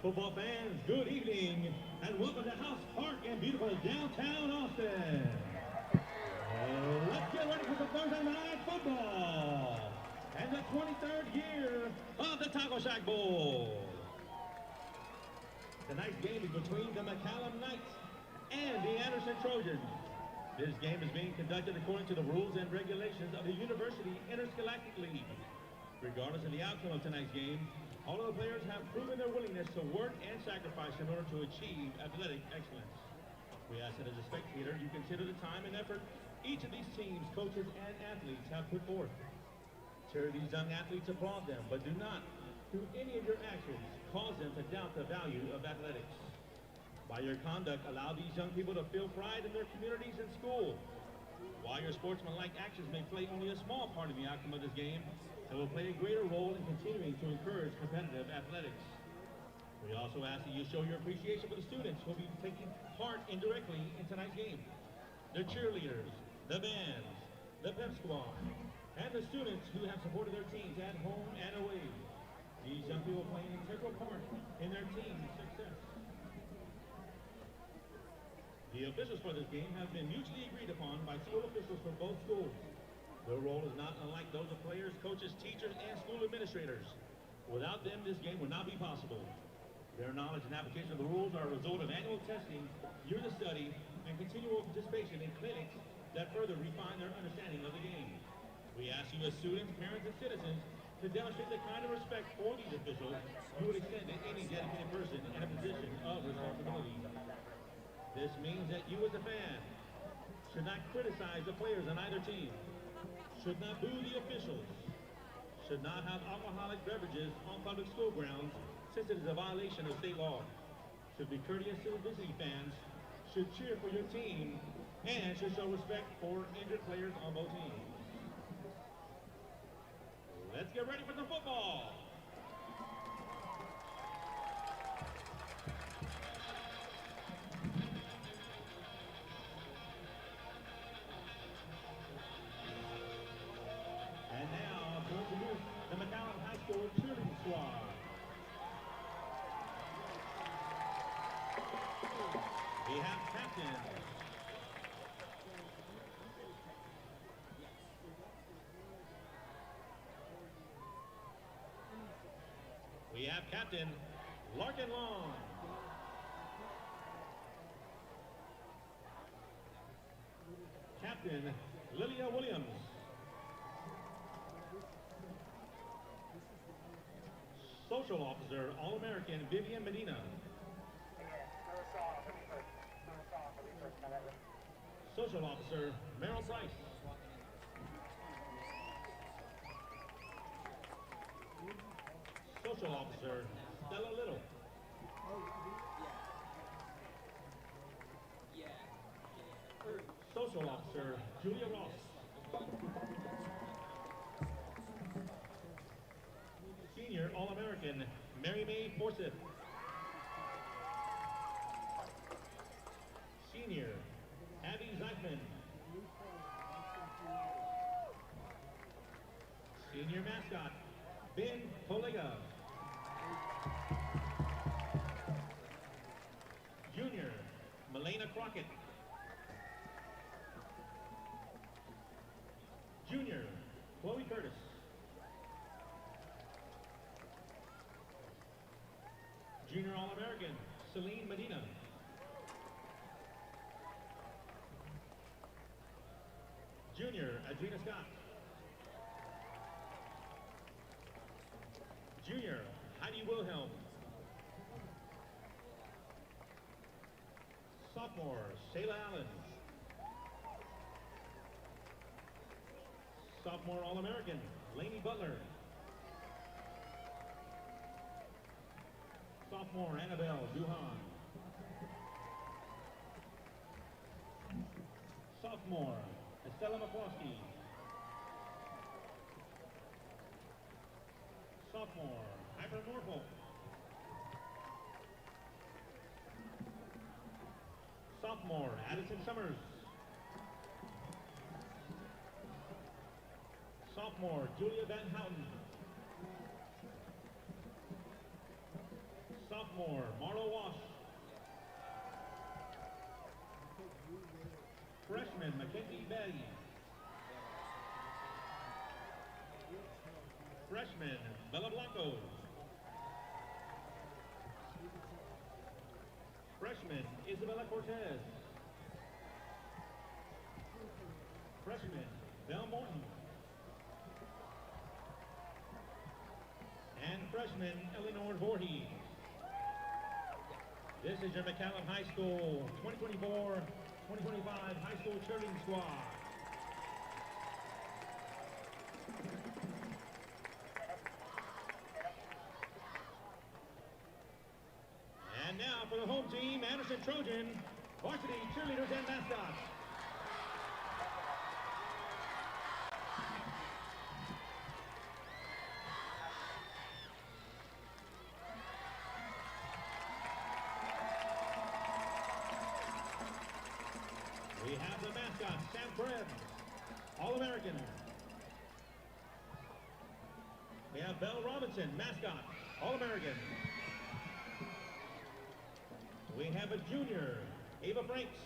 Football fans, good evening, and welcome to House Park in beautiful downtown Austin. Let's get ready for the Thursday Night Football and the 23rd year of the Taco Shack Bowl. Tonight's game is between the McCallum Knights and the Anderson Trojans. This game is being conducted according to the rules and regulations of the University Interscholastic League. Regardless of the outcome of tonight's game, all of the players have proven their willingness to work and sacrifice in order to achieve athletic excellence. We ask that as a spectator, you consider the time and effort each of these teams, coaches, and athletes have put forth. Cheer these young athletes, applaud them, but do not, through any of your actions, cause them to doubt the value of athletics. By your conduct, allow these young people to feel pride in their communities and school. While your sportsmanlike actions may play only a small part in the outcome of this game, it will play a greater role in continuing to encourage competitive athletics. We also ask that you show your appreciation for the students who will be taking part indirectly in tonight's game. The cheerleaders, the bands, the pep squad, and the students who have supported their teams at home and away. These young people play an integral part in their team's success. The officials for this game have been mutually agreed upon by school officials from both schools. Their role is not unlike those of players, coaches, teachers, and school administrators. Without them, this game would not be possible. Their knowledge and application of the rules are a result of annual testing, years of study, and continual participation in clinics that further refine their understanding of the game. We ask you as students, parents, and citizens to demonstrate the kind of respect for these officials you would extend to any dedicated person in a position of responsibility. This means that you as a fan should not criticize the players on either team, should not boo the officials, should not have alcoholic beverages on public school grounds since it is a violation of state law, should be courteous to the visiting fans, should cheer for your team, and should show respect for injured players on both teams. Let's get ready for the football. And now, to introduce the McCallum High School cheerleading squad. We have captain Larkin Long. Captain Lilia Williams. Social Officer, All-American Vivian Medina. Social Officer, Merrill Price. Social Officer, Stella Little. Social Officer, Julia Ross. Senior All-American, Mary Mae Forsyth. Senior, Abby Zeichman. Senior mascot, Ben Polega. Junior, Melena Crockett. Junior, Chloe Curtis. Junior All-American, Celine Medina. Junior, Adrena Scott. Junior, Heidi Wilhelm. Sophomore, Shayla Allen. Sophomore All-American, Lainey Butler. Sophomore, Annabelle Duhan. Sophomore, Estella McCloskey. Sophomore, Hyper Norfolk. Sophomore, Addison Summers. Sophomore, Julia Van Houten. sophomore, Marlo Walsh. Freshman, Mackenzie Betty. Freshman, Bella Blanco. Freshman, Isabella Cortez. Freshman, Belle Morton. And freshman, Eleanor Voorhees. This is your McCallum High School 2024-2025 High School Cheerleading Squad. And now for the home team, Anderson Trojan, varsity cheerleaders and mascots. We have the mascot, Sam Krebs, All-American. We have Belle Robinson, mascot, All-American. We have a junior, Ava Franks.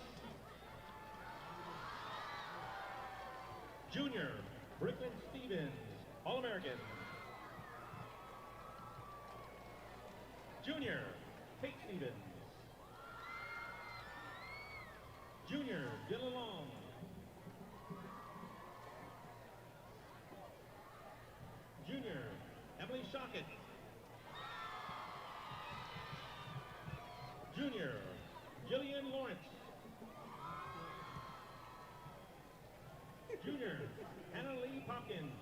Junior, Brooklyn Stevens, All-American. Junior, Kate Stevens. Junior, Dylan Long. Junior, Emily Shockett. Junior, Jillian Lawrence. Junior, Hannah Lee Popkins.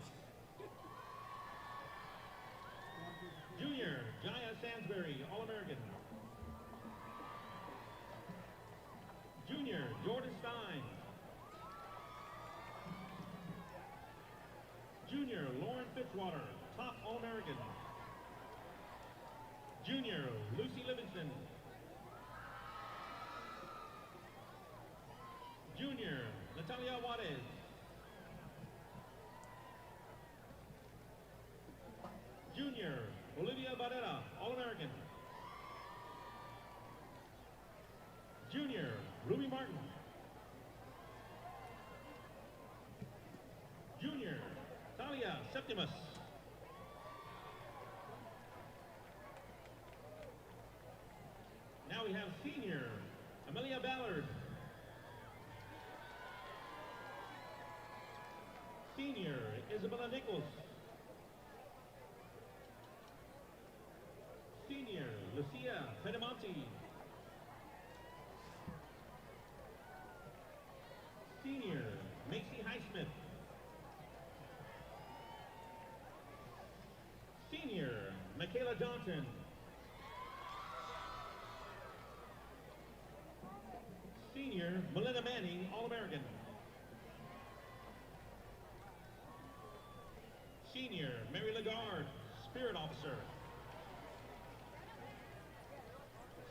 Junior, Jaya Sansbury, All-American. Junior, Jordan Stein. Junior, Lauren Fitzwater, top All-American. Junior, Lucy Livingston. Junior, Natalia Juarez. Junior, Olivia Barrera, All-American. Junior, Ruby Martin. Junior, Talia Septimus. Now we have senior, Amelia Ballard. Senior, Isabella Nichols. Senior, Lucia Pedamonte. Senior, Macy Highsmith. Senior, Michaela Johnson. Senior, Melinda Manning, All-American. Senior, Mary Lagarde, Spirit Officer.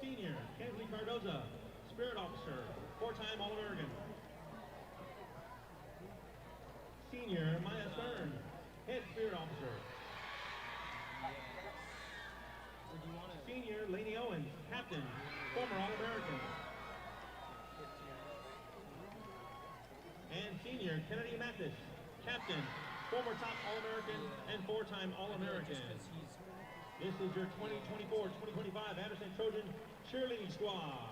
Senior, Kensley Cardoza, Spirit Officer, 4-time All-American. Senior, Maya Stern, Head Spirit Officer. Senior, Lainey Owens, Captain, former All-American. And Senior, Kennedy Mathis, Captain, former top All-American and 4-time All-American. This is your 2024-2025 Anderson Trojan Cheerleading Squad.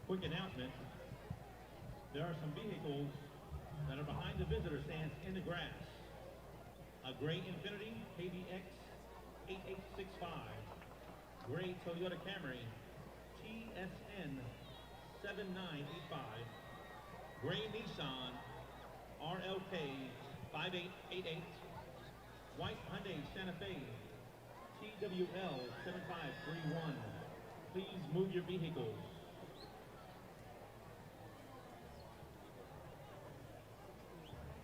Quick announcement, there are some vehicles that are behind the visitor stands in the grass. A gray Infiniti KBX 8865, gray Toyota Camry TSN 7985, gray Nissan RLK 5888, White Hyundai Santa Fe, TWL 7531. Please move your vehicles.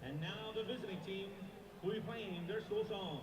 And now the visiting team will be playing their school song.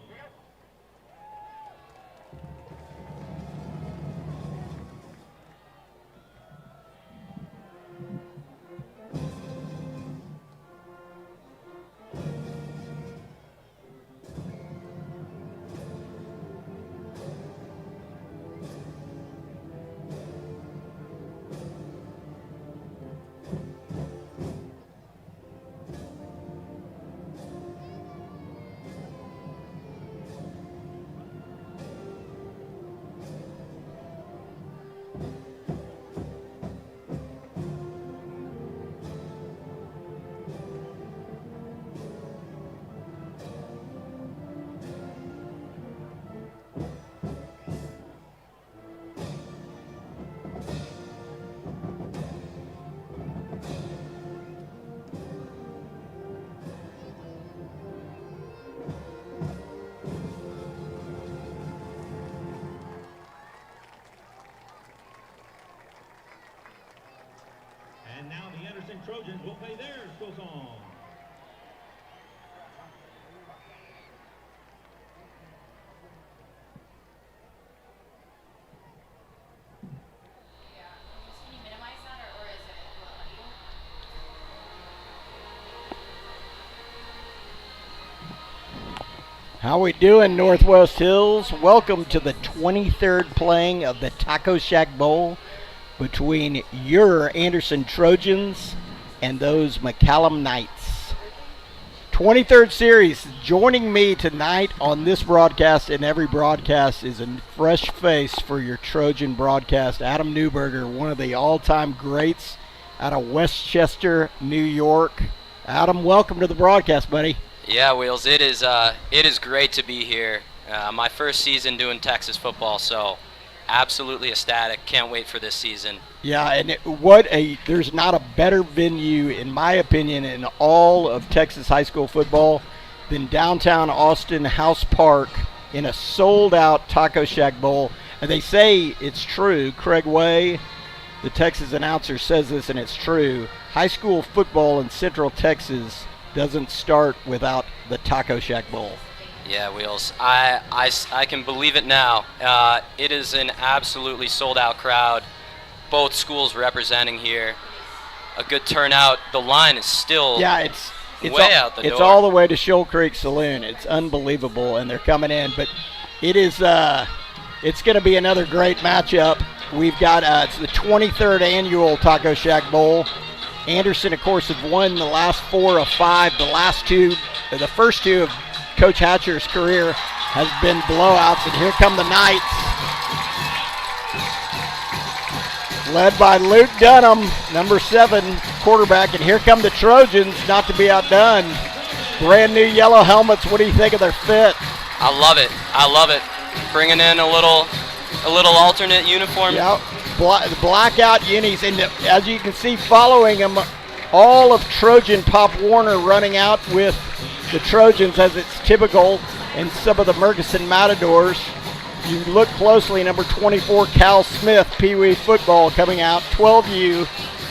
And now the Anderson Trojans will play their school song. Can you minimize that, or is it a little audio? How we doing, Northwest Hills? Welcome to the 23rd playing of the Taco Shack Bowl between your Anderson Trojans and those McCallum Knights. 23rd series. Joining me tonight on this broadcast and every broadcast is a fresh face for your Trojan broadcast. Adam Newberger, one of the all-time greats out of Westchester, New York. Adam, welcome to the broadcast, buddy. Yeah, Wheels, it is great to be here. My first season doing Texas football, so absolutely ecstatic. Can't wait for this season. Yeah, and there's not a better venue, in my opinion, in all of Texas high school football than downtown Austin House Park in a sold-out Taco Shack Bowl. And they say it's true. Craig Way, the Texas announcer, says this, and it's true. High school football in Central Texas doesn't start without the Taco Shack Bowl. Yeah, Wheels, I can believe it now. It is an absolutely sold-out crowd. Both schools representing here. A good turnout. The line is still it's way out the door. It's all the way to Shoal Creek Saloon. It's unbelievable, and they're coming in. But it is it's going to be another great matchup. We've got it's the 23rd annual Taco Shack Bowl. Anderson, of course, have won the last 4 of 5. The first two of Coach Hatcher's career has been blowouts, and here come the Knights. Led by Luke Dunham, number 7 quarterback, and here come the Trojans, not to be outdone. Brand new yellow helmets. What do you think of their fit? I love it. Bringing in a little alternate uniform. Yep, the blackout unis, and as you can see, following them, all of Trojan Pop Warner running out with the Trojans, as it's typical in some of the Murchison Matadors. You look closely, number 24, Cal Smith, Pee Wee football coming out. 12U.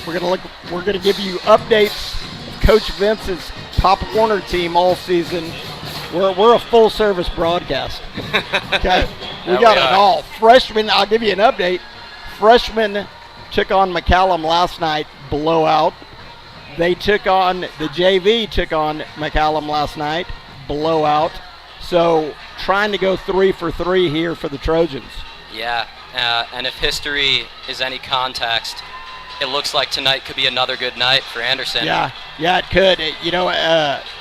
We're gonna give you updates of Coach Vince's Pop Warner team all season. We're a full service broadcast. Okay, we got it all. Freshmen, I'll give you an update. Freshmen took on McCallum last night, blowout. The JV took on McCallum last night, blowout. So trying to go 3 for 3 here for the Trojans. Yeah, and if history is any context, it looks like tonight could be another good night for Anderson. Yeah, it could.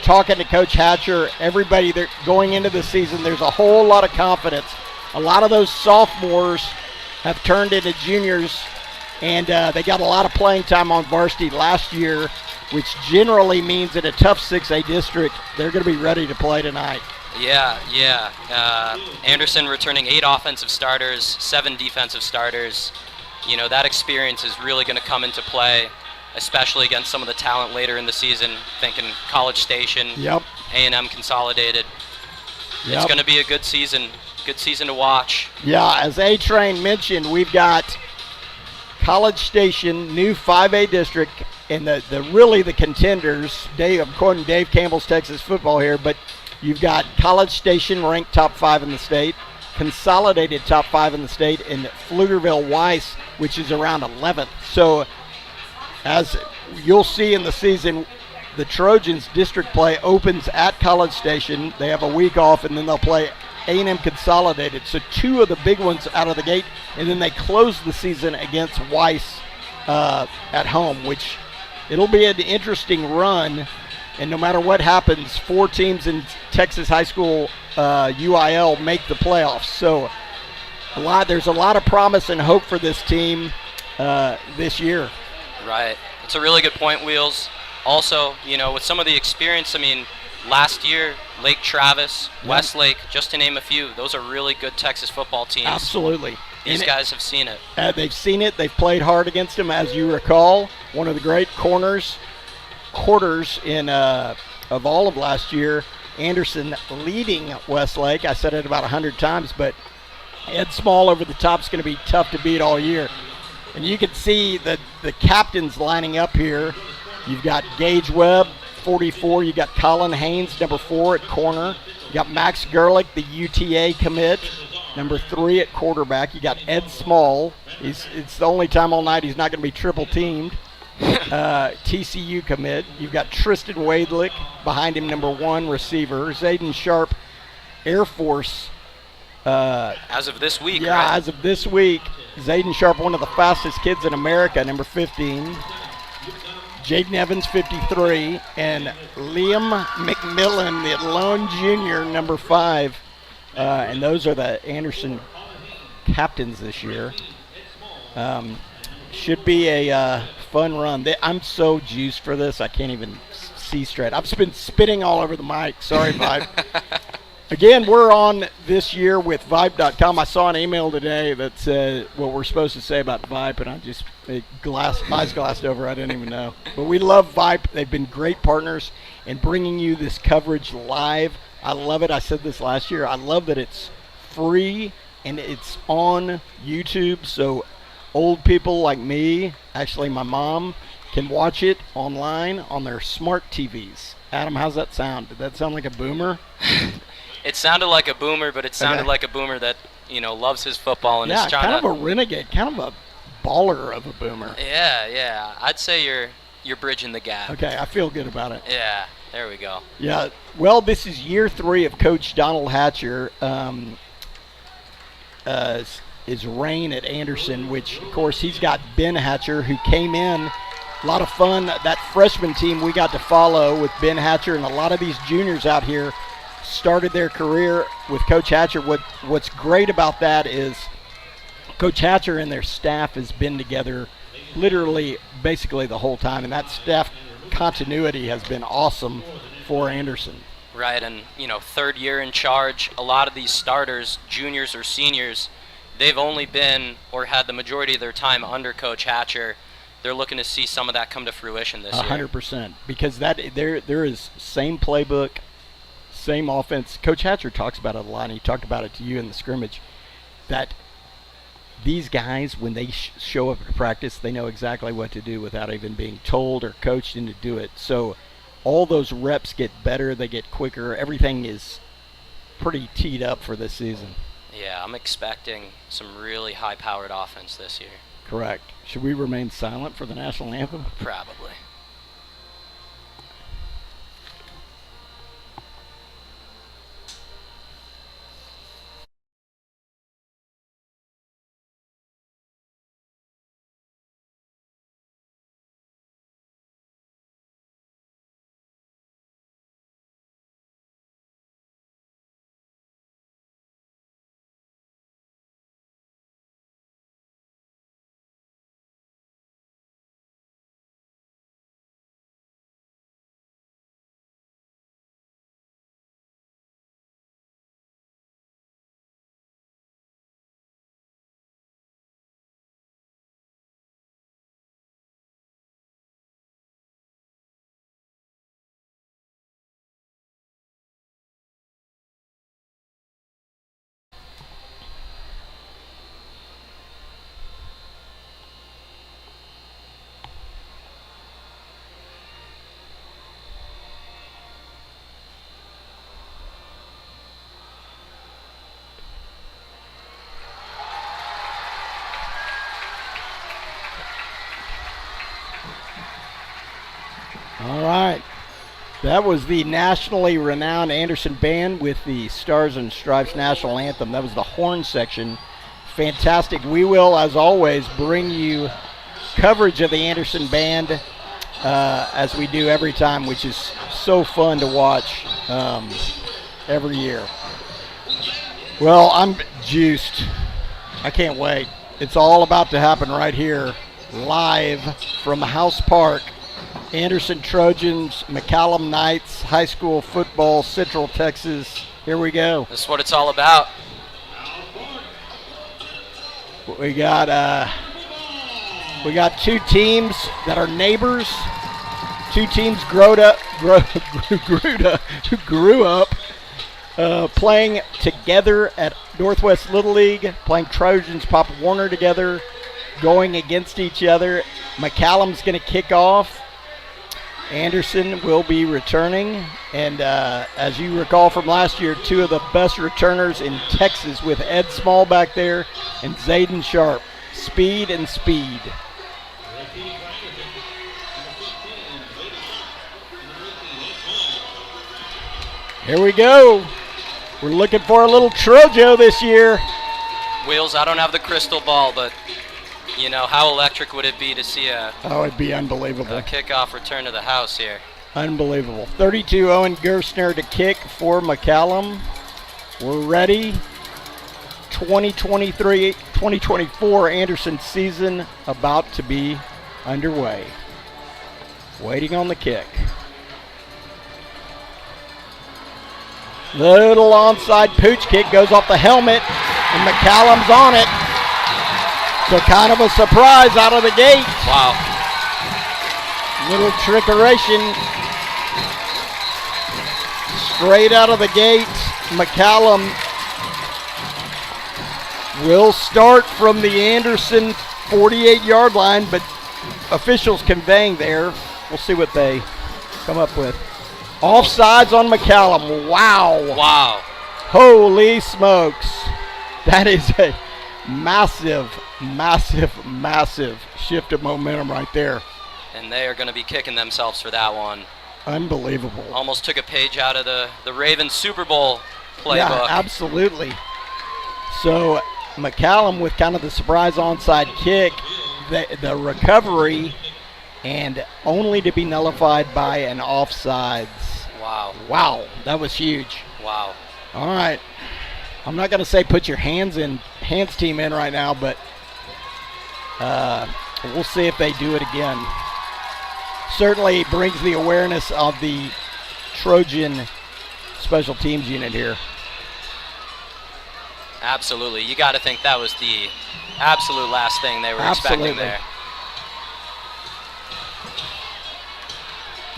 Talking to Coach Hatcher, everybody going into the season, there's a whole lot of confidence. A lot of those sophomores have turned into juniors, and they got a lot of playing time on varsity last year, which generally means in a tough 6A district, they're going to be ready to play tonight. Yeah. Anderson returning 8 offensive starters, 7 defensive starters. You know, that experience is really going to come into play, especially against some of the talent later in the season, thinking College Station, yep. A&M Consolidated. Yep. It's going to be a good season to watch. Yeah, as A-Train mentioned, we've got College Station, new 5A district, and the contenders. I'm quoting Dave Campbell's Texas Football here, but you've got College Station ranked top 5 in the state, Consolidated top 5 in the state, and Pflugerville-Weiss, which is around 11th. So as you'll see in the season, the Trojans district play opens at College Station. They have a week off, and then they'll play A&M Consolidated. So 2 of the big ones out of the gate, and then they close the season against Weiss at home, which it'll be an interesting run. And no matter what happens, 4 teams in Texas high school UIL make the playoffs. So there's a lot of promise and hope for this team this year. Right. It's a really good point, Wheels. Also, with some of the experience, last year, Lake Travis, Westlake, just to name a few, those are really good Texas football teams. Absolutely. These guys have seen it. They've seen it. They've played hard against them, as you recall. One of the great quarters of all of last year, Anderson leading Westlake. I said it about 100 times, but Ed Small over the top is going to be tough to beat all year. And you can see the captains lining up here. You've got Gage Webb, 44. You got Colin Haynes, number 4 at corner. You got Max Gerlich, the UTA commit, number 3 at quarterback. You got Ed Small. It's the only time all night he's not going to be triple teamed. TCU commit. You've got Tristan Wadelick behind him, number 1 receiver. Zayden Sharp, Air Force. As of this week, yeah, right? As of this week. Zayden Sharp, one of the fastest kids in America, number 15. Jaden Evans, 53, and Liam McMillan, the lone junior, number 5. And those are the Anderson captains this year. Should be a fun run. I'm so juiced for this, I can't even see straight. I've been spitting all over the mic. Sorry, Vype. Again, we're on this year with Vype.com. I saw an email today that said what we're supposed to say about Vype, and I just eyes glassed over. I didn't even know. But we love Vype. They've been great partners in bringing you this coverage live. I love it. I said this last year. I love that it's free and it's on YouTube, so old people like me, actually my mom, can watch it online on their smart TVs. Adam, how's that sound? Did that sound like a boomer? It sounded like a boomer, but it sounded like a boomer that, loves his football and is trying kind of a renegade, kind of a baller of a boomer. Yeah. I'd say you're bridging the gap. Okay, I feel good about it. Yeah, there we go. Yeah, well, this is year 3 of Coach Donald Hatcher. His reign at Anderson, which, of course, he's got Ben Hatcher, who came in. A lot of fun. That freshman team we got to follow with Ben Hatcher, and a lot of these juniors out here started their career with Coach Hatcher. What's great about that is Coach Hatcher and their staff has been together literally basically the whole time, and that staff continuity has been awesome for Anderson. Right, and, third year in charge, a lot of these starters, juniors or seniors, they've only been or had the majority of their time under Coach Hatcher. They're looking to see some of that come to fruition this year. 100%, because there is same playbook, same offense. Coach Hatcher talks about it a lot, and he talked about it to you in the scrimmage, that these guys, when they show up at practice, they know exactly what to do without even being told or coached into do it. So all those reps get better, they get quicker. Everything is pretty teed up for this season. Yeah, I'm expecting some really high-powered offense this year. Correct. Should we remain silent for the national anthem? Probably. All right. That was the nationally renowned Anderson Band with the Stars and Stripes National Anthem. That was the horn section. Fantastic. We will, as always, bring you coverage of the Anderson Band as we do every time, which is so fun to watch every year. Well, I'm juiced. I can't wait. It's all about to happen right here, live from House Park. Anderson Trojans, McCallum Knights, high school football, Central Texas. Here we go. That's what it's all about. We got two teams that are neighbors. Two teams grew up playing together at Northwest Little League, playing Trojans Pop Warner together, going against each other. McCallum's going to kick off. Anderson will be returning, and as you recall from last year, two of the best returners in Texas with Ed Small back there and Zayden Sharp. Speed and speed. Here we go. We're looking for a little Trojo this year. Wheels, I don't have the crystal ball, but you know, how electric would it be to see it'd be unbelievable. A kickoff return to the house here. Unbelievable. 32 Owen Gerstner to kick for McCallum. We're ready. 2023-2024 Anderson season about to be underway. Waiting on the kick. Little onside pooch kick goes off the helmet, and McCallum's on it. So kind of a surprise out of the gate. Wow. Little trickeration. Straight out of the gate, McCallum will start from the Anderson 48-yard line, but officials conveying there. We'll see what they come up with. Offsides on McCallum. Wow. Wow. Holy smokes. That is a massive shift of momentum right there. And they are going to be kicking themselves for that one. Unbelievable. Almost took a page out of the Ravens Super Bowl playbook. Yeah, absolutely. So McCallum with kind of the surprise onside kick, the recovery, and only to be nullified by an offsides. Wow. Wow, that was huge. Wow. All right. I'm not going to say put your hands team in right now, but we'll see if they do it again. Certainly brings the awareness of the Trojan special teams unit here. Absolutely. You got to think that was the absolute last thing they were expecting there.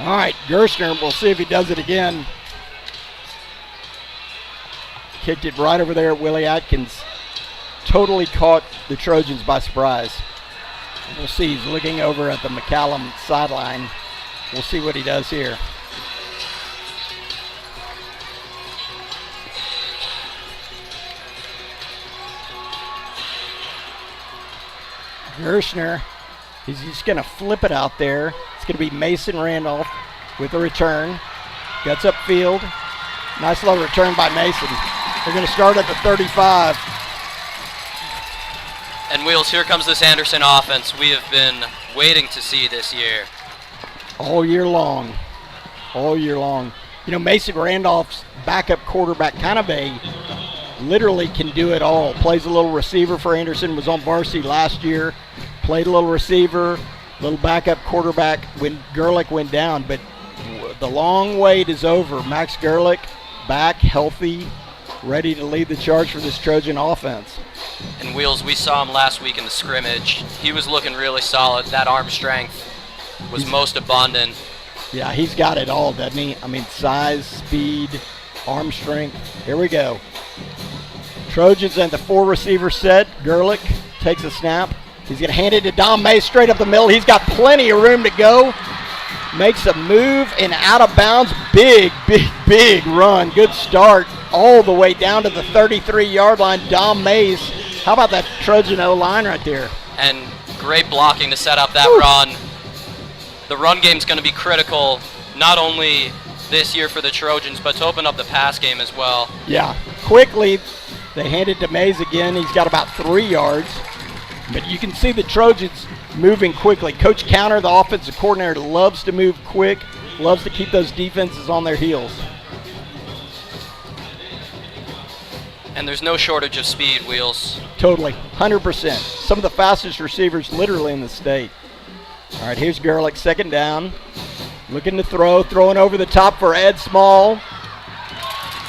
All right, Gerstner, we'll see if he does it again. Kicked it right over there at Willie Atkins. Totally caught the Trojans by surprise. We'll see. He's looking over at the McCallum sideline. We'll see what he does here. Gerstner, he's just going to flip it out there. It's going to be Mason Randolph with a return. Gets upfield. Nice little return by Mason. They're going to start at the 35. And Wheels, here comes this Anderson offense we have been waiting to see this year. All year long. All year long. You know, Mason Randolph's backup quarterback, kind of literally can do it all. Plays a little receiver for Anderson, was on varsity last year. Played a little receiver, little backup quarterback when Gerlich went down. But the long wait is over. Max Gerlich back, healthy, ready to lead the charge for this Trojan offense. And Wheels, we saw him last week in the scrimmage. He was looking really solid. That arm strength was most abundant. Yeah, he's got it all, doesn't he? I mean, size, speed, arm strength. Here we go. Trojans and the four receiver set. Gerlich takes a snap. He's going to hand it to Dom May straight up the middle. He's got plenty of room to go. Makes a move and out of bounds. Big run. Good start all the way down to the 33-yard line. Dom Mays. How about that Trojan O-line right there? And great blocking to set up that run. the run game's going to be critical, not only this year for the Trojans, but to open up the pass game as well. Yeah, quickly they hand it to Mays again. He's got about 3 yards, but you can see the Trojans moving quickly. Coach Counter, the offensive coordinator, loves to move quick, loves to keep those defenses on their heels. And there's no shortage of speed, Wheels. Totally, 100%. Some of the fastest receivers literally in the state. All right, here's Gerlich, second down. Looking to throw, throwing over the top for Ed Small.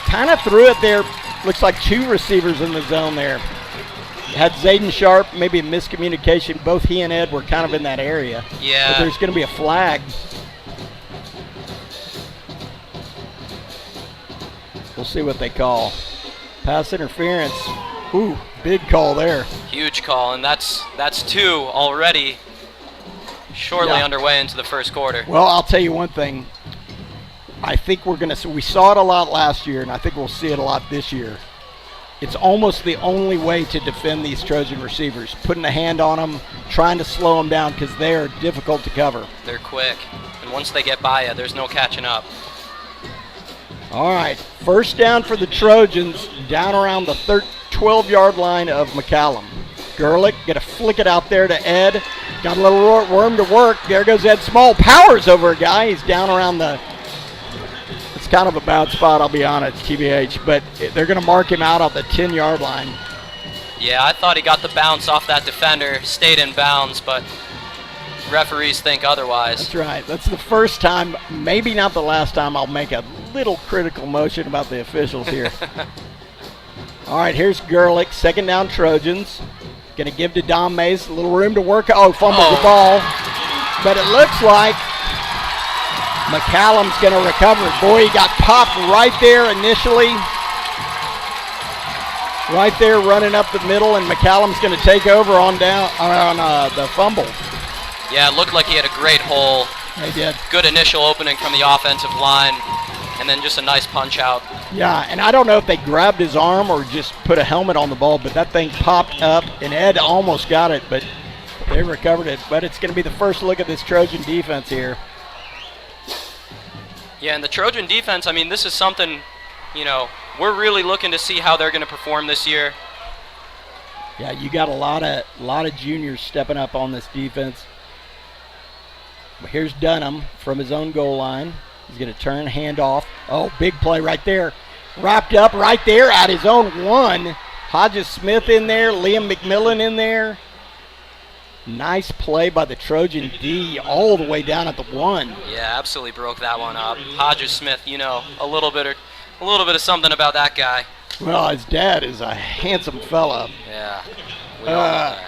Kind of threw it there. Looks like 2 receivers in the zone there. Had Zayden Sharp, maybe a miscommunication. Both he and Ed were kind of in that area. Yeah. But there's going to be a flag. We'll see what they call. Pass interference. Ooh, big call there. Huge call, and that's 2 already. Shortly underway into the first quarter. Well, I'll tell you one thing. I think we saw it a lot last year, and I think we'll see it a lot this year. It's almost the only way to defend these Trojan receivers, putting a hand on them, trying to slow them down because they are difficult to cover. They're quick, and once they get by you, there's no catching up. All right, first down for the Trojans, down around the 12-yard line of McCallum. Gerlich, gonna flick it out there to Ed. Got a little worm to work. There goes Ed Small. Powers over a guy. He's down around it's kind of a bad spot, I'll be honest, TBH, but they're gonna mark him out on the 10-yard line. Yeah, I thought he got the bounce off that defender, stayed in bounds, but referees think otherwise. That's right. That's the first time, maybe not the last time, I'll make a little critical motion about the officials here. All right, here's Gerlich, second down Trojans. Going to give to Dom Mays, a little room to work. Oh, fumbled the ball. But it looks like McCallum's going to recover. Boy, he got popped right there initially. Right there running up the middle, and McCallum's going to take over on the fumble. Yeah, it looked like he had a great hole. He did. Good initial opening from the offensive line, and then just a nice punch out. Yeah, and I don't know if they grabbed his arm or just put a helmet on the ball, but that thing popped up, and Ed almost got it, but they recovered it. But it's going to be the first look at this Trojan defense here. Yeah, and the Trojan defense, I mean, this is something, we're really looking to see how they're going to perform this year. Yeah, you got a lot of juniors stepping up on this defense. Here's Dunham from his own goal line. He's going to turn, hand off. Oh, big play right there. Wrapped up right there at his own 1. Hodges Smith in there, Liam McMillan in there. Nice play by the Trojan D all the way down at the 1. Yeah, absolutely broke that one up. Hodges Smith, a little bit of something about that guy. Well, his dad is a handsome fella. Yeah. We all know that.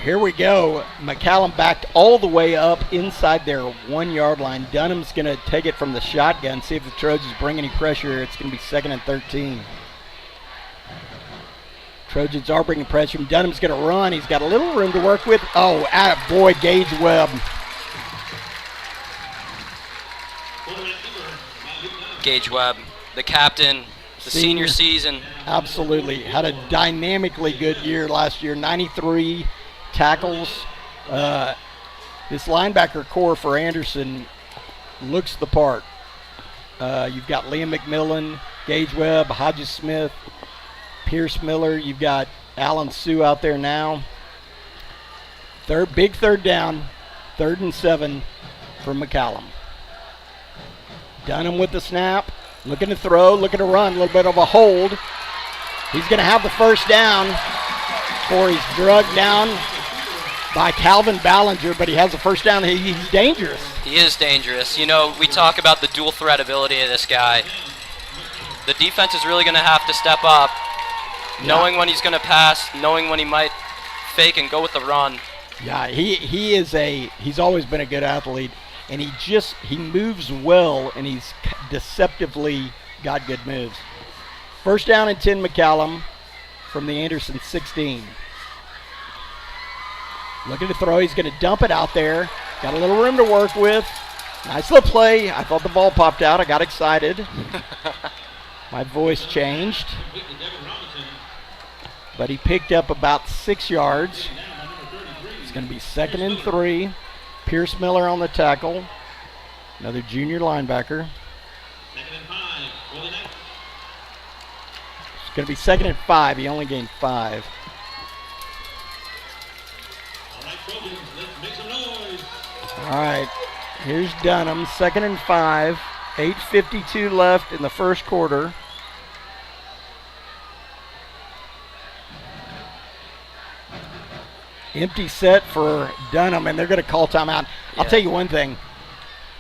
Here we go. McCallum backed all the way up inside their 1-yard line. Dunham's going to take it from the shotgun, see if the Trojans bring any pressure. It's going to be 2nd and 13. Trojans are bringing pressure. Dunham's going to run. He's got a little room to work with. Oh, attaboy, Gage Webb. Gage Webb, the captain, the senior season. Absolutely. Had a dynamically good year last year. 93 tackles. This linebacker core for Anderson looks the part. You've got Liam McMillan, Gage Webb, Hodges Smith, Pierce Miller. You've got Alan Sue out there now. Big third down, 3rd and 7 for McCallum. Dunham with the snap, looking to throw, looking to run, a little bit of a hold. He's going to have the first down before he's drugged down by Calvin Ballinger, but he has the first down. He's dangerous. He is dangerous. We talk about the dual threat ability of this guy. The defense is really going to have to step up, knowing when he's going to pass, knowing when he might fake and go with the run. Yeah, he's always been a good athlete, and he moves well, and he's deceptively got good moves. First down and 10, McCallum from the Anderson 16. Looking to throw. He's going to dump it out there. Got a little room to work with. Nice little play. I thought the ball popped out. I got excited. My voice changed. But he picked up about 6 yards. It's going to be 2nd and 3. Pierce Miller on the tackle. Another junior linebacker. 2nd and 5 for the Knights. It's going to be 2nd and 5. He only gained 5. All right, Trojans, let's make some noise. All right, here's Dunham, 2nd and 5. 8:52 left in the first quarter. Empty set for Dunham, and they're going to call timeout. I'll tell you one thing.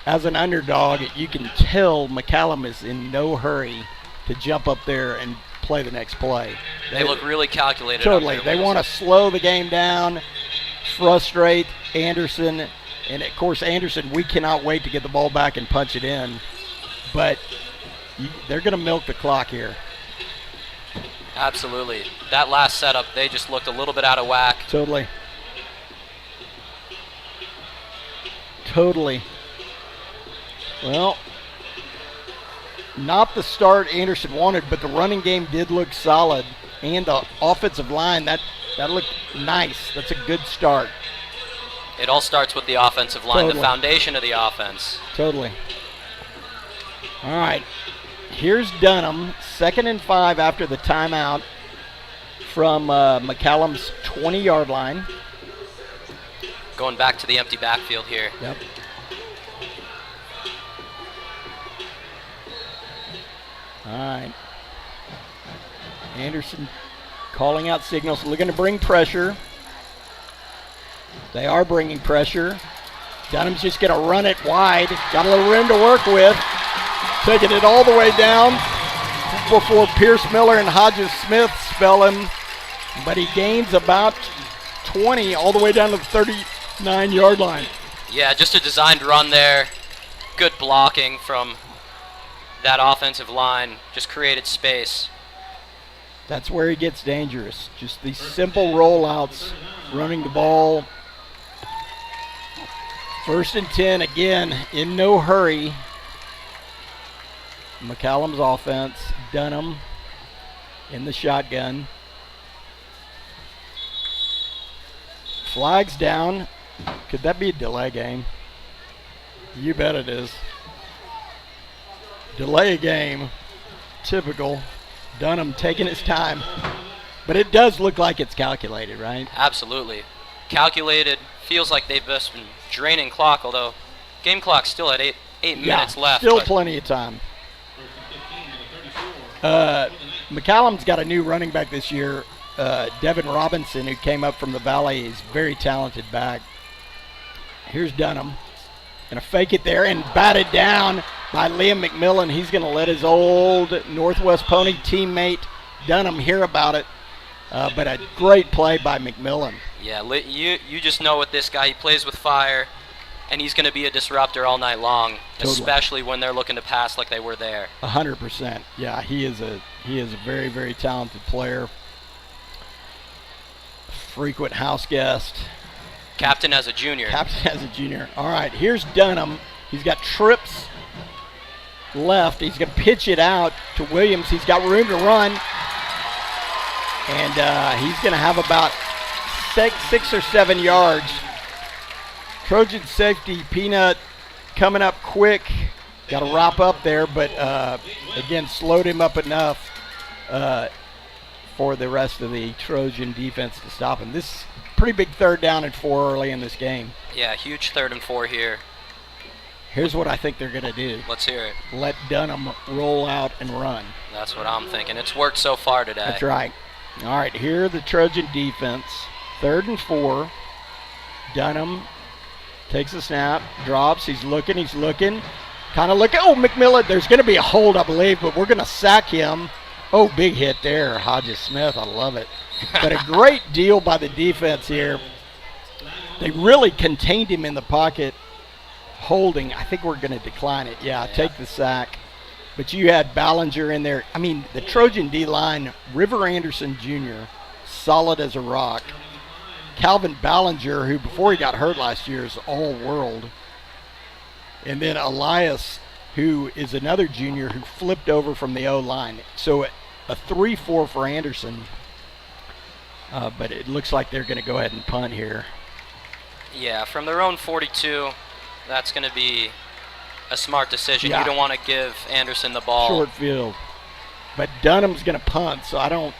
As an underdog, you can tell McCallum is in no hurry to jump up there and play the next play. They look really calculated. Totally. They want to slow the game down, frustrate Anderson. And, of course, Anderson, we cannot wait to get the ball back and punch it in. But they're going to milk the clock here. Absolutely. That last setup, they just looked a little bit out of whack. Totally. Well, not the start Anderson wanted, but the running game did look solid. And the offensive line, that looked nice. That's a good start. It all starts with the offensive line, Totally. the foundation of the offense. Totally. All right. Here's Dunham, 2nd and 5 after the timeout from McCallum's 20-yard line. Going back to the empty backfield here. Yep. All right. Anderson calling out signals, looking to bring pressure. They are bringing pressure. Dunham's just going to run it wide. Got a little room to work with. Taking it all the way down before Pierce Miller and Hodges Smith spell him. But he gains about 20 all the way down to the 39-yard line. Yeah, just a designed run there. Good blocking from that offensive line. Just created space. That's where he gets dangerous. Just these simple rollouts, running the ball. 1st and 10, again, in no hurry. McCallum's offense, Dunham in the shotgun. Flags down. Could that be a delay game? You bet it is. Delay game. Typical. Dunham taking his time. But it does look like it's calculated, right? Absolutely. Calculated. Feels like they've just been draining clock, although game clock's still at 8 minutes left. Still plenty of time. McCallum's got a new running back this year, Devin Robinson, who came up from the Valley. He's a very talented back. Here's Dunham. Going to fake it there and batted down by Liam McMillan. He's going to let his old Northwest Pony teammate Dunham hear about it. But a great play by McMillan. Yeah, you just know with this guy, he plays with fire, and he's going to be a disruptor all night long, Totally. especially when they're looking to pass like they were there. 100%. Yeah, he is a very, very talented player. Frequent house guest. Captain as a junior. Captain as a junior. All right, here's Dunham. He's got trips left. He's going to pitch it out to Williams. He's got room to run. And he's going to have about 6 or 7 yards. Trojan safety, Peanut, coming up quick. Got to wrap up there, but again, slowed him up enough for the rest of the Trojan defense to stop him. This is a pretty big 3rd down and 4 early in this game. Yeah, huge 3rd and 4 here. Here's what I think they're going to do. Let's hear it. Let Dunham roll out and run. That's what I'm thinking. It's worked so far today. That's right. All right, here the Trojan defense. 3rd and 4. Dunham takes a snap, drops. He's looking. Kind of looking. Oh, McMillan, there's going to be a hold, I believe, but we're going to sack him. Oh, big hit there, Hodges Smith. I love it. But a great deal by the defense here. They really contained him in the pocket, holding. I think we're going to decline it. Yeah, take the sack. But you had Ballinger in there. I mean, the Trojan D-line, River Anderson Jr., solid as a rock. Calvin Ballinger, who before he got hurt last year is all-world. And then Elias, who is another junior who flipped over from the O-line. So a 3-4 for Anderson. But it looks like they're going to go ahead and punt here. Yeah, from their own 42, that's going to be a smart decision. Yeah. You don't want to give Anderson the ball. Short field. But Dunham's going to punt, so I don't,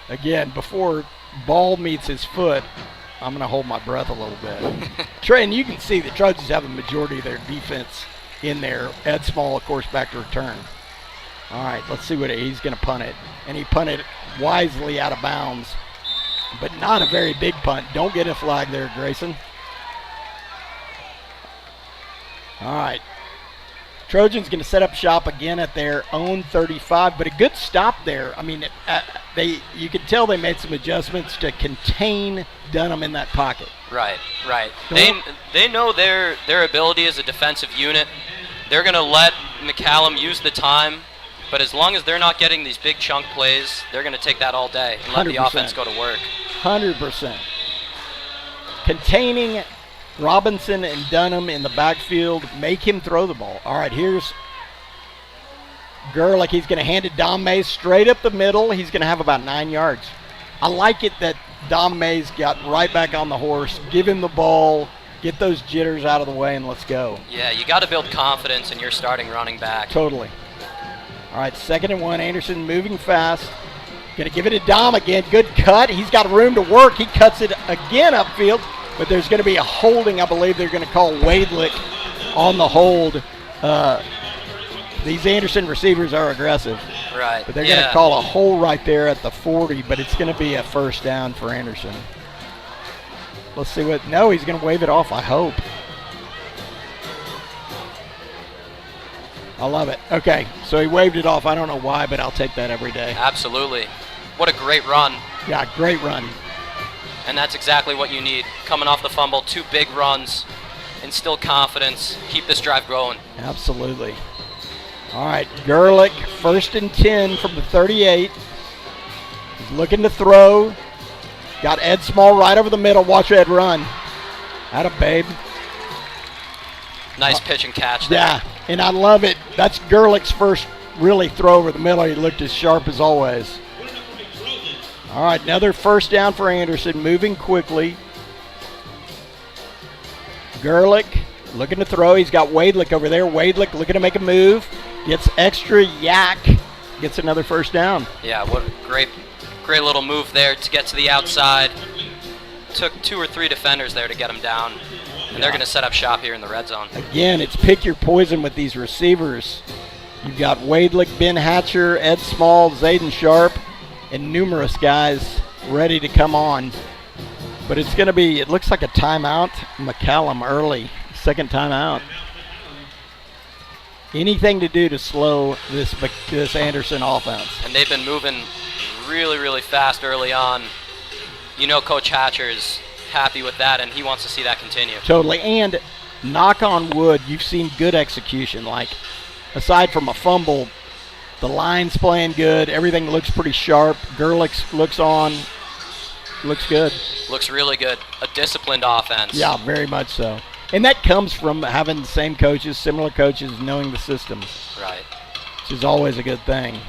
again, before ball meets his foot, I'm going to hold my breath a little bit. Trey, and you can see the Trojans have a majority of their defense in there. Ed Small, of course, back to return. All right, let's see what he's going to punt it. And he punted wisely out of bounds, but not a very big punt. Don't get a flag there, Grayson. All right. Trojans going to set up shop again at their own 35, but a good stop there. I mean, you can tell they made some adjustments to contain Dunham in that pocket. Right. They know their ability as a defensive unit. They're going to let McCallum use the time, but as long as they're not getting these big chunk plays, they're going to take that all day and let 100%. the offense go to work. 100%. Containing Robinson and Dunham in the backfield, make him throw the ball. All right, here's Gerlich. He's going to hand it Dom Mays straight up the middle. He's going to have about 9 yards. I like it that Dom Mays got right back on the horse, give him the ball, get those jitters out of the way, and let's go. Yeah, you got to build confidence in your starting running back. Totally. All right, 2nd and 1. Anderson moving fast. Going to give it to Dom again. Good cut. He's got room to work. He cuts it again upfield. But there's going to be a holding. I believe they're going to call Wadelick on the hold. These Anderson receivers are aggressive. Right. But they're going to call a hold right there at the 40, but it's going to be a first down for Anderson. Let's see what. No, he's going to wave it off, I hope. I love it. Okay, so he waved it off. I don't know why, but I'll take that every day. Absolutely. What a great run. Yeah, great run. And that's exactly what you need. Coming off the fumble, 2 big runs, instill confidence, keep this drive going. Absolutely. All right, Gerlich, 1st and 10 from the 38. He's looking to throw. Got Ed Small right over the middle. Watch Ed run. Atta babe. Nice pitch and catch there. Yeah, and I love it. That's Gerlich's first really throw over the middle. He looked as sharp as always. All right, another first down for Anderson, moving quickly. Gerlich looking to throw. He's got Wadelick over there. Wadelick looking to make a move. Gets extra yak. Gets another first down. Yeah, what a great little move there to get to the outside. Took 2 or 3 defenders there to get him down. And they're going to set up shop here in the red zone. Again, it's pick your poison with these receivers. You've got Wadelick, Ben Hatcher, Ed Small, Zayden Sharp, and numerous guys ready to come on. But it's going to be, it looks like a timeout. McCallum early, 2nd timeout. Anything to do to slow this Anderson offense. And they've been moving really, really fast early on. You know Coach Hatcher is happy with that, and he wants to see that continue. Totally, and knock on wood, you've seen good execution. Like, aside from a fumble, the line's playing good. Everything looks pretty sharp. Gerlich looks on. Looks good. Looks really good. A disciplined offense. Yeah, very much so. And that comes from having the same coaches, similar coaches, knowing the system. Right. Which is always a good thing.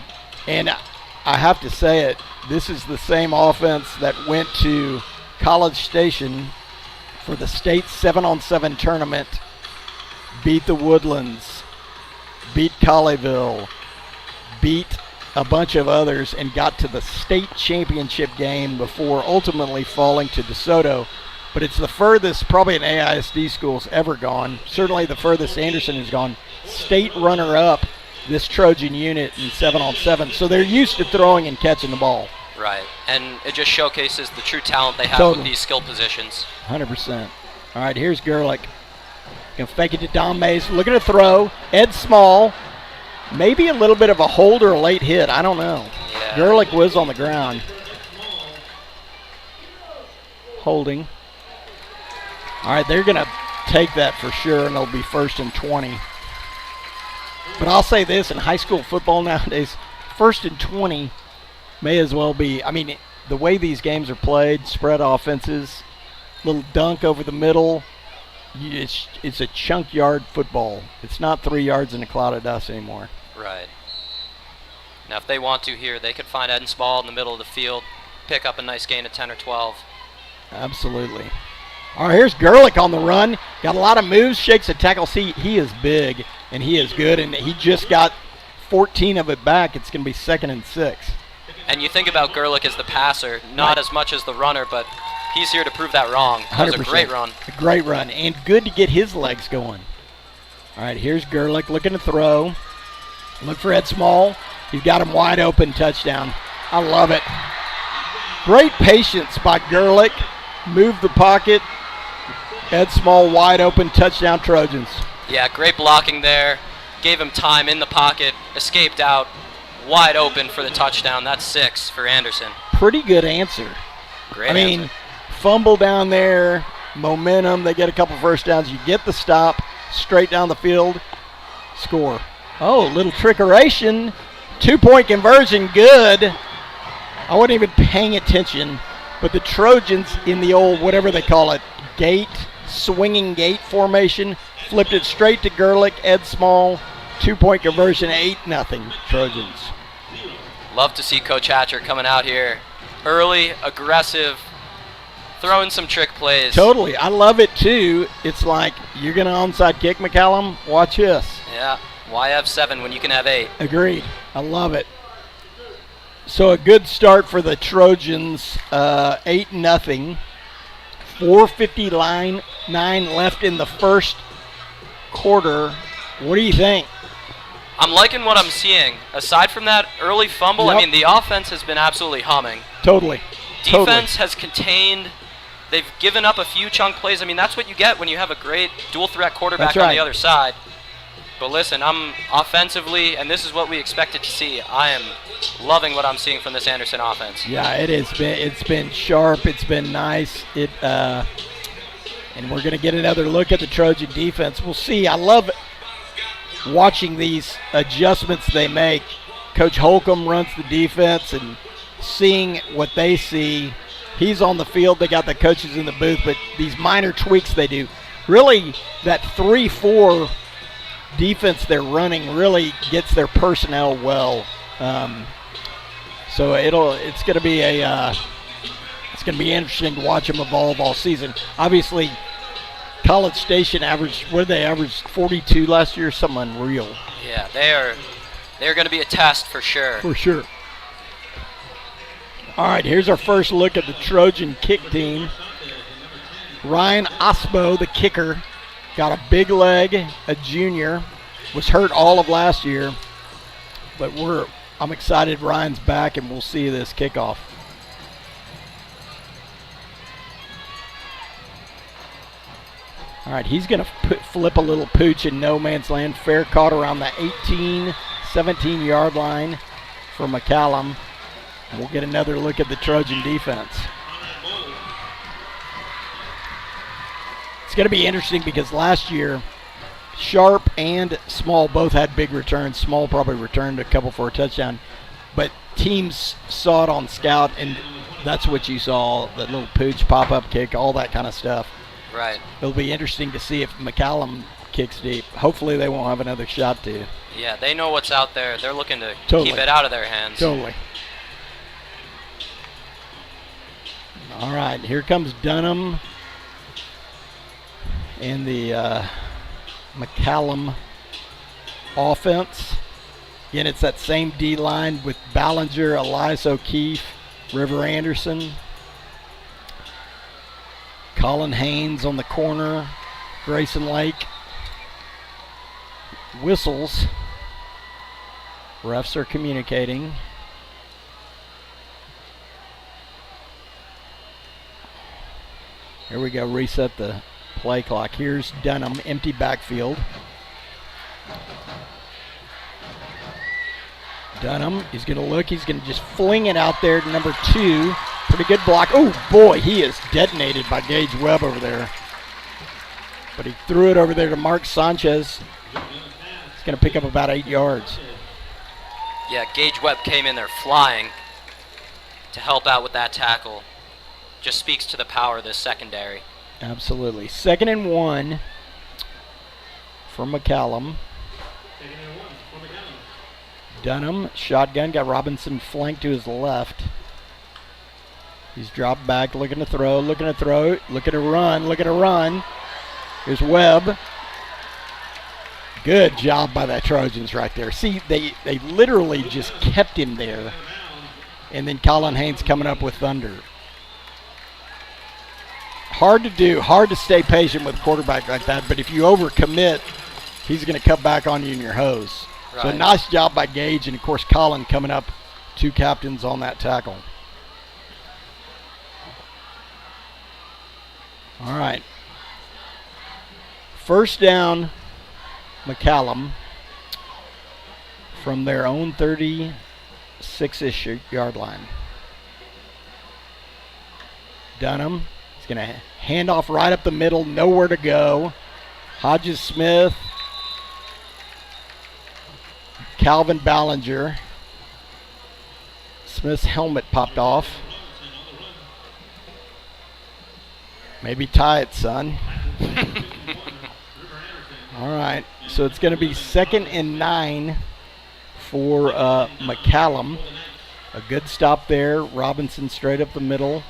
And I have to say it, this is the same offense that went to College Station for the state 7-on-7 tournament, beat the Woodlands, beat Colleyville, beat a bunch of others, and got to the state championship game before ultimately falling to DeSoto. But it's the furthest probably an AISD school's ever gone. Certainly the furthest Anderson has gone. State runner-up, this Trojan unit in 7-on-7. So they're used to throwing and catching the ball. Right, and it just showcases the true talent they have Totally. with these skill positions. 100%. All right, here's Gerlich. Gonna fake it to Dom Mays. Looking to throw. Ed Small. Maybe a little bit of a hold or a late hit. I don't know. Yeah. Gerlich was on the ground. Holding. All right, they're going to take that for sure, and it'll be 1st and 20. But I'll say this, in high school football nowadays, 1st and 20 may as well be, I mean, the way these games are played, spread offenses, little dunk over the middle, it's a chunk yard football. It's not 3 yards in a cloud of dust anymore. Right. Now, if they want to here, they could find Ed Small in the middle of the field, pick up a nice gain of 10 or 12. Absolutely. All right, here's Gerlich on the run. Got a lot of moves, shakes a tackle. See, he is big, and he is good, and he just got 14 of it back. It's going to be 2nd and 6. And you think about Gerlich as the passer, not as much as the runner, but he's here to prove that wrong. That was a great run. A great run, and good to get his legs going. All right, here's Gerlich looking to throw. Look for Ed Small. He's got him wide open, touchdown. I love it. Great patience by Gerlich. Move the pocket. Ed Small wide open, touchdown Trojans. Yeah, great blocking there. Gave him time in the pocket, escaped out, wide open for the touchdown. That's 6 for Anderson. Pretty good answer. Great I mean, answer. fumble down there, momentum. They get a couple first downs. You get the stop, straight down the field, score. Oh, little trickeration. 2-point conversion, good. I wasn't even paying attention, but the Trojans in the old, whatever they call it, swinging gate formation, flipped it straight to Gerlich, Ed Small, 2-point conversion, 8-0 Trojans. Love to see Coach Hatcher coming out here early, aggressive, throwing some trick plays. Totally. I love it, too. It's like, you're going to onside kick, McCallum? Watch this. Yeah. Why have 7 when you can have 8? Agreed. I love it. So a good start for the Trojans, 8-0. 4:59 left in the first quarter. What do you think? I'm liking what I'm seeing. Aside from that early fumble, Yep. I mean, the offense has been absolutely humming. Totally. Defense has contained. They've given up a few chunk plays. I mean, that's what you get when you have a great dual-threat quarterback That's right. on the other side. But listen, I'm offensively, and this is what we expected to see. I am loving what I'm seeing from this Anderson offense. Yeah, it's been sharp. It's been nice. And we're going to get another look at the Trojan defense. We'll see. I love watching these adjustments they make. Coach Holcomb runs the defense and seeing what they see. He's on the field. They got the coaches in the booth, but these minor tweaks they do. Really, that 3-4 defense they're running really gets their personnel well. So it's going to be it's going to be interesting to watch them evolve all season. Obviously, College Station averaged, what did they average, 42 last year? Something unreal. Yeah, they're going to be a test for sure. For sure. All right, here's our first look at the Trojan kick team. Ryan Osbo, the kicker, got a big leg, a junior, was hurt all of last year, but I'm excited Ryan's back and we'll see this kickoff. All right, he's going to flip a little pooch in no man's land. Fair caught around the 18, 17-yard line for McCallum. And we'll get another look at the Trojan defense. It's going to be interesting because last year, Sharp and Small both had big returns. Small probably returned a couple for a touchdown. But teams saw it on scout, and that's what you saw, that little pooch, pop-up kick, all that kind of stuff. Right. It'll be interesting to see if McCallum kicks deep. Hopefully they won't have another shot to. Yeah, they know what's out there. They're looking to Totally. keep it out of their hands. Totally. All right, here comes Dunham and the McCallum offense. Again, it's that same D-line with Ballinger, Elias O'Keefe, River Anderson. Colin Haynes on the corner, Grayson Lake. Whistles. Refs are communicating. Here we go, reset the play clock. Here's Dunham, empty backfield. Dunham is going to look. He's going to just fling it out there to number 2. Pretty good block. Oh, boy, he is detonated by Gage Webb over there. But he threw it over there to Mark Sanchez. He's going to pick up about 8 yards. Yeah, Gage Webb came in there flying to help out with that tackle. Just speaks to the power of this secondary. Absolutely. 2nd and 1 for McCallum. Dunham, shotgun, got Robinson flanked to his left. He's dropped back, looking to throw, looking to run. Here's Webb. Good job by the Trojans right there. See, they literally just kept him there. And then Colin Haynes coming up with thunder. Hard to do, hard to stay patient with a quarterback like that, but if you overcommit, he's going to cut back on you in your hose. Right. So nice job by Gage, and of course Colin coming up, 2 captains on that tackle. All right. First down, McCallum from their own 36-ish yard line. Dunham is going to hand off right up the middle, nowhere to go. Hodges Smith, Calvin Ballinger. Smith's helmet popped off. Maybe tie it, son. All right, so it's going to be 2nd and 9 for McCallum. A good stop there. Robinson straight up the middle.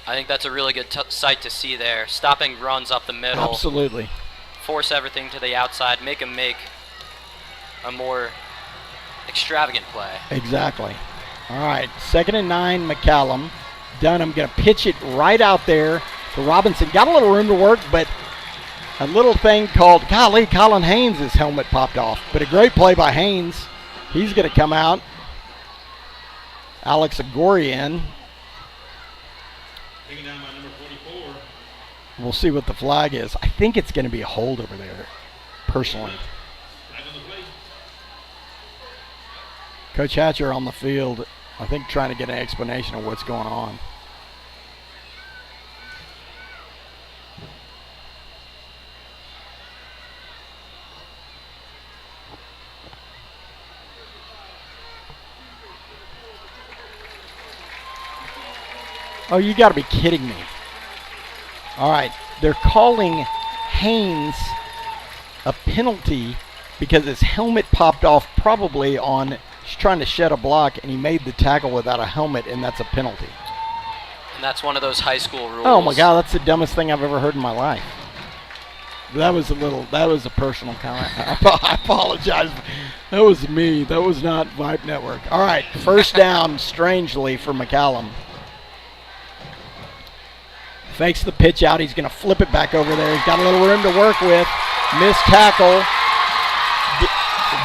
I think that's a really good sight to see there. Stopping runs up the middle. Absolutely. Force everything to the outside. Make him make a more extravagant play. Exactly. All right, 2nd and 9, McCallum. Dunham going to pitch it right out there to Robinson. Got a little room to work, but a little thing called, golly, Colin Haynes' helmet popped off. But a great play by Haynes. He's going to come out. Alex Agorian. We'll see what the flag is. I think it's going to be a hold over there, personally. Coach Hatcher on the field, I think, trying to get an explanation of what's going on. Oh, you got to be kidding me. All right, they're calling Haynes a penalty because his helmet popped off probably on, he's trying to shed a block, and he made the tackle without a helmet, and that's a penalty. And that's one of those high school rules. Oh, my God, that's the dumbest thing I've ever heard in my life. That was a personal comment. I apologize. That was me. That was not Vype Network. All right, first down, strangely, for McCallum. Fakes the pitch out. He's going to flip it back over there. He's got a little room to work with. Missed tackle.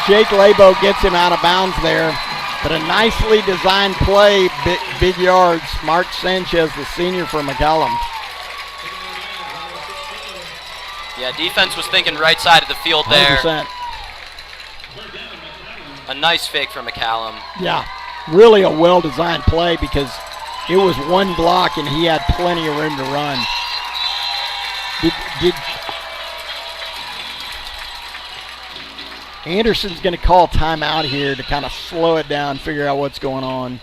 Jake Labo gets him out of bounds there. But a nicely designed play, big yards. Mark Sanchez, the senior for McCallum. Yeah, defense was thinking right side of the field there. 100%. A nice fake from McCallum. Yeah, really a well-designed play because it was one block, and he had plenty of room to run. Anderson's going to call timeout here to kind of slow it down, figure out what's going on.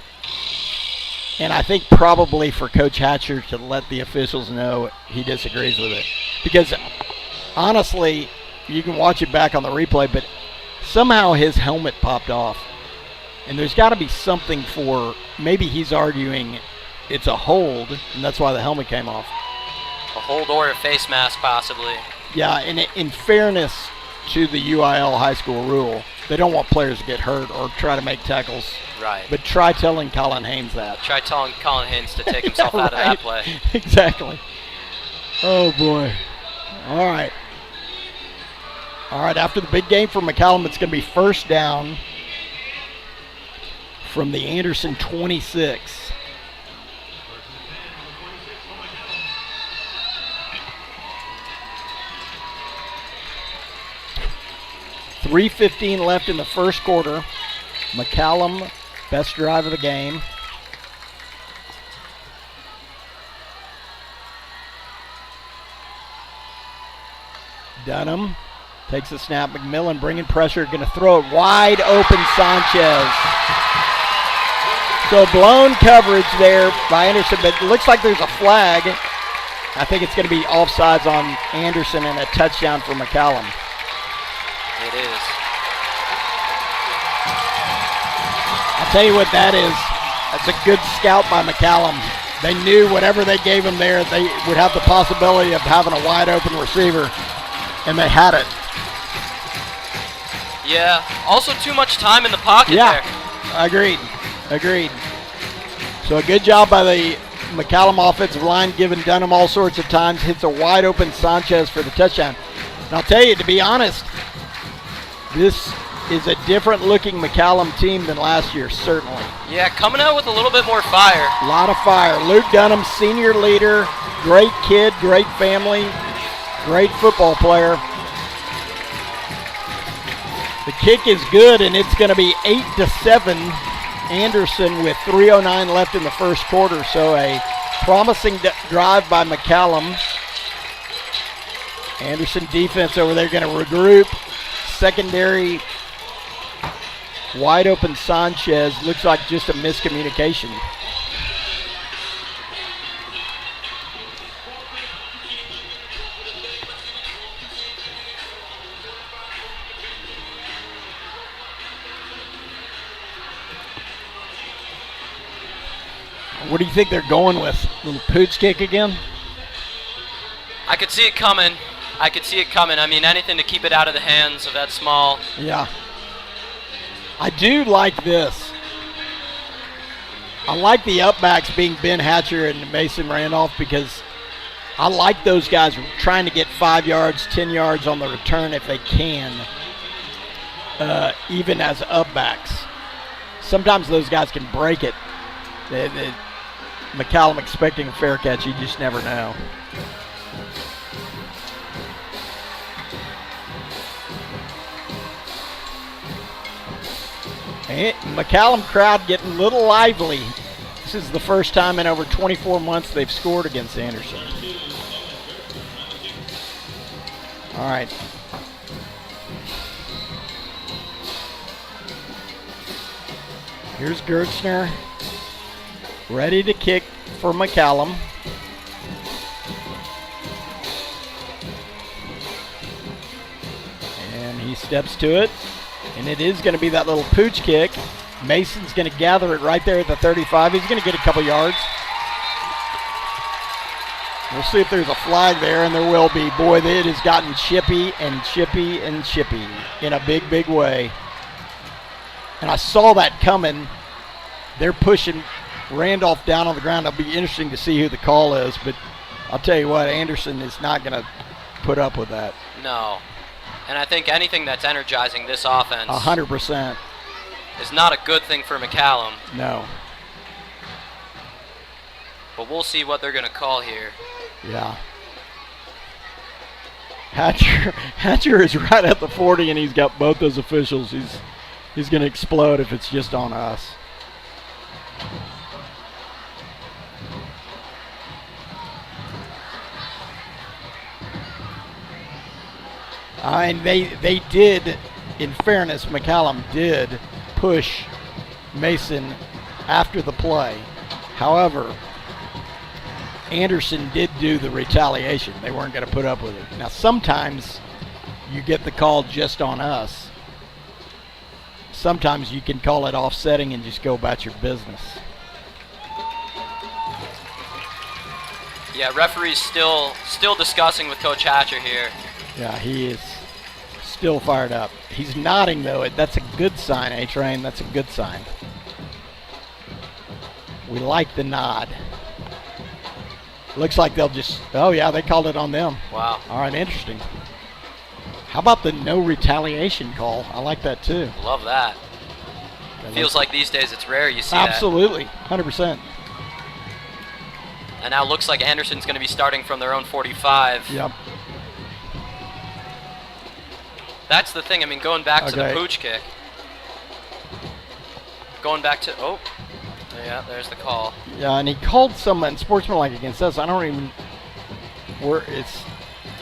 And I think probably for Coach Hatcher to let the officials know he disagrees with it. Because, honestly, you can watch it back on the replay, but somehow his helmet popped off. And there's got to be something for, maybe he's arguing it's a hold, and that's why the helmet came off. A hold or a face mask, possibly. Yeah, and in fairness to the UIL high school rule, they don't want players to get hurt or try to make tackles. Right. But try telling Colin Haynes that. Try telling Colin Haynes to take himself out of that play. Exactly. Oh, boy. All right. All right, after the big game for McCallum, it's going to be first down from the Anderson 26. .3:15 left in the first quarter. McCallum, best drive of the game. Dunham takes the snap. McMillan bringing pressure, going to throw it wide open. Sanchez. So blown coverage there by Anderson, but it looks like there's a flag. I think it's going to be offsides on Anderson and a touchdown for McCallum. It is. I'll tell you what that is. That's a good scout by McCallum. They knew whatever they gave him there, they would have the possibility of having a wide open receiver, and they had it. Yeah, also too much time in the pocket Yeah, there. agreed. So a good job by the McCallum offensive line, giving Dunham all sorts of times, hits a wide open Sanchez for the touchdown. And I'll tell you, to be honest, this is a different looking McCallum team than last year, certainly. Yeah, coming out with a little bit more fire. A lot of fire. Luke Dunham, senior leader, great kid, great family, great football player. The kick is good, and it's going to be 8-7. Anderson with 3:09 left in the first quarter. So a promising drive by McCallum. Anderson defense over there going to regroup. Secondary, wide open Sanchez. Looks like just a miscommunication. What do you think they're going with? Little pooch kick again? I could see it coming. I mean, anything to keep it out of the hands of that small. Yeah. I do like this. I like the upbacks being Ben Hatcher and Mason Randolph because I like those guys trying to get 5 yards, 10 yards on the return if they can, even as upbacks. Sometimes those guys can break it. McCallum expecting a fair catch, you just never know. And McCallum crowd getting a little lively. This is the first time in over 24 months they've scored against Anderson. All right. Here's Gertzner, ready to kick for McCallum. And he steps to it. And it is going to be that little pooch kick. Mason's going to gather it right there at the 35. He's going to get a couple yards. We'll see if there's a flag there, and there will be. Boy, it has gotten chippy and chippy and chippy in a big, big way. And I saw that coming. They're pushing Randolph down on the ground. It'll be interesting to see who the call is, but I'll tell you what, Anderson is not going to put up with that. No. And I think anything that's energizing this offense 100%. is not a good thing for McCallum. No. But we'll see what they're going to call here. Yeah. Hatcher is right at the 40, and he's got both those officials. He's going to explode if it's just on us. And they did, in fairness, McCallum did push Mason after the play. However, Anderson did do the retaliation. They weren't going to put up with it. Now, sometimes you get the call just on us. Sometimes you can call it offsetting and just go about your business. Yeah, referee's still discussing with Coach Hatcher here. Yeah, he is still fired up. He's nodding, though. That's a good sign, A-Train. That's a good sign. We like the nod. Looks like they'll just, oh, yeah, they called it on them. Wow. All right, interesting. How about the no retaliation call? I like that, too. Love that. Feels like these days it's rare you see Absolutely, 100%. And now it looks like Anderson's going to be starting from their own 45. Yep. That's the thing. I mean, going back to the pooch kick. Going back to, oh, yeah, there's the call. Yeah, and he called someone sportsmanlike against us. I don't even, it's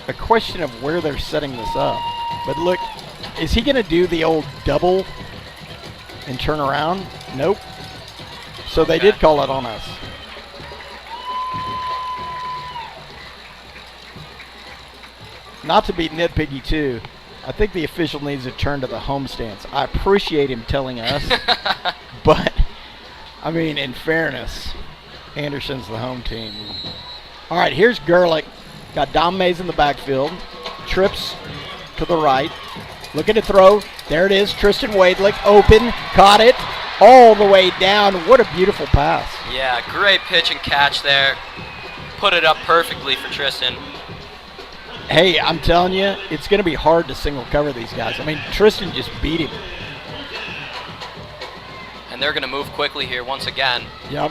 a question of where they're setting this up. But look, is he going to do the old double and turn around? Nope. So they did call it on us. Not to be nitpicky, too, I think the official needs to turn to the home stance. I appreciate him telling us, but I mean, in fairness, Anderson's the home team. All right, here's Gerlich. Got Dom Mays in the backfield. Trips to the right. Looking to throw. There it is. Tristan Wadelick open. Caught it all the way down. What a beautiful pass. Yeah, great pitch and catch there. Put it up perfectly for Tristan. Hey, I'm telling you, it's going to be hard to single cover these guys. I mean, Tristan just beat him. And they're going to move quickly here once again. Yep.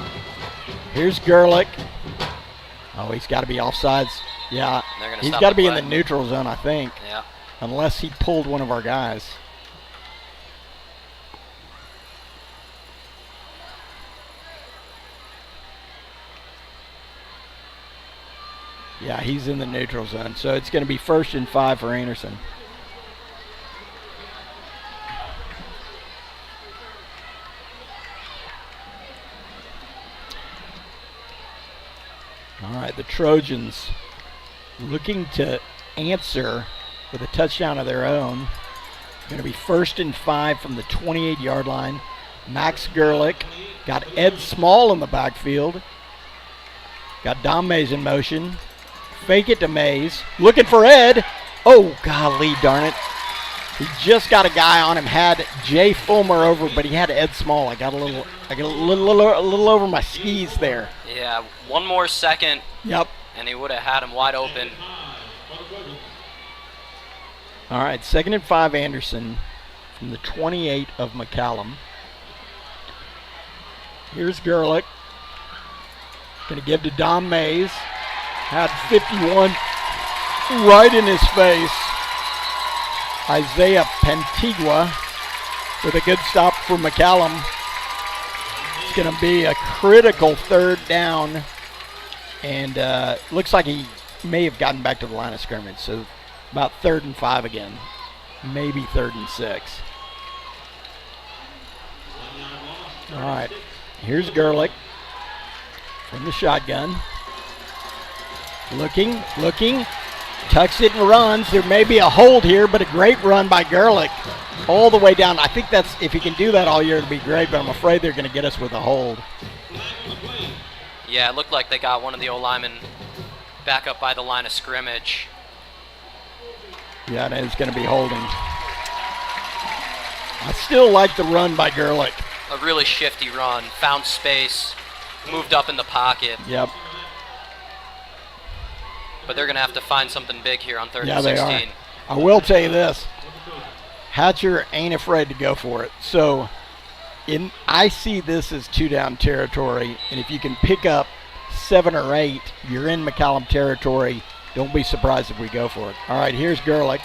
Here's Gerlich. Oh, he's got to be offsides. Yeah, he's got to be in the neutral zone, I think. Yeah. Unless he pulled one of our guys. Yeah, he's in the neutral zone. So it's going to be 1st and 5 for Anderson. All right, the Trojans looking to answer with a touchdown of their own. Going to be 1st and 5 from the 28-yard line. Max Gerlich got Ed Small in the backfield. Got Dom Mays in motion. Fake it to Mays. Looking for Ed. Oh, golly darn it. He just got a guy on him. Had Jay Fulmer over, but he had Ed Small. I got a little over my skis there. Yeah, one more second. Yep. And he would have had him wide open. All right, 2nd and 5 Anderson from the 28 of McCallum. Here's Gerlich. Going to give to Dom Mays. Had 51 right in his face. Isaiah Pentigua with a good stop for McCallum. It's going to be a critical 3rd down. And looks like he may have gotten back to the line of scrimmage. So about 3rd and 5 again. Maybe 3rd and 6. All right. Here's Gerlich from the shotgun. Looking. Tucks it and runs. There may be a hold here, but a great run by Gerlich. All the way down. I think that's, if he can do that all year, it'd be great, but I'm afraid they're going to get us with a hold. Yeah, it looked like they got one of the O-linemen back up by the line of scrimmage. Yeah, and it's going to be holding. I still like the run by Gerlich. A really shifty run. Found space. Moved up in the pocket. Yep. But they're going to have to find something big here on 3rd Yeah, and they 16. are. I will tell you this. Hatcher ain't afraid to go for it. So I see this as 2-down territory, and if you can pick up 7 or 8, you're in McCallum territory. Don't be surprised if we go for it. All right, here's Gerlich.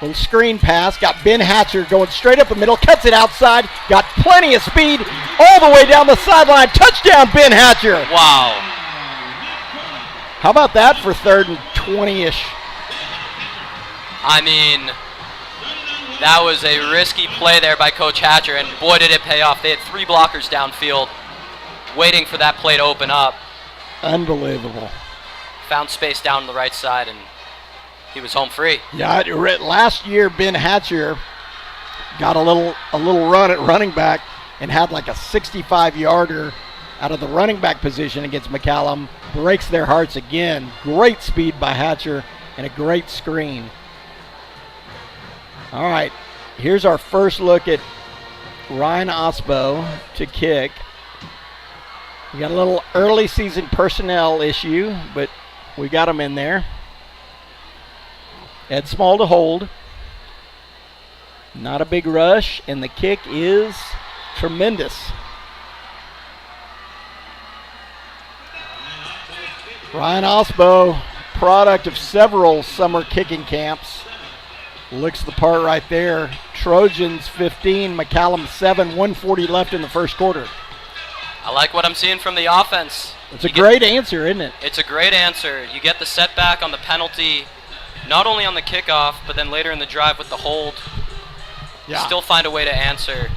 Little screen pass. Got Ben Hatcher going straight up the middle. Cuts it outside. Got plenty of speed all the way down the sideline. Touchdown, Ben Hatcher. Wow. How about that for 3rd and 20-ish? I mean, that was a risky play there by Coach Hatcher, and boy, did it pay off. They had 3 blockers downfield waiting for that play to open up. Unbelievable. Found space down the right side, and he was home free. Yeah, last year Ben Hatcher got a little run at running back and had like a 65-yarder out of the running back position against McCallum. Breaks their hearts again. Great speed by Hatcher and a great screen. All right, here's our first look at Ryan Osbo to kick. We got a little early season personnel issue, but we got him in there. Ed Small to hold. Not a big rush, and the kick is tremendous. Ryan Osbo, product of several summer kicking camps. Looks the part right there. Trojans 15, McCallum 7, 140 left in the first quarter. I like what I'm seeing from the offense. It's a great answer, isn't it? It's a great answer. You get the setback on the penalty, not only on the kickoff, but then later in the drive with the hold. Yeah. Still find a way to answer.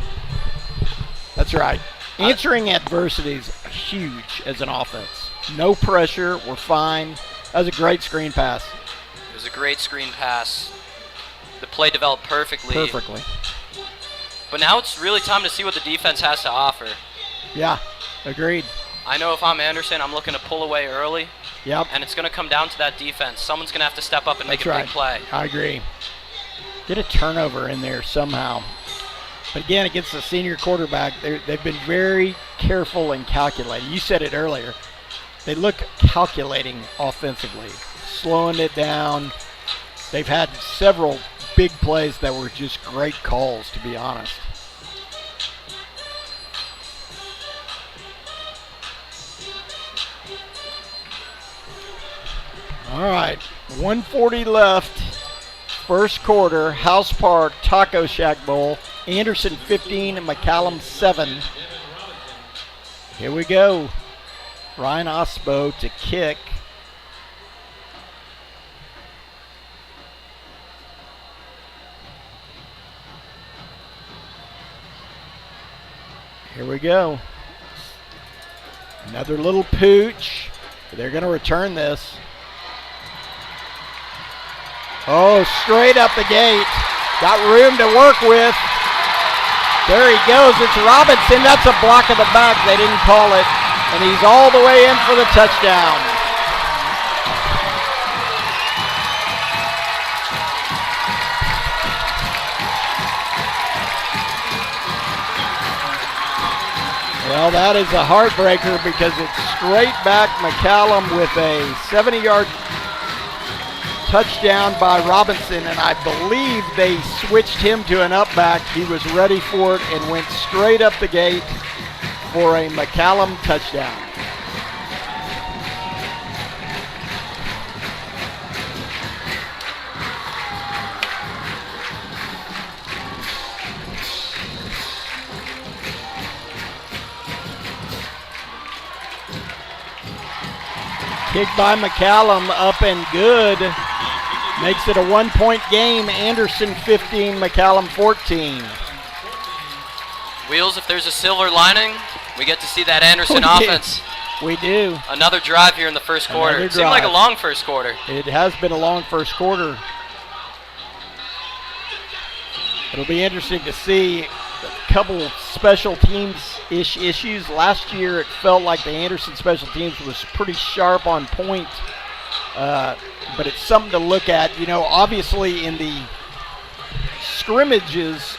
That's right. Answering adversity is huge as an offense. No pressure. We're fine. That was a great screen pass. It was a great screen pass. The play developed perfectly. Perfectly. But now it's really time to see what the defense has to offer. Yeah, agreed. I know if I'm Anderson, I'm looking to pull away early. Yep. And it's going to come down to that defense. Someone's going to have to step up and make a big play. I agree. Get a turnover in there somehow. But again, against the senior quarterback, they've been very careful and calculating. You said it earlier. They look calculating offensively, slowing it down. They've had several big plays that were just great calls, to be honest. All right, 1:40 left. First quarter, House Park Taco Shack Bowl. Anderson 15 and McCallum 7. Here we go. Ryan Osbo to kick. Here we go. Another little pooch. They're going to return this. Oh, straight up the gate. Got room to work with. There he goes. It's Robinson. That's a block of the back. They didn't call it. And he's all the way in for the touchdown. Well, that is a heartbreaker because it's straight back McCallum with a 70-yard touchdown by Robinson, and I believe they switched him to an up back. He was ready for it and went straight up the gate for a McCallum touchdown. Kick by McCallum, up and good. Makes it a 1-point game. Anderson 15, McCallum 14. Wheels, if there's a silver lining, we get to see that Anderson offense. We do. Another drive here in the first quarter. It seemed like a long first quarter. It has been a long first quarter. It'll be interesting to see a couple special teams-ish issues. Last year, it felt like the Anderson special teams was pretty sharp on point. But it's something to look at. You know, obviously in the scrimmages,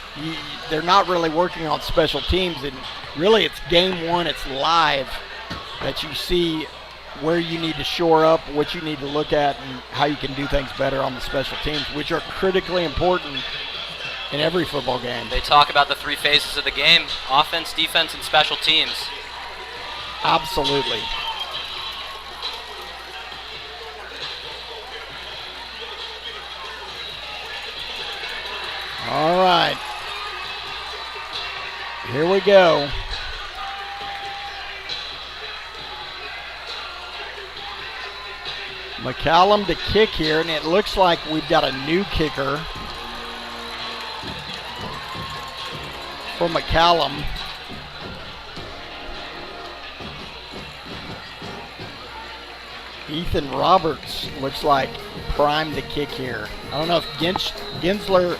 they're not really working on special teams. And really, it's game one. It's live that you see where you need to shore up, what you need to look at, and how you can do things better on the special teams, which are critically important in every football game. They talk about the three phases of the game: offense, defense, and special teams. Absolutely. All right. Here we go. McCallum to kick here, and it looks like we've got a new kicker for McCallum. Ethan Roberts looks like primed to kick here. I don't know if Gensler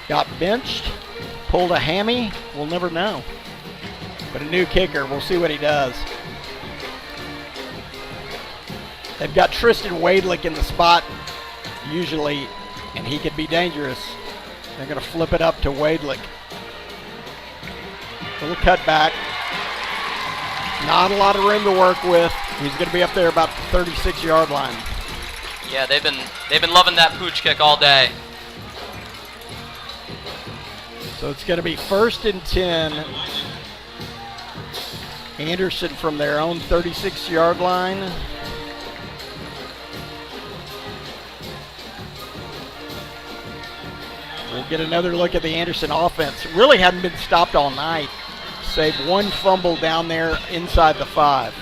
got benched, pulled a hammy. We'll never know. But a new kicker. We'll see what he does. They've got Tristan Wadelick in the spot usually, and he could be dangerous. They're going to flip it up to Wadelick. Little cutback. Not a lot of room to work with. He's going to be up there about the 36-yard line. Yeah, they've been loving that pooch kick all day. So it's going to be 1st and 10. Anderson from their own 36-yard line. We'll get another look at the Anderson offense. Really hadn't been stopped all night, save one fumble down there inside the 5.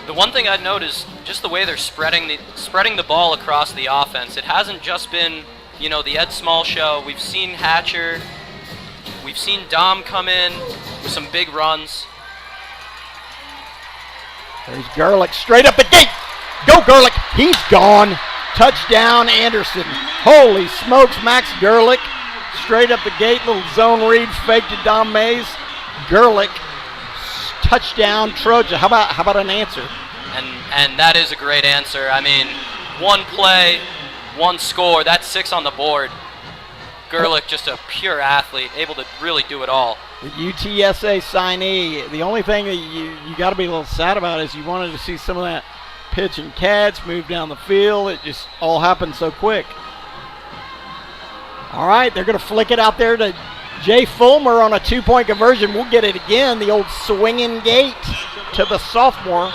The one thing I'd note is just the way they're spreading the ball across the offense. It hasn't just been, you know, the Ed Small show. We've seen Hatcher. We've seen Dom come in with some big runs. There's Gerlich straight up the gate. Go Gerlich. He's gone. Touchdown Anderson. Holy smokes, Max Gerlich straight up the gate. Little zone read, fake to Dom Mays. Gerlich touchdown Trojan. How about an answer? And that is a great answer. I mean, one play, one score, that's 6 on the board. Gerlich, just a pure athlete, able to really do it all. The UTSA signee. The only thing that you got to be a little sad about is you wanted to see some of that pitch and catch, move down the field. It just all happened so quick. All right, they're going to flick it out there to Jay Fulmer on a 2-point conversion. We'll get it again. The old swinging gate to the sophomore,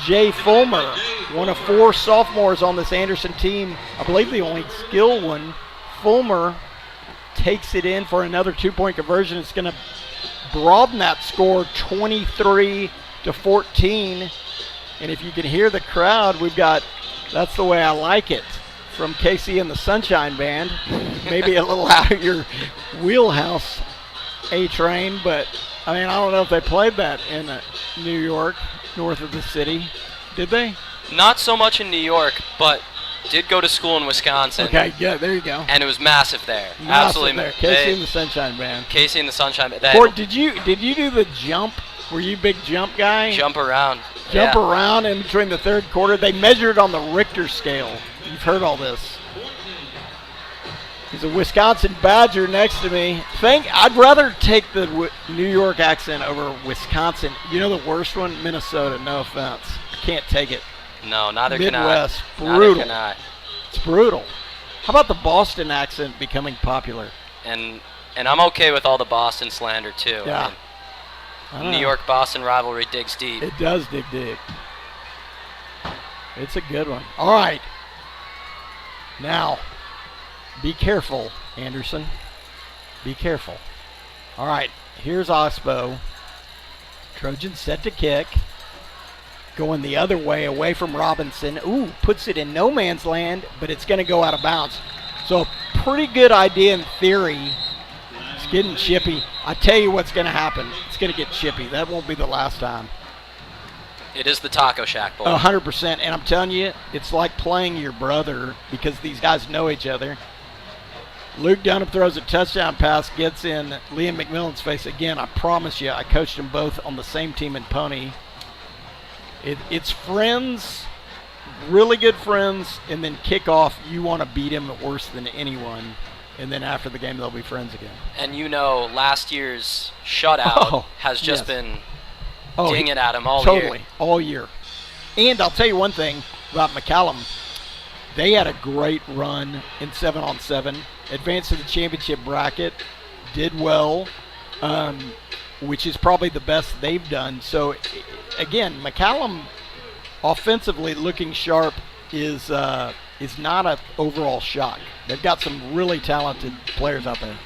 Jay Fulmer. One of 4 sophomores on this Anderson team. I believe the only skilled one. Fulmer takes it in for another 2-point conversion. It's going to broaden that score 23-14. And if you can hear the crowd, we've got That's the Way I Like It from Casey and the Sunshine Band. Maybe a little out of your wheelhouse, A-Train, but I mean, I don't know if they played that in New York, north of the city. Did they? Not so much in New York, but did go to school in Wisconsin. Okay, yeah, there you go. And it was massive there. Massive Absolutely. there. Casey and the Sunshine Band. Casey and the Sunshine Band. Court, did you do the jump? Were you a big jump guy? Jump around. Jump around in between the third quarter. They measured on the Richter scale. You've heard all this. There's a Wisconsin Badger next to me. I'd rather take the New York accent over Wisconsin. You know the worst one? Minnesota, no offense. I can't take it. No, neither Midwest, can I. brutal. Neither can I. It's brutal. How about the Boston accent becoming popular? And I'm okay with all the Boston slander too. Yeah. I mean, New York-Boston rivalry digs deep. It does dig deep. It's a good one. All right. Now, be careful, Anderson. Be careful. All right, here's Ospo. Trojan set to kick. Going the other way, away from Robinson. Ooh, puts it in no man's land, but it's going to go out of bounds. So a pretty good idea in theory. It's getting chippy. I tell you what's going to happen. It's going to get chippy. That won't be the last time. It is the Taco Shack Bowl. 100%. And I'm telling you, it's like playing your brother because these guys know each other. Luke Dunham throws a touchdown pass, gets in Liam McMillan's face. Again, I promise you, I coached them both on the same team in Pony. It's friends, really good friends, and then kickoff, you want to beat him worse than anyone. And then after the game, they'll be friends again. And you know, last year's shutout has just been dinging at him all year. Totally, all year. And I'll tell you one thing about McCallum. They had a great run in 7-on-7, advanced to the championship bracket, did well, which is probably the best they've done. So, again, McCallum offensively looking sharp is not an overall shock. They've got some really talented players out there.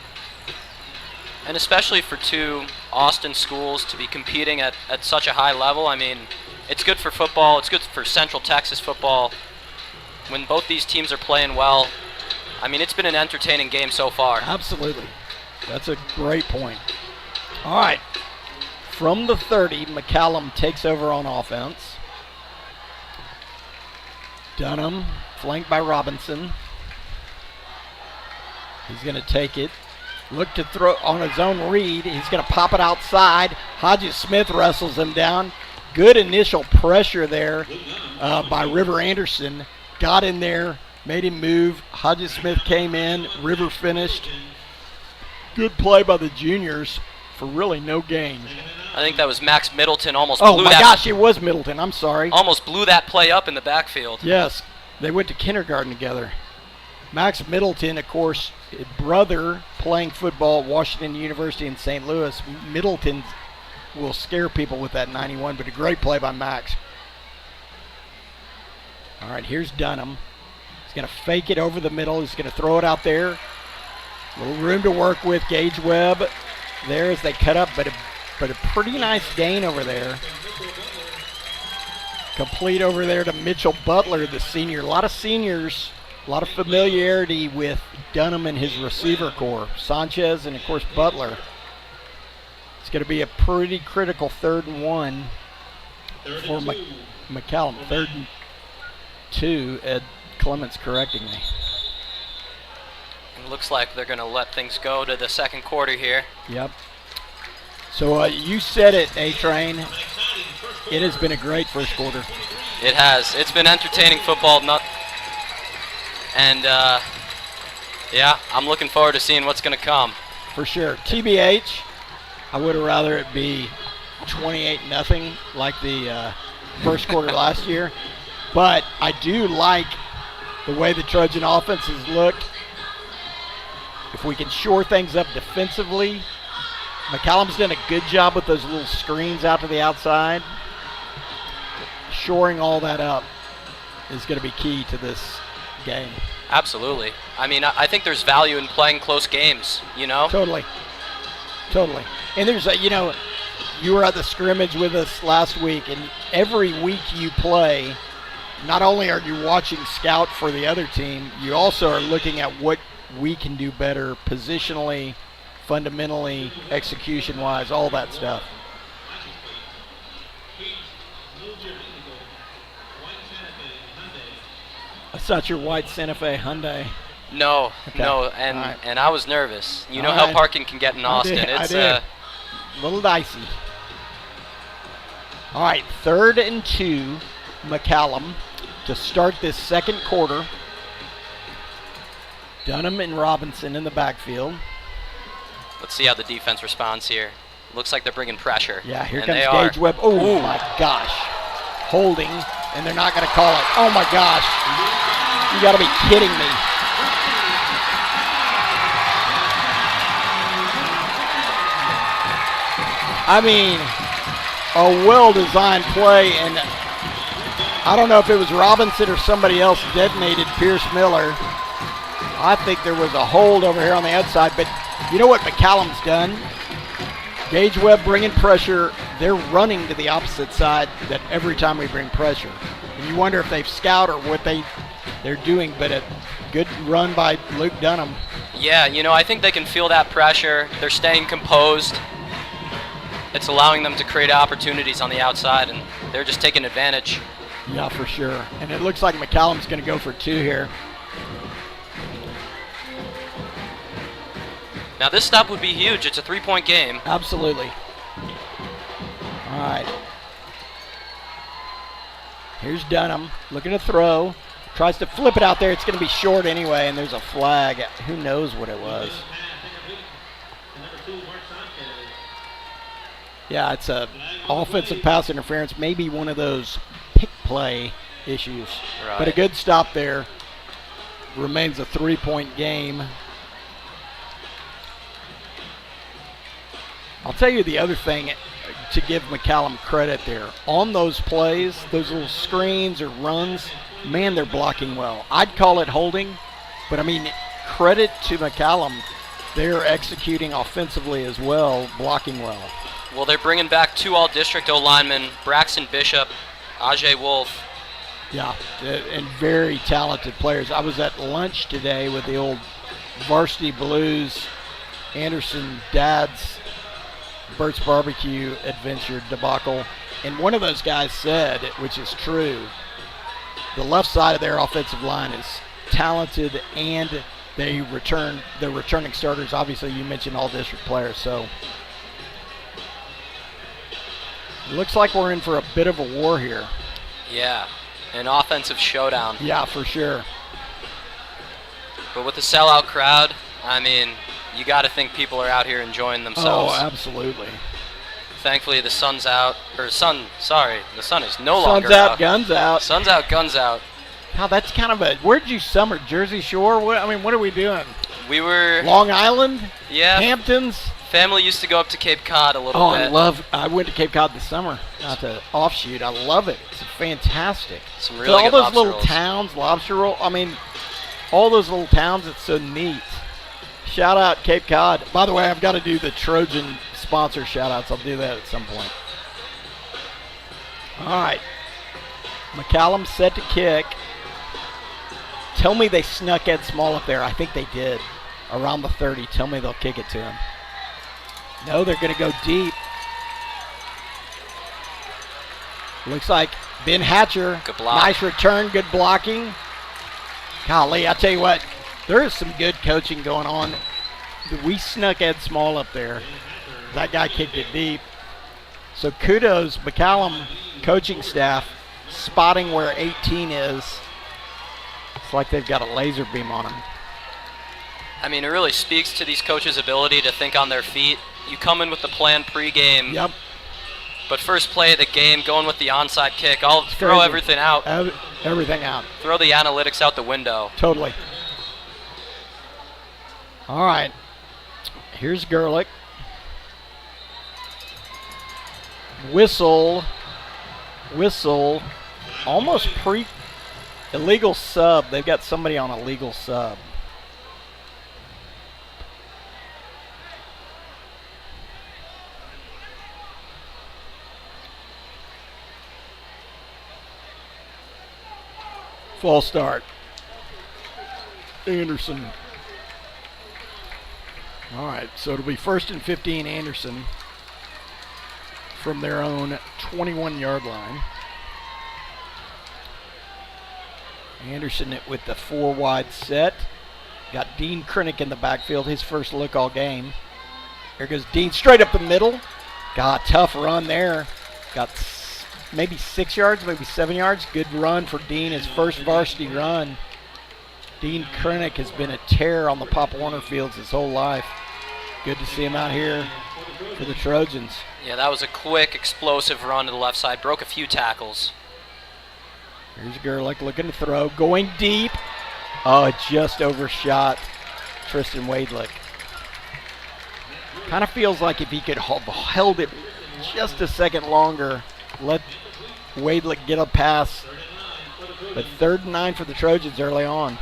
And especially for 2 Austin schools to be competing at such a high level, I mean, it's good for football. It's good for Central Texas football. When both these teams are playing well, I mean, it's been an entertaining game so far. Absolutely. That's a great point. All right. From the 30, McCallum takes over on offense. Dunham, flanked by Robinson. He's going to take it. Look to throw on his own read. He's going to pop it outside. Hodges-Smith wrestles him down. Good initial pressure there by River Anderson. Got in there, made him move. Hodges-Smith came in. River finished. Good play by the juniors for really no gain. I think that was Max Middleton almost blew blew that. Oh, my gosh, it was Middleton. I'm sorry. Almost blew that play up in the backfield. Yes, they went to kindergarten together. Max Middleton, of course, brother playing football at Washington University in St. Louis. Middleton will scare people with that 91, but a great play by Max. All right, here's Dunham. He's going to fake it over the middle. He's going to throw it out there. A little room to work with. Gage Webb there as they cut up, but a pretty nice gain over there. Complete over there to Mitchell Butler, the senior. A lot of seniors, a lot of familiarity with Dunham and his receiver corps. Sanchez and, of course, Butler. It's going to be a pretty critical 3rd and 1 for McCallum. 3rd and 2. Ed Clements correcting me. It looks like they're going to let things go to the second quarter here. Yep. So you said it, A-Train. It has been a great first quarter. It has. It's been entertaining football. Yeah, I'm looking forward to seeing what's going to come. For sure. TBH, I would have rather it be 28-0 like the first quarter last year. But I do like the way the Trojan offenses look. If we can shore things up defensively, McCallum's done a good job with those little screens out to the outside. Shoring all that up is going to be key to this game. Absolutely. I mean, I think there's value in playing close games, you know? Totally. And there's you were at the scrimmage with us last week, and every week you play, not only are you watching scout for the other team, you also are looking at what we can do better positionally, fundamentally, execution-wise, all that stuff. That's not your white Santa Fe Hyundai. No, Okay. no, Right. and I was nervous. You know All how right. parking can get in Austin. I It's did. A little dicey. All right, 3rd and 2, McCallum to start this second quarter. Dunham and Robinson in the backfield. Let's see how the defense responds here. Looks like they're bringing pressure. Yeah, here and comes they are. Gage Webb. Oh, my gosh. Holding, and they're not going to call it. Oh, my gosh. You got to be kidding me. I mean, a well-designed play, and I don't know if it was Robinson or somebody else detonated Pierce Miller. I think there was a hold over here on the outside, but you know what McCallum's done? Gage Webb bringing pressure. They're running to the opposite side that every time we bring pressure. And you wonder if they've scouted or what they're doing, but a good run by Luke Dunham. Yeah, you know, I think they can feel that pressure. They're staying composed. It's allowing them to create opportunities on the outside, and they're just taking advantage. Yeah, for sure. And it looks like McCallum's going to go for 2 here. Now, this stop would be huge. It's a 3-point game. Absolutely. All right. Here's Dunham looking to throw. Tries to flip it out there. It's going to be short anyway, and there's a flag. Who knows what it was? Yeah, it's a offensive pass interference. Maybe one of those pick play issues. Right. But a good stop there. Remains a 3-point game. I'll tell you the other thing to give McCallum credit there. On those plays, those little screens or runs, man, they're blocking well. I'd call it holding, but I mean, credit to McCallum. They're executing offensively as well, blocking well. Well, they're bringing back 2 all-district O-linemen, Braxton Bishop, Ajay Wolf. Yeah, and very talented players. I was at lunch today with the old Varsity Blues, Anderson Dad's Burt's Barbecue adventure debacle, and one of those guys said, which is true, the left side of their offensive line is talented, and they're returning starters. Obviously, you mentioned all district players, so it looks like we're in for a bit of a war here. Yeah, an offensive showdown. Yeah, for sure. But with the sellout crowd, I mean, you got to think people are out here enjoying themselves. Oh, absolutely. Thankfully, the sun's out. The sun is no longer Sun's out, guns out. Sun's out, guns out. Wow, that's kind of where'd you summer? Jersey Shore? What are we doing? We were, Long Island? yeah, Hamptons? family used to go up to Cape Cod a little bit. I went to Cape Cod this summer. Not to offshoot. I love it. It's fantastic. Some So really all good those lobster little rolls. towns, lobster roll. I mean, all those little towns, it's so neat. Shout out Cape Cod. By the way, I've got to do the Trojan sponsor shout outs. I'll do that at some point. All right. McCallum set to kick. Tell me they snuck Ed Small up there. I think they did. Around the 30. Tell me they'll kick it to him. No, they're going to go deep. Looks like Ben Hatcher. Good block. Nice return. Good blocking. Golly, I tell you what. There is some good coaching going on. We snuck Ed Small up there. That guy kicked it deep. So kudos, McCallum coaching staff, spotting where 18 is. It's like they've got a laser beam on him. I mean, it really speaks to these coaches' ability to think on their feet. You come in with the plan pregame. Yep. But first play of the game, going with the onside kick, I'll throw Crazy. everything out. Everything out. Throw the analytics out the window. Totally. All right. Here's Gerlich. Whistle. Almost illegal sub. They've got somebody on a legal sub. False start. Anderson. All right, so it'll be 1st and 15 Anderson from their own 21-yard line. Anderson with the 4-wide set. Got Dean Krenick in the backfield, his first look all game. Here goes Dean straight up the middle. Got a tough run there. Got maybe 6 yards, maybe 7 yards. Good run for Dean, his first varsity run. Dean Krenick has been a terror on the Pop Warner fields his whole life. Good to see him out here for the Trojans. Yeah, that was a quick, explosive run to the left side. Broke a few tackles. Here's Gerlich looking to throw, going deep. Oh, it just overshot Tristan Wadelick. Kind of feels like if he could have held it just a second longer, let Wadelick get a pass. But 3rd and 9 for the Trojans early on.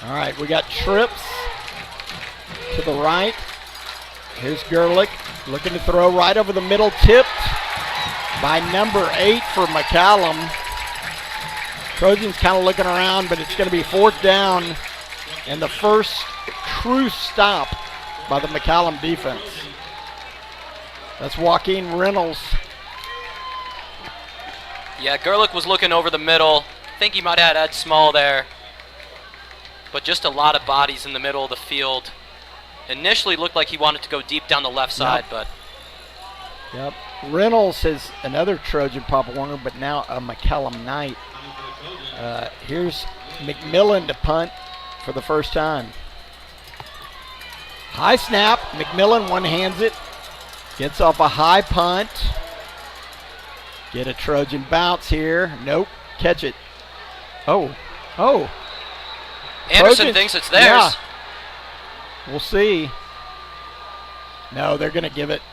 All right, we got trips to the right. Here's Gerlich looking to throw right over the middle, tipped by number 8 for McCallum. Trojans kind of looking around, but it's going to be 4th down and the first true stop by the McCallum defense. That's Joaquin Reynolds. Yeah, Gerlich was looking over the middle. I think he might have had Ed Small there. But just a lot of bodies in the middle of the field. Initially looked like he wanted to go deep down the left side, but... Yep. Reynolds is another Trojan Pop Warner, but now a McCallum Knight. Here's McMillan to punt for the first time. High snap. McMillan one-hands it. Gets off a high punt. Get a Trojan bounce here. Nope. Catch it. Oh. Anderson Trojans, thinks it's theirs. Yeah. We'll see. No, they're going to give it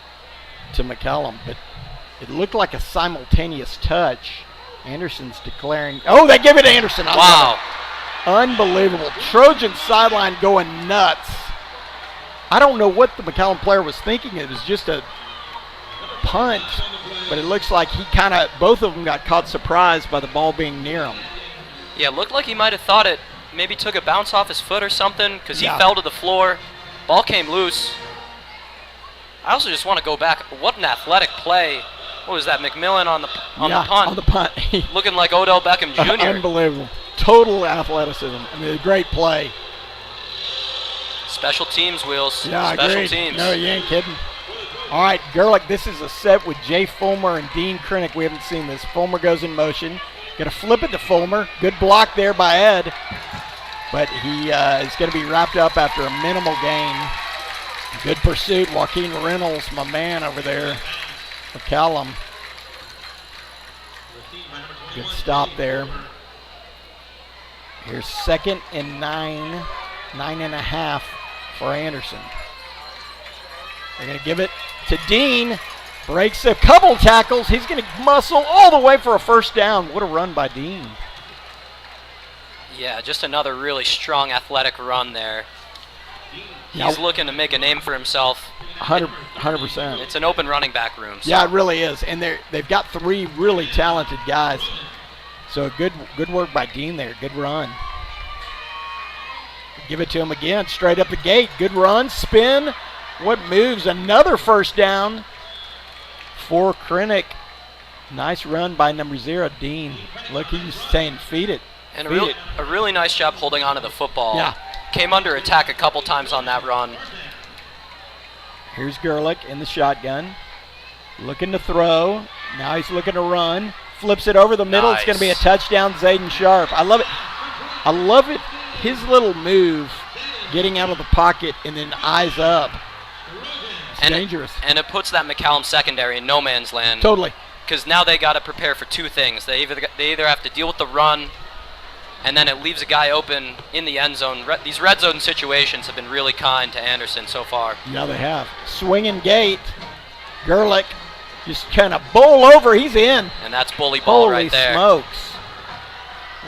to McCallum, but it looked like a simultaneous touch. Anderson's declaring. Oh, they give it to Anderson. Wow. Unbelievable. Trojan sideline going nuts. I don't know what the McCallum player was thinking. It was just a punt, but it looks like both of them got caught surprised by the ball being near them. Yeah, it looked like he might have thought it maybe took a bounce off his foot or something because he fell to the floor. Ball came loose. I also just want to go back. What an athletic play. What was that, McMillan on the punt? On the punt. Looking like Odell Beckham Jr. Unbelievable. Total athleticism. I mean, a great play. Special teams, Wheels. Yeah, Special agreed. teams. No, you ain't kidding. All right, Gerlich, this is a set with Jay Fulmer and Dean Krenick. We haven't seen this. Fulmer goes in motion. Going to flip it to Fulmer. Good block there by Ed. But he is going to be wrapped up after a minimal gain. Good pursuit. Joaquin Reynolds, my man over there. McCallum. Good stop there. Here's 2nd and 9.5 for Anderson. They're going to give it to Dean. Breaks a couple tackles. He's going to muscle all the way for a first down. What a run by Dean. Yeah, just another really strong athletic run there. He's looking to make a name for himself. 100%. It's an open running back room. So. Yeah, it really is. And they've got 3 really talented guys. So good work by Dean there. Good run. Give it to him again. Straight up the gate. Good run. Spin. What moves? Another first down for Krenick. Nice run by number 0, Dean. Look, he's saying feed it. And Feed it. a really nice job holding on to the football. Yeah. Came under attack a couple times on that run. Here's Gerlich in the shotgun. Looking to throw. Now he's looking to run. Flips it over the middle. Nice. It's going to be a touchdown, Zayden Sharp. I love it. I love it. His little move, getting out of the pocket and then eyes up. It's dangerous. And it puts that McCallum secondary in no man's land. Totally. Because now they got to prepare for two things. They either have to deal with the run, and then it leaves a guy open in the end zone. These red zone situations have been really kind to Anderson so far. Yeah, they have. Swinging gate. Gerlich just kind of bowl over. He's in. And that's bully ball Holy right there. smokes.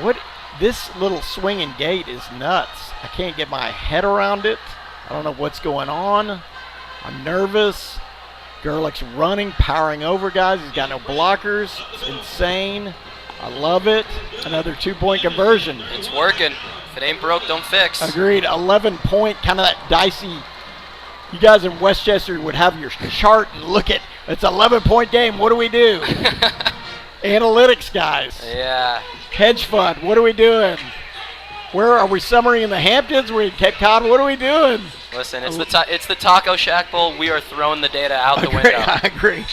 What? This little swinging gate is nuts. I can't get my head around it. I don't know what's going on. I'm nervous. Gerlich's running, powering over guys. He's got no blockers. It's insane. I love it. Another 2-point conversion. It's working. If it ain't broke, don't fix. Agreed. 11-point, kind of that dicey. You guys in Westchester would have your chart and look at, it's an 11-point game. What do we do? Analytics guys. Yeah. Hedge fund. What are we doing? Where are we summering in the Hamptons? We're in Cape Cod. What are we doing? Listen, it's the Taco Shack Bowl. We are throwing the data out the window. I agree.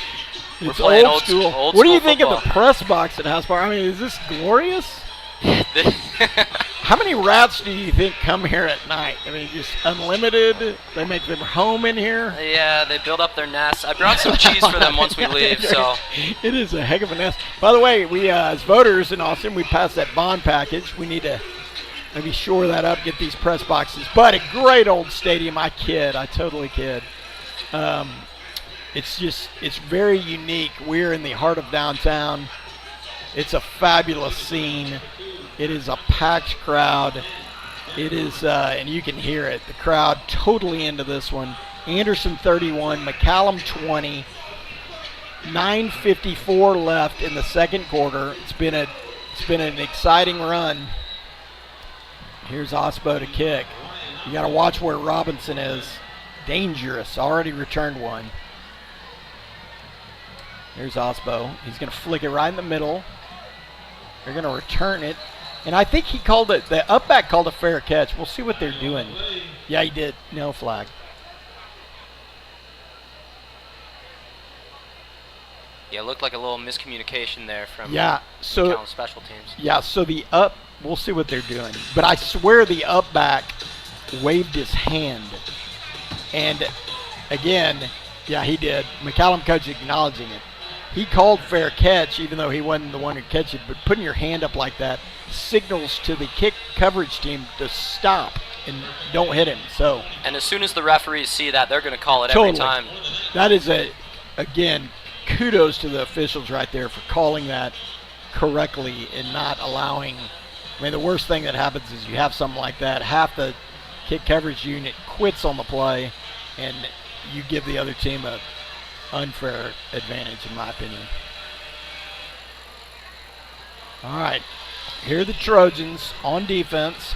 We're It's playing old school. old What do you school think of the football. press box at House Bar? I mean, is this glorious? How many rats do you think come here at night? I mean, just unlimited. They make their home in here. Yeah, they build up their nests. I brought some cheese for them once we leave, so. It is a heck of a nest. By the way, we as voters in Austin, we passed that bond package. We need to maybe shore that up, get these press boxes. But a great old stadium. I totally kid. It's very unique. We're in the heart of downtown. It's a fabulous scene. It is a packed crowd. It is, and you can hear it. The crowd totally into this one. Anderson 31, McCallum 20. 9:54 left in the second quarter. It's been an exciting run. Here's Osbo to kick. You got to watch where Robinson is. Dangerous. Already returned one. Here's Osbo. He's going to flick it right in the middle. They're going to return it. And I think he called it, the up back called a fair catch. We'll see what they're doing. Yeah, he did. No flag. Yeah, it looked like a little miscommunication there from so special teams. Yeah, so the up, we'll see what they're doing. But I swear the up back waved his hand. And again, yeah, he did. McCallum coach acknowledging it. He called fair catch, even though he wasn't the one who catch it. But putting your hand up like that signals to the kick coverage team to stop and don't hit him. So, and as soon as the referees see that, they're going to call it totally. every time. That is again, kudos to the officials right there for calling that correctly and not allowing. I mean, the worst thing that happens is you have something like that. Half the kick coverage unit quits on the play, and you give the other team a unfair advantage, in my opinion. All right, here are the Trojans on defense.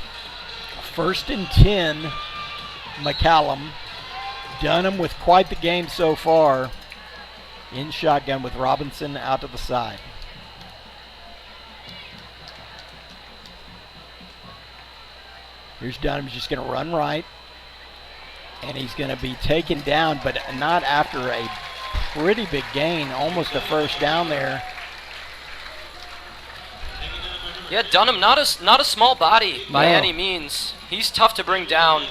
1st and 10, McCallum. Dunham with quite the game so far. In shotgun with Robinson out to the side. Here's Dunham, just going to run right. And he's going to be taken down, but not after a pretty big gain, almost a first down there. Yeah, Dunham, not a small body by No. any means. He's tough to bring down.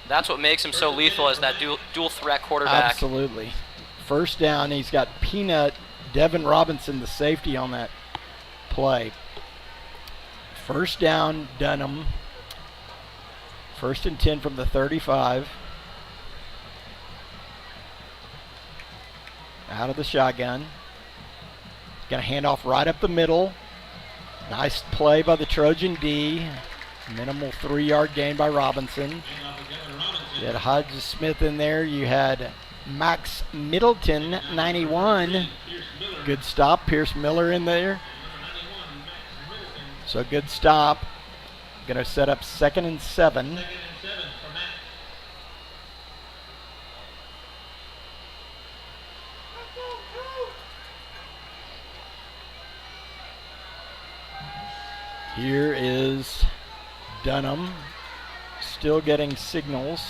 That's what makes him so lethal as that dual threat quarterback. Absolutely. First down, he's got Peanut, Devin Robinson, the safety on that play. First down, Dunham. 1st and 10 from the 35. Out of the shotgun. Going to hand off right up the middle. Nice play by the Trojan D. Minimal 3-yard gain by Robinson. You had Hodges Smith in there. You had Max Middleton, 91. Good stop. Pierce Miller in there. So good stop. Going to set up 2nd and 7. Here is Dunham, still getting signals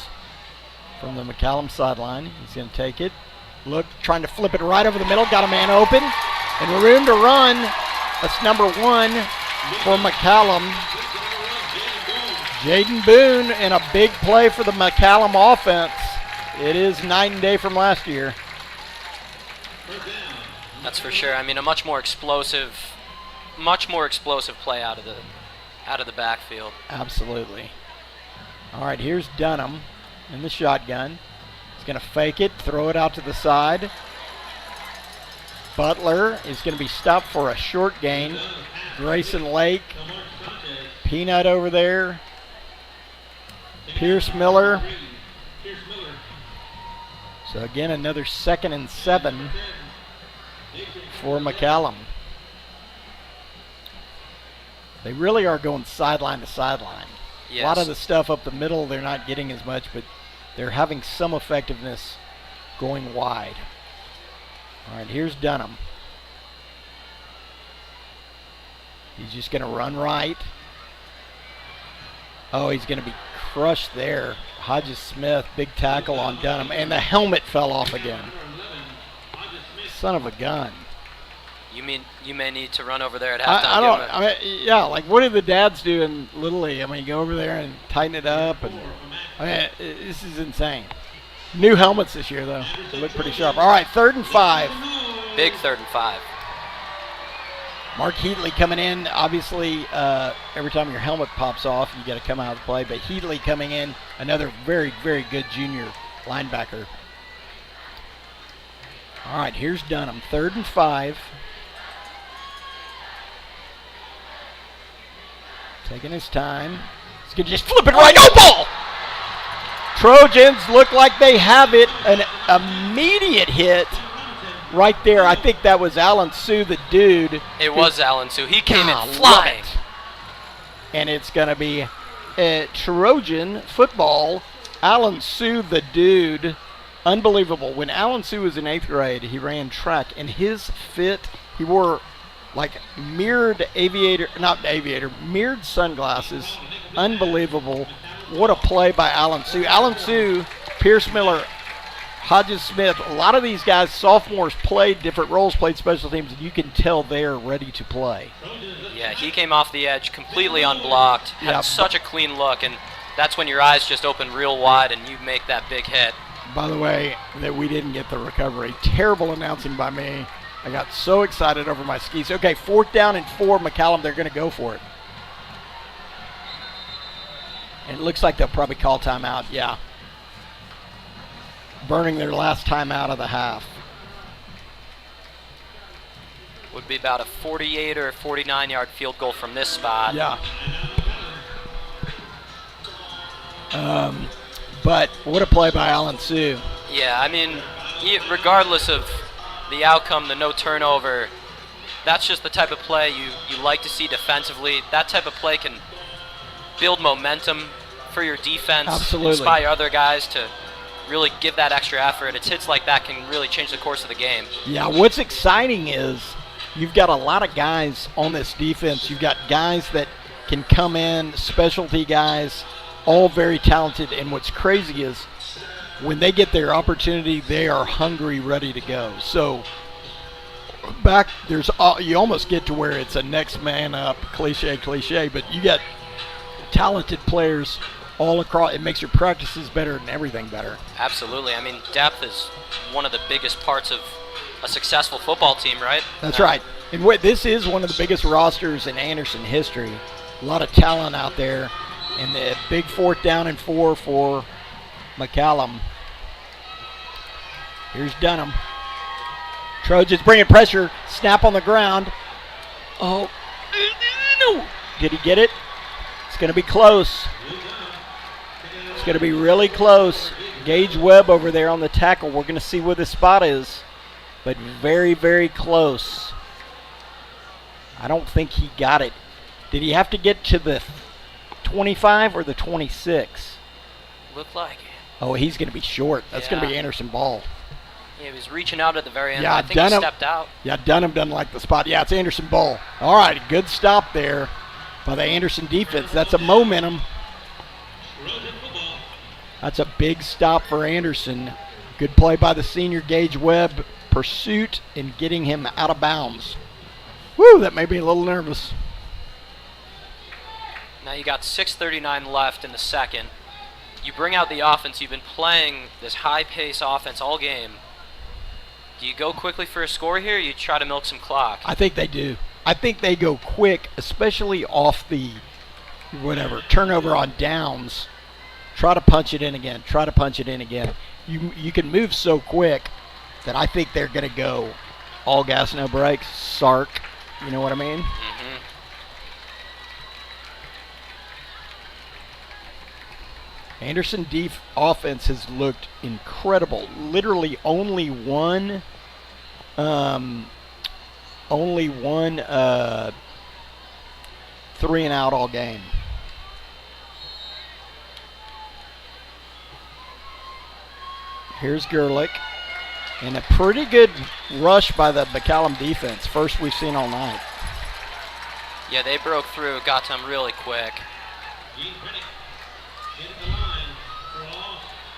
from the McCallum sideline. He's going to take it. Look, trying to flip it right over the middle. Got a man open. And room to run. That's number 1 for McCallum. Jaden Boone, and a big play for the McCallum offense. It is night and day from last year. That's for sure. I mean, a much more explosive play out of the backfield. Absolutely. All right, here's Dunham in the shotgun. He's going to fake it, throw it out to the side. Butler is going to be stopped for a short gain. Grayson Lake, Peanut over there. Pierce Miller. So again, another 2nd and 7 for McCallum. They really are going sideline to sideline. Yes. A lot of the stuff up the middle, they're not getting as much, but they're having some effectiveness going wide. All right, here's Dunham. He's just going to run right. Oh, he's going to be crushed there. Hodges Smith, big tackle on Dunham, and the helmet fell off again. Son of a gun. You mean you may need to run over there at halftime? Yeah, like what do the dads do in Little League? I mean, go over there and tighten it up, and this is insane. New helmets this year, though. They look pretty sharp. All right, 3rd and 5. Big 3rd and 5. Mark Heatley coming in. Obviously, every time your helmet pops off, you got to come out of the play. But Heatley coming in, another very, very good junior linebacker. All right, here's Dunham. 3rd and 5. Taking his time. He's going to just flip it right. No ball! Trojans look like they have it. An immediate hit right there. I think that was Alan Sue, the dude. It was Alan Sue. He came in flying. And it's going to be Trojan football. Alan Sue, the dude. Unbelievable. When Alan Sue was in 8th grade, he ran track. And his fit, he wore like mirrored sunglasses. Unbelievable. What a play by Alan Sue. Alan Sue, Pierce Miller, Hodges Smith, a lot of these guys, sophomores, played different roles, played special teams, and you can tell they're ready to play. Yeah, he came off the edge completely unblocked, had such a clean look, and that's when your eyes just open real wide and you make that big hit. By the way, that we didn't get the recovery. Terrible announcing by me. I got so excited over my skis. Okay, 4th down and 4, McCallum, they're going to go for it. And it looks like they'll probably call timeout, yeah. Burning their last timeout of the half. Would be about a 48 or 49-yard field goal from this spot. Yeah. But what a play by Alan Sue. Yeah, I mean, regardless of the outcome, the no turnover, that's just the type of play you like to see defensively. That type of play can build momentum for your defense, absolutely. Inspire other guys to really give that extra effort. It's hits like that can really change the course of the game. Yeah, what's exciting is you've got a lot of guys on this defense. You've got guys that can come in, specialty guys, all very talented. And what's crazy is when they get their opportunity, they are hungry, ready to go. So back you almost get to where it's a next man up, cliche, but you got talented players all across. It makes your practices better and everything better. Absolutely. I mean, depth is one of the biggest parts of a successful football team, right? That's right. And this is one of the biggest rosters in Anderson history. A lot of talent out there. And the big 4th down and 4 for McCallum. Here's Dunham. Trojans bringing pressure. Snap on the ground. Oh, no. Did he get it? It's going to be close. It's going to be really close. Gage Webb over there on the tackle. We're going to see where the spot is. But very, very close. I don't think he got it. Did he have to get to the 25 or the 26? Looked like it. Oh, he's going to be short. That's going to be Anderson Ball. Yeah, he was reaching out at the very end. Yeah, I think he stepped out. Yeah, Dunham doesn't like the spot. Yeah, it's Anderson Ball. All right, good stop there. by the Anderson defense. That's a momentum. Trojan football. That's a big stop for Anderson. Good play by the senior Gage Webb. Pursuit and getting him out of bounds. Woo, that made me a little nervous. Now you got 6:39 left in the second. You bring out the offense. You've been playing this high-pace offense all game. Do you go quickly for a score here, or you try to milk some clock? I think they do. I think they go quick, especially off the turnover on downs. Try to punch it in again. Try to punch it in again. You can move so quick that I think they're going to go all gas, no brakes, Sark. You know what I mean? Mm-hmm. Anderson offense has looked incredible. Literally only one 3 and out all game. Here's Gerlich. And a pretty good rush by the McCallum defense. First we've seen all night. Yeah, they broke through, got to him really quick.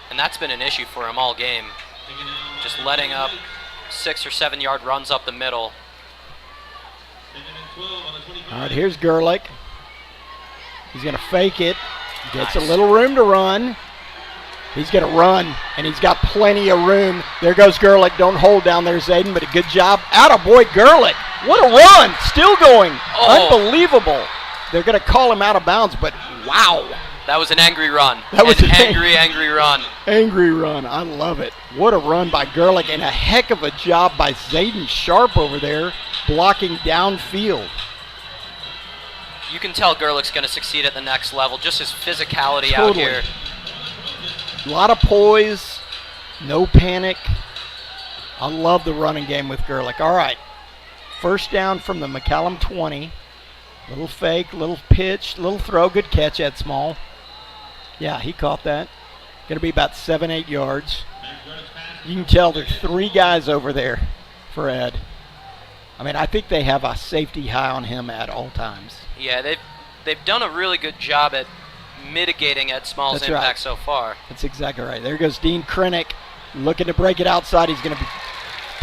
And that's been an issue for him all game. Just letting up 6 or 7 yard runs up the middle. All right, here's Gerlich. He's going to fake it. Gets Nice. a little room to run. He's going to run, and he's got plenty of room. There goes Gerlich. Don't hold down there, Zayden, but a good job. Attaboy, Gerlich. What a run. Still going. Oh. Unbelievable. They're going to call him out of bounds, but wow. That was an angry run. That was an an angry run. Angry run. I love it. What a run by Gerlich, and a heck of a job by Zayden Sharp over there blocking downfield. You can tell Gerlich's going to succeed at the next level. Just his physicality out Totally. here. A lot of poise, no panic. I love the running game with Gerlich. All right, first down from the McCallum 20. Little fake, little pitch, little throw. Good catch, Ed Small. Yeah, he caught that. Going to be about 7-8 yards. You can tell there's 3 guys over there for Ed. I mean, I think they have a safety high on him at all times. Yeah, they've done a really good job at mitigating Ed Small's That's impact right. so far. That's exactly right. There goes Dean Krennick looking to break it outside. He's going to be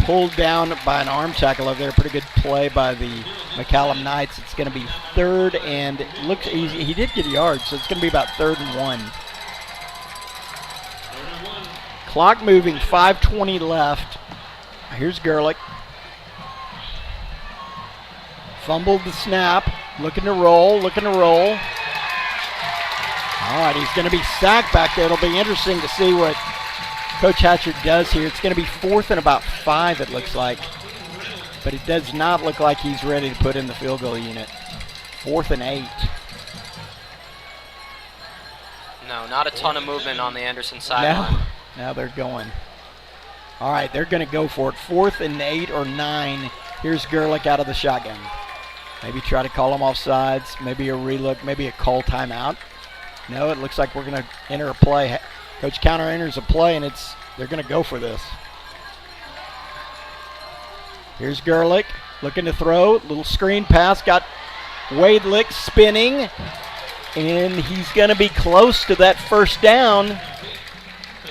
pulled down by an arm tackle over there. Pretty good play by the McCallum Knights. It's going to be 3rd and it looks easy. He did get yards, so it's going to be about 3rd and 1. Clock moving, 5:20 left. Here's Gerlich. Fumbled the snap. Looking to roll, looking to roll. All right, he's going to be sacked back there. It'll be interesting to see what Coach Hatcher does here. It's going to be 4th and about 5, it looks like. But it does not look like he's ready to put in the field goal unit. 4th and 8. No, not a ton of movement on the Anderson sideline. Now they're going. All right, they're going to go for it. 4th and 8 or 9. Here's Gerlich out of the shotgun. Maybe try to call him off sides. Maybe a relook. Maybe a call timeout. No, it looks like we're going to enter a play. Coach Counter enters a play, and they're going to go for this. Here's Gerlich looking to throw. Little screen pass. Got Wade Lick spinning, and he's going to be close to that first down.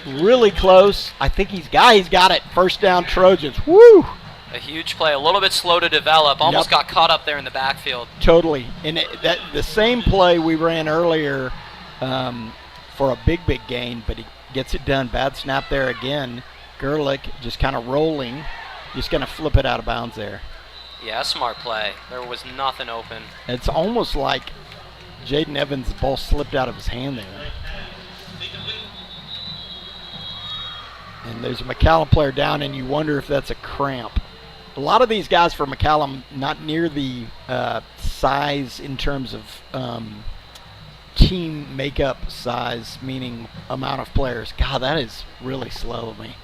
Really close. I think he's got it. First down, Trojans. Woo! A huge play, a little bit slow to develop. Almost got caught up there in the backfield. Totally. And the same play we ran earlier for a big gain, but he gets it done. Bad snap there again. Gerlich just kind of rolling. Just going to flip it out of bounds there. Yeah, smart play. There was nothing open. It's almost like Jaden Evans' ball slipped out of his hand there. And there's a McCallum player down, and you wonder if that's a cramp. A lot of these guys for McCallum not near the size in terms of team makeup size, meaning amount of players. God, that is really slow of me.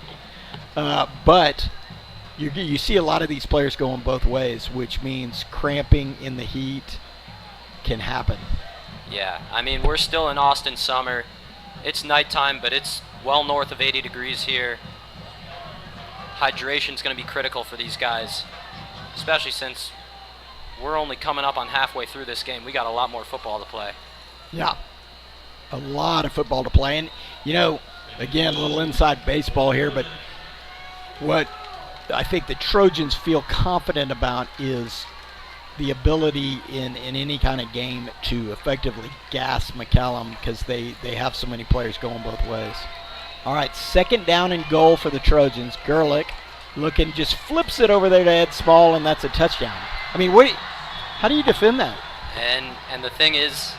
But you see a lot of these players going both ways, which means cramping in the heat can happen. Yeah, I mean, we're still in Austin summer. It's nighttime, but it's well north of 80 degrees here. Hydration's going to be critical for these guys, especially since we're only coming up on halfway through this game. We got a lot more football to play. Yeah, a lot of football to play. And, again, a little inside baseball here, but what I think the Trojans feel confident about is the ability in any kind of game to effectively gas McCallum because they have so many players going both ways. All right, 2nd down and goal for the Trojans. Gerlich looking, just flips it over there to Ed Small, and that's a touchdown. I mean, how do you defend that? And the thing is,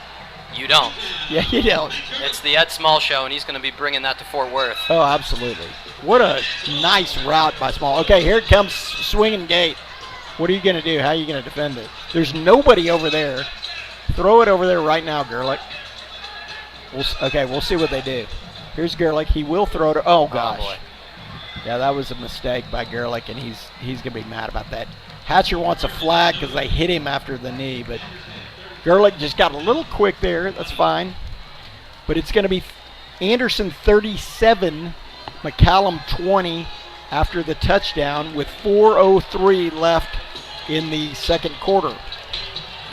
you don't. Yeah, you don't. It's the Ed Small show, and he's going to be bringing that to Fort Worth. Oh, absolutely. What a nice route by Small. Okay, here it comes, swinging gate. What are you going to do? How are you going to defend it? There's nobody over there. Throw it over there right now, Gerlich. We'll see what they do. Here's Gerlich. He will throw it. Oh, gosh. Oh, boy. Yeah, that was a mistake by Gerlich, and he's going to be mad about that. Hatcher wants a flag because they hit him after the knee, but Gerlich just got a little quick there. That's fine. But it's going to be Anderson 37, McCallum 20 after the touchdown with 4:03 left in the second quarter.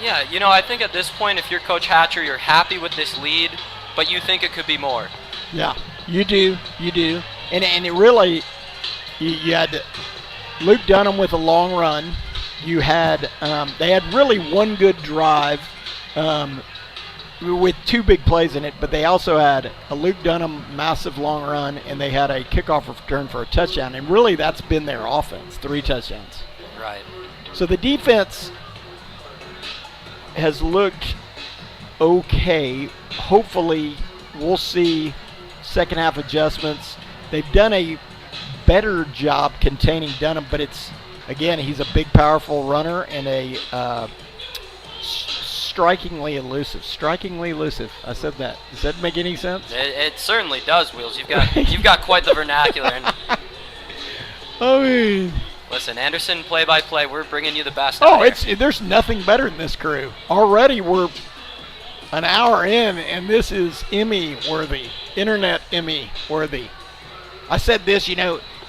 Yeah, I think at this point, if you're Coach Hatcher, you're happy with this lead, but you think it could be more. Yeah, you do. And it really, you had Luke Dunham with a long run. You had, they had really one good drive with 2 big plays in it, but they also had a Luke Dunham massive long run, and they had a kickoff return for a touchdown. And really, that's been their offense, 3 touchdowns. Right. So the defense has looked okay. Hopefully, we'll see second half adjustments. They've done a better job containing Dunham, but he's a big, powerful runner and a strikingly elusive. I said that. Does that make any sense? It certainly does, Wheels. You've got quite the vernacular. And I mean, listen, Anderson, play-by-play, we're bringing you the best. There's nothing better than this crew. Already we're an hour in, and this is Emmy-worthy, internet Emmy-worthy. I said this,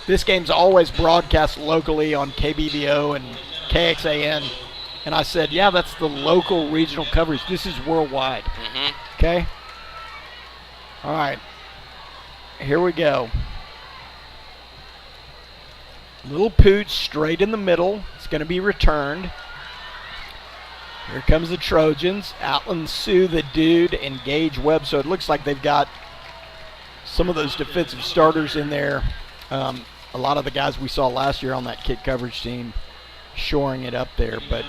this game's always broadcast locally on KBVO and KXAN, and I said, yeah, that's the local regional coverage. This is worldwide. Mm-hmm. Okay? All right. Here we go. Little pooch straight in the middle. It's going to be returned. Here comes the Trojans. Outland Sue, the dude, and Gage Webb. So it looks like they've got some of those defensive starters in there. A lot of the guys we saw last year on that kick coverage team shoring it up there. But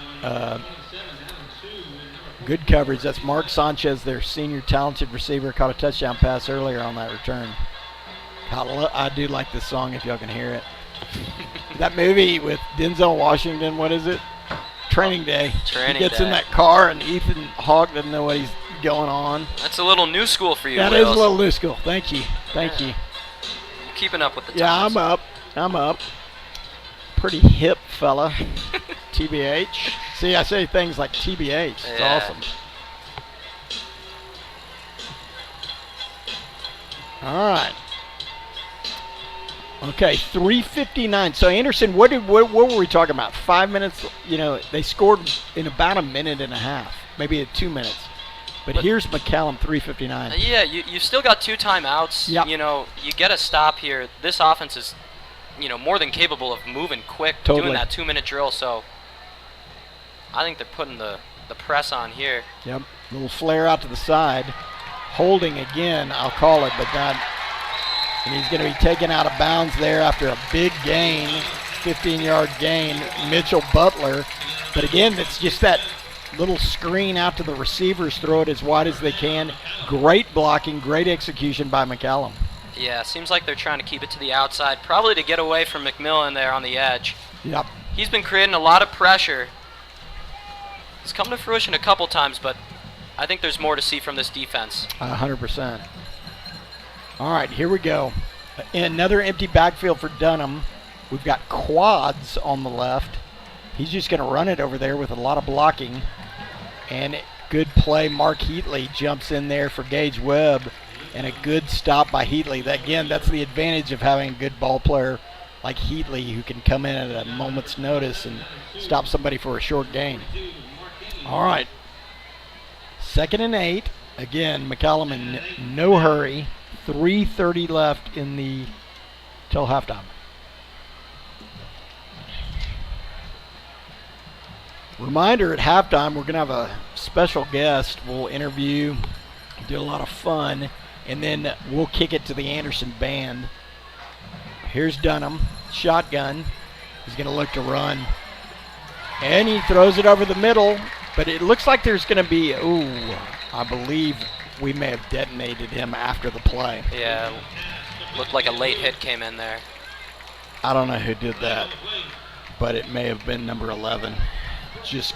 good coverage. That's Mark Sanchez, their senior talented receiver. Caught a touchdown pass earlier on that return. I do like this song if y'all can hear it. That movie with Denzel Washington, what is it? Training Day. He gets in that car and Ethan Hawke doesn't know what he's going on. That's a little new school for you, That Wheels. is a little new school. Thank you. You're keeping up with the times. Yeah, I'm up. Pretty hip fella. TBH. See, I say things like TBH. It's awesome. All right. Okay, 3:59. So Anderson, what were we talking about? 5 minutes. They scored in about a minute and a half, maybe 2 minutes. But here's McCallum, 3:59. Yeah, you've still got 2 timeouts. Yep. You get a stop here. This offense is, more than capable of moving quick, Totally. doing that 2-minute drill. So I think they're putting the press on here. Yep. Little flare out to the side. Holding again, I'll call it, but not. And he's going to be taken out of bounds there after a big gain, 15-yard gain, Mitchell Butler. But again, it's just that little screen out to the receivers, throw it as wide as they can. Great blocking, great execution by McCallum. Yeah, seems like they're trying to keep it to the outside, probably to get away from McMillan there on the edge. Yep. He's been creating a lot of pressure. It's come to fruition a couple times, but I think there's more to see from this defense. 100%. All right, here we go. Another empty backfield for Dunham. We've got Quads on the left. He's just going to run it over there with a lot of blocking. And good play. Mark Heatley jumps in there for Gage Webb. And a good stop by Heatley. Again, that's the advantage of having a good ball player like Heatley, who can come in at a moment's notice and stop somebody for a short gain. All right. 2nd and 8. Again, McCallum in no hurry. 3:30 left till halftime. Reminder, at halftime, we're going to have a special guest. We'll interview, do a lot of fun, and then we'll kick it to the Anderson band. Here's Dunham, shotgun. He's going to look to run. And he throws it over the middle, but it looks like there's going to be, I believe we may have detonated him after the play. Yeah, looked like a late hit came in there. I don't know who did that, but it may have been number 11. He's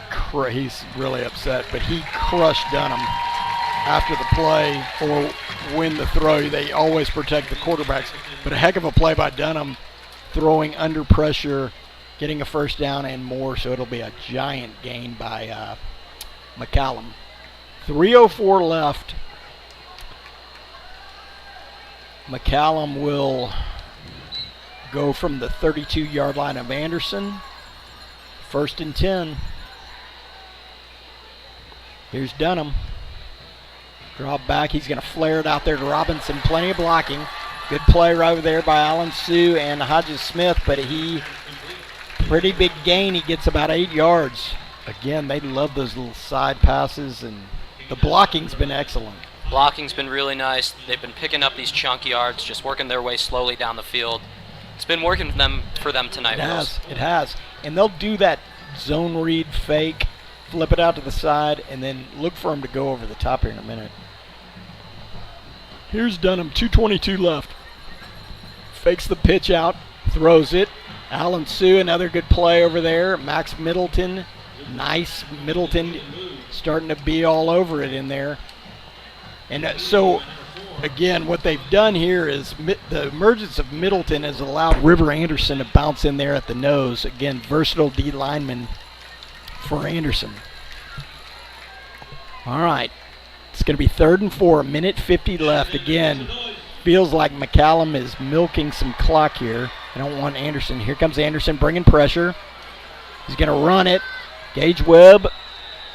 really upset, but he crushed Dunham after the play or when the throw. They always protect the quarterbacks, but a heck of a play by Dunham, throwing under pressure, getting a first down and more, so it'll be a giant gain by McCallum. 3:04 left. McCallum will go from the 32-yard line of Anderson. 1st and 10. Here's Dunham. Drop back. He's going to flare it out there to Robinson. Plenty of blocking. Good play right over there by Allen Sue and Hodges Smith, but pretty big gain. He gets about 8 yards. Again, they love those little side passes, and the blocking's been excellent. Blocking's been really nice. They've been picking up these chunk yards, just working their way slowly down the field. It's been working for them tonight. It has. And they'll do that zone read fake, flip it out to the side, and then look for him to go over the top here in a minute. Here's Dunham, 2:22 left. Fakes the pitch out, throws it. Allen Sue, another good play over there. Max Middleton, nice. Middleton starting to be all over it in there. And so, again, what they've done here is the emergence of Middleton has allowed River Anderson to bounce in there at the nose. Again, versatile D lineman for Anderson. All right. It's going to be 3rd and 4, 1:50 left. Again, feels like McCallum is milking some clock here. I don't want Anderson. Here comes Anderson bringing pressure. He's going to run it. Gage Webb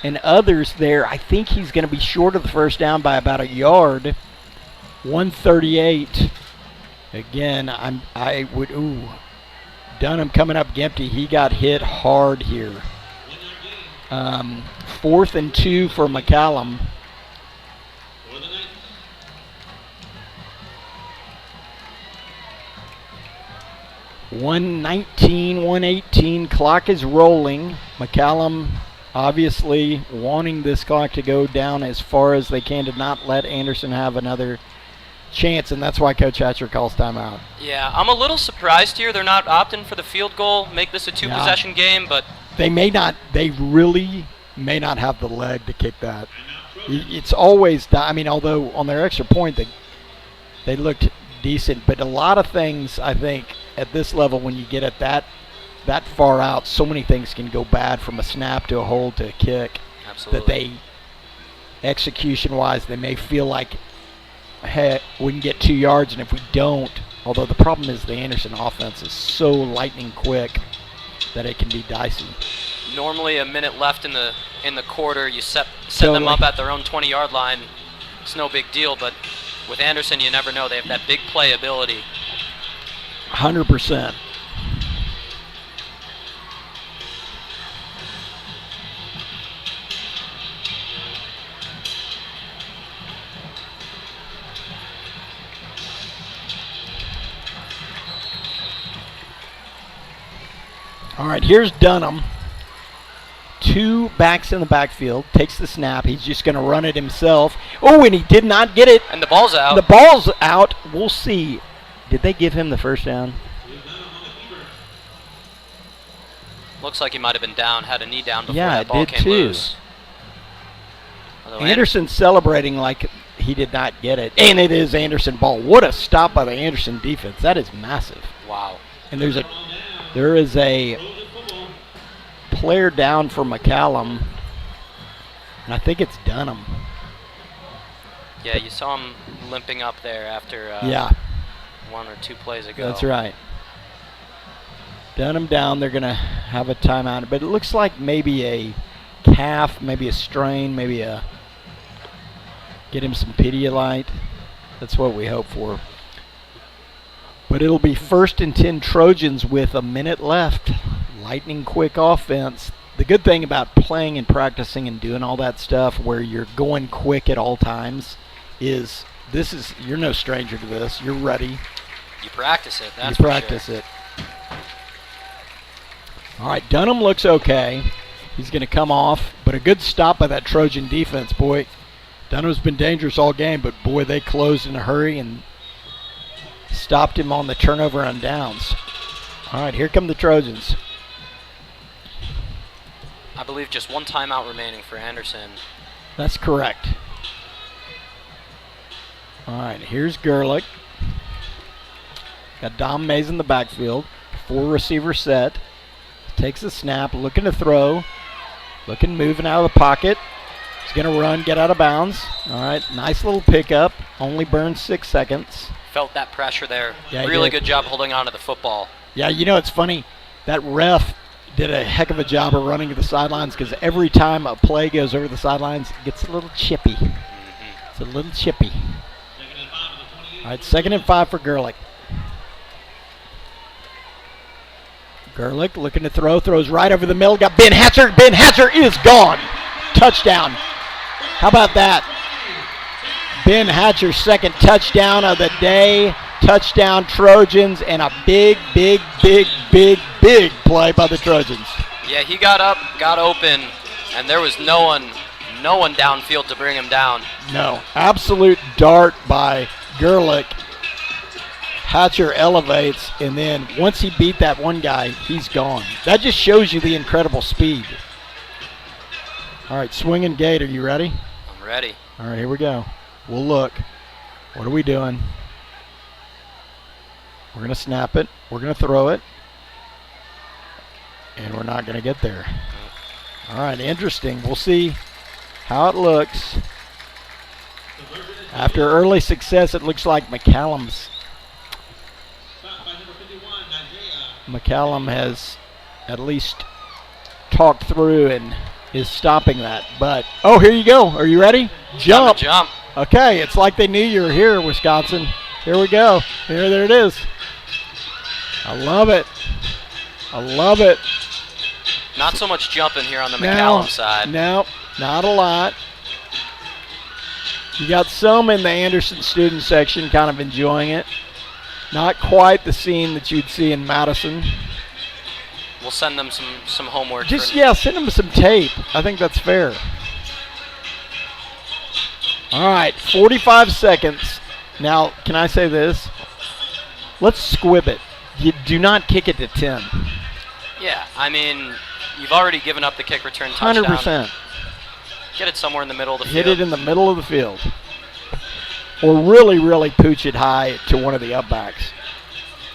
and others there. I think he's going to be short of the first down by about a yard. 138. Again, Dunham coming up empty. He got hit hard here. 4th and 2 for McCallum. $1:18, clock is rolling. McCallum obviously wanting this clock to go down as far as they can to not let Anderson have another chance, and that's why Coach Hatcher calls timeout. Yeah, I'm a little surprised here. They're not opting for the field goal, make this a two-possession game, but they really may not have the leg to kick that. It's always, although on their extra point they looked decent, but a lot of things, I think, at this level, when you get at that far out, so many things can go bad, from a snap to a hold to a kick. Absolutely. That execution-wise, they may feel like, hey, we can get 2 yards, and if we don't, although the problem is the Anderson offense is so lightning quick that it can be dicey. Normally a minute left in the quarter, you set them up at their own 20-yard line. It's no big deal, but with Anderson, you never know. They have that big play ability. 100%. All right, here's Dunham. 2 backs in the backfield. Takes the snap. He's just going to run it himself. Oh, and he did not get it. And the ball's out. The ball's out. We'll see. Did they give him the first down? Looks like he might have been down, had a knee down before that ball came too. loose. Anderson's celebrating like he did not get it. And it is Anderson ball. What a stop by the Anderson defense. That is massive. Wow. And there is a player down for McCallum, and I think it's Dunham. Yeah, you saw him limping up there after 1 or 2 plays ago. That's right. Dunham down. They're going to have a timeout. But it looks like maybe a calf, maybe a strain, maybe a get him some Pedialyte. That's what we hope for. But it'll be 1st and 10 Trojans with a minute left. Lightning quick offense. The good thing about playing and practicing and doing all that stuff where you're going quick at all times is you're no stranger to this. You're ready. You practice it, that's You practice it. All right, Dunham looks okay. He's going to come off, but a good stop by that Trojan defense, boy. Dunham's been dangerous all game, but boy, they closed in a hurry and stopped him on the turnover on downs. All right, here come the Trojans. I believe just one timeout remaining for Anderson. That's correct. All right, here's Gerlich. Got Dom Mays in the backfield. 4 receiver set. Takes the snap, looking to throw. Moving out of the pocket. He's going to run, get out of bounds. All right, nice little pickup. Only burns 6 seconds. Felt that pressure there. Yeah, really good job holding on to the football. Yeah, you know, it's funny. That ref did a heck of a job of running to the sidelines because every time a play goes over the sidelines, it gets a little chippy. Mm-hmm. It's a little chippy. All right, 2nd and 5 for Gerlich. Gerlich looking to throw, throws right over the middle. Got Ben Hatcher. Ben Hatcher is gone. Touchdown. How about that? Ben Hatcher's 2nd touchdown of the day. Touchdown Trojans, and a big play by the Trojans. Yeah, he got up, got open, and there was no one downfield to bring him down. No, absolute dart by Gerlich. Hatcher elevates, and then once he beat that one guy, he's gone. That just shows you the incredible speed. All right, swinging gate, are you ready? I'm ready. All right, here we go. We'll look. What are we doing? We're going to snap it. We're going to throw it. And we're not going to get there. All right, interesting. We'll see how it looks. After early success, it looks like McCallum has at least talked through and is stopping that. But, oh, here you go. Are you ready? Jump. Jump. Okay, it's like they knew you were here, Wisconsin. Here we go. There it is. I love it. I love it. Not so much jumping here on the McCallum side. No, not a lot. You got some in the Anderson student section kind of enjoying it. Not quite the scene that you'd see in Madison. We'll send them some homework. Send them some tape. I think that's fair. All right, 45 seconds. Now, can I say this? Let's squib it. You do not kick it to 10. Yeah, I mean, you've already given up the kick return touchdown. 100%. Get it somewhere in the middle of the Hit field. it in the middle of the field. Or really pooch it high to one of the upbacks.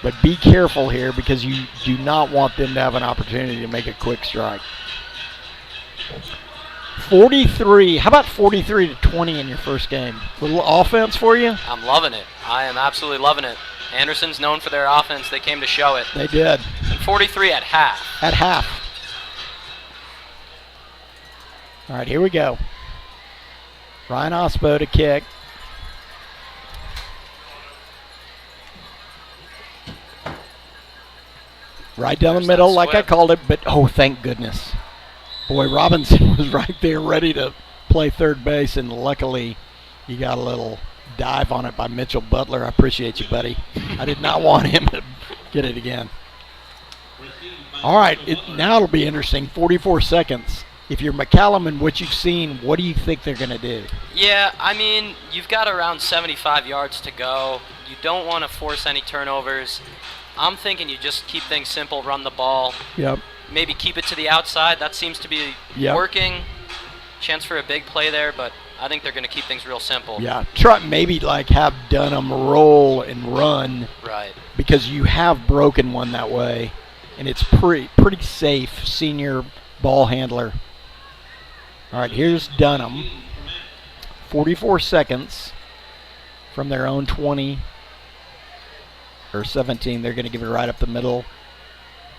But be careful here because you do not want them to have an opportunity to make a quick strike. 43. How about 43-20 in your first game? Little offense for you? I'm loving it. I am absolutely loving it. Anderson's known for their offense. They came to show it. They did. And 43 at half. At half. All right, here we go. Ryan Ospo to kick. Right down the middle like I called it, but oh, thank goodness. Boy, Robinson was right there ready to play third base, and luckily he got a little dive on it by Mitchell Butler. I appreciate you, buddy. I did not want him to get it again. All right, now it'll be interesting. 44 seconds. If you're McCallum and what you've seen, what do you think they're going to do? Yeah, I mean, you've got around 75 yards to go. You don't want to force any turnovers. I'm thinking you just keep things simple, run the ball. Yep. Maybe keep it to the outside. That seems to be working. Chance for a big play there, but I think they're going to keep things real simple. Yeah, try maybe like have Dunham roll and run. Right. Because you have broken one that way, and it's pretty safe, senior ball handler. All right, here's Dunham. 44 seconds from their own 20 or 17. They're going to give it right up the middle.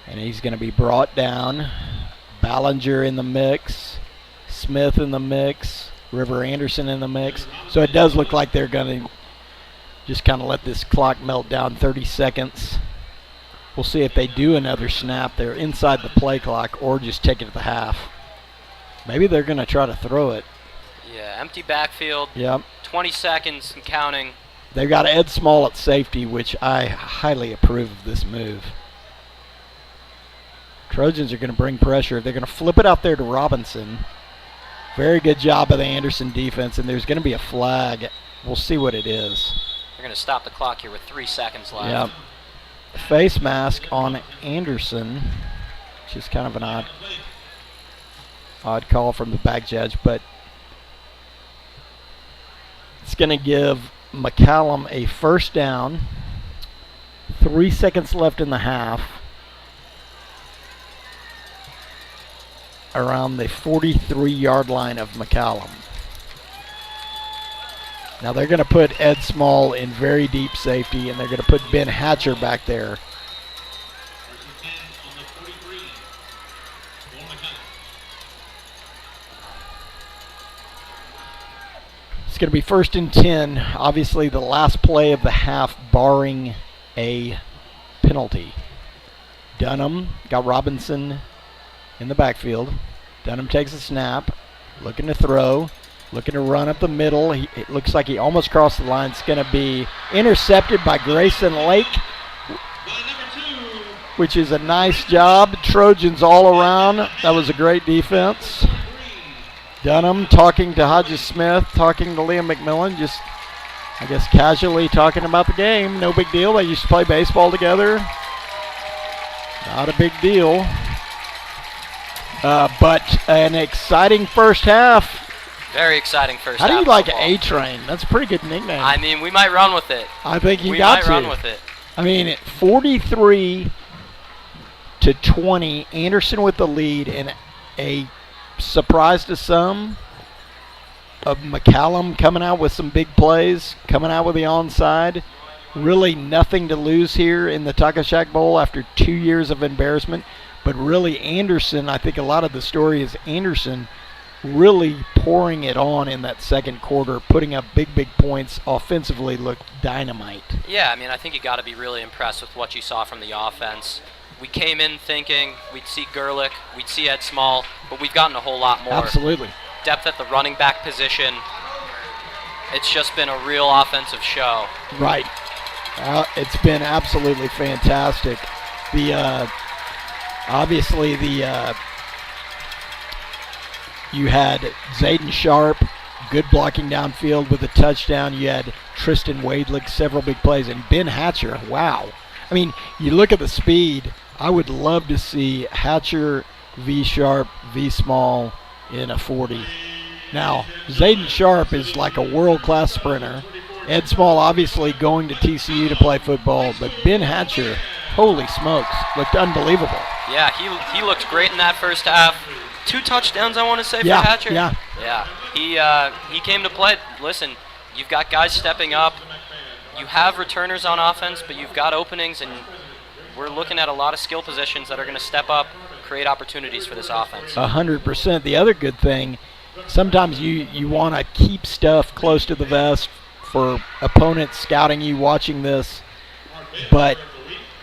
And he's going to be brought down. Ballinger in the mix. Smith in the mix. River Anderson in the mix. So it does look like they're going to just kind of let this clock melt down 30 seconds. We'll see if they do another snap. They're inside the play clock or just take it to the half. Maybe they're going to try to throw it. Yeah, empty backfield. Yep. 20 seconds and counting. They've got Ed Small at safety, which I highly approve of this move. Trojans are going to bring pressure. They're going to flip it out there to Robinson. Very good job of the Anderson defense, and there's going to be a flag. We'll see what it is. They're going to stop the clock here with 3 seconds left. Yep. Face mask on Anderson, which is kind of an odd call from the back judge, but it's going to give McCallum a first down. 3 seconds left in the half. Around the 43-yard line of McCallum. Now they're going to put Ed Small in very deep safety, and they're going to put Ben Hatcher back there. It's going to be 1st and 10. Obviously the last play of the half, barring a penalty. Dunham got Robinson in the backfield. Dunham takes a snap, looking to throw, looking to run up the middle. It looks like he almost crossed the line. It's going to be intercepted by Grayson Lake, which is a nice job. Trojans all around. That was a great defense. Dunham talking to Hodges Smith, talking to Liam McMillan, just, I guess, casually talking about the game. No big deal. They used to play baseball together. Not a big deal. But an exciting first half. Very exciting first half. How do you like football. A-Train? That's a pretty good nickname. I mean, we might run with it. I think you we got to. might run with it. I mean, 43-20, Anderson with the lead, and a surprise to some of McCallum coming out with some big plays, coming out with the onside. Really nothing to lose here in the Taco Shack Bowl after 2 years of embarrassment. But really Anderson, I think a lot of the story is Anderson really pouring it on in that second quarter, putting up big points, offensively looked dynamite. Yeah, I mean, I think you got to be really impressed with what you saw from the offense. We came in thinking we'd see Gerlich, we'd see Ed Small, but we've gotten a whole lot more. Absolutely. Depth at the running back position. It's just been a real offensive show. Right. It's been absolutely fantastic. Obviously, you had Zayden Sharp, good blocking downfield with a touchdown. You had Tristan Wadelig, several big plays, and Ben Hatcher, wow. I mean, you look at the speed, I would love to see Hatcher, V Sharp, V Small in a 40. Now, Zayden Sharp is like a world-class sprinter. Ed Small obviously going to TCU to play football, but Ben Hatcher, holy smokes, looked unbelievable. Yeah, he looked great in that first half. 2 touchdowns, I want to say, for Hatcher. Yeah. He came to play. Listen, you've got guys stepping up. You have returners on offense, but you've got openings, and we're looking at a lot of skill positions that are going to step up, create opportunities for this offense. 100%. The other good thing, sometimes you want to keep stuff close to the vest for opponents scouting you, watching this, but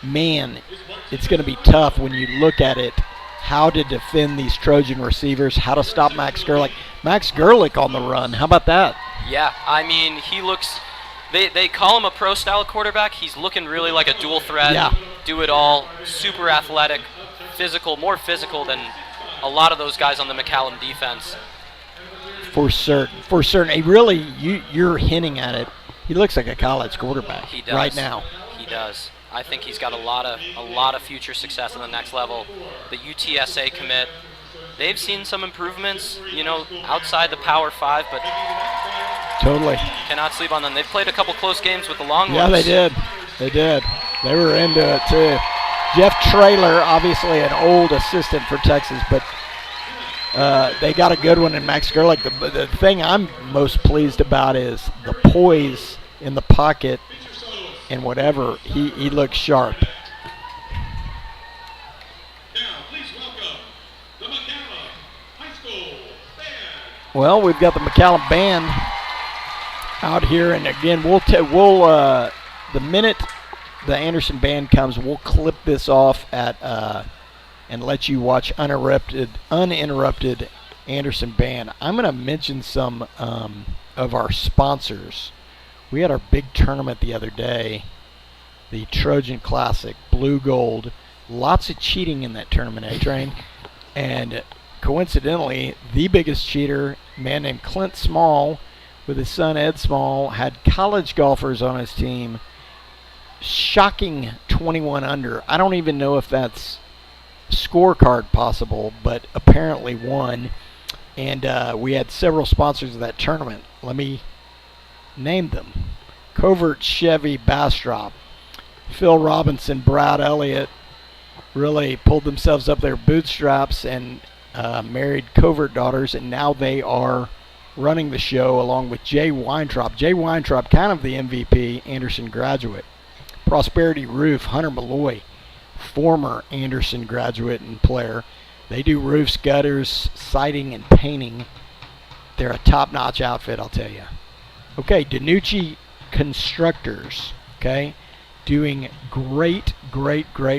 man, it's going to be tough when you look at it, how to defend these Trojan receivers, how to stop Max Gerlich. Max Gerlich on the run, how about that? Yeah, I mean, he looks, they call him a pro-style quarterback. He's looking really like a dual threat, do it all, super athletic, physical, more physical than a lot of those guys on the McCallum defense. For certain. He really, you're hinting at it. He looks like a college quarterback. He does. Right now. He does. I think he's got a lot of future success on the next level. The UTSA commit, they've seen some improvements, outside the Power 5, but totally cannot sleep on them. They've played a couple close games with the Longhorns. Yeah, they did. They were into it too. Jeff Traylor, obviously an old assistant for Texas, but they got a good one in Max Gerlich. The thing I'm most pleased about is the poise in the pocket and whatever. He looks sharp. the McCallum High School Band. Well, we've got the McCallum Band out here, and again, the minute the Anderson Band comes, we'll clip this off at and let you watch uninterrupted Anderson Band. I'm going to mention some of our sponsors. We had our big tournament the other day, the Trojan Classic, Blue Gold. Lots of cheating in that tournament, A-Train. And coincidentally, the biggest cheater, a man named Clint Small, with his son Ed Small, had college golfers on his team. Shocking 21 under. I don't even know if that's scorecard possible, but apparently won. And we had several sponsors of that tournament. Let me name them. Covert Chevy Bastrop, Phil Robinson, Brad Elliott really pulled themselves up their bootstraps and married Covert daughters, and now they are running the show along with Jay Weintraub. Jay Weintraub, kind of the MVP, Anderson graduate. Prosperity Roof, Hunter Malloy, former Anderson graduate and player. They do roofs, gutters, siding, and painting. They're a top-notch outfit, I'll tell you. Okay, Danucci Constructors, okay, doing great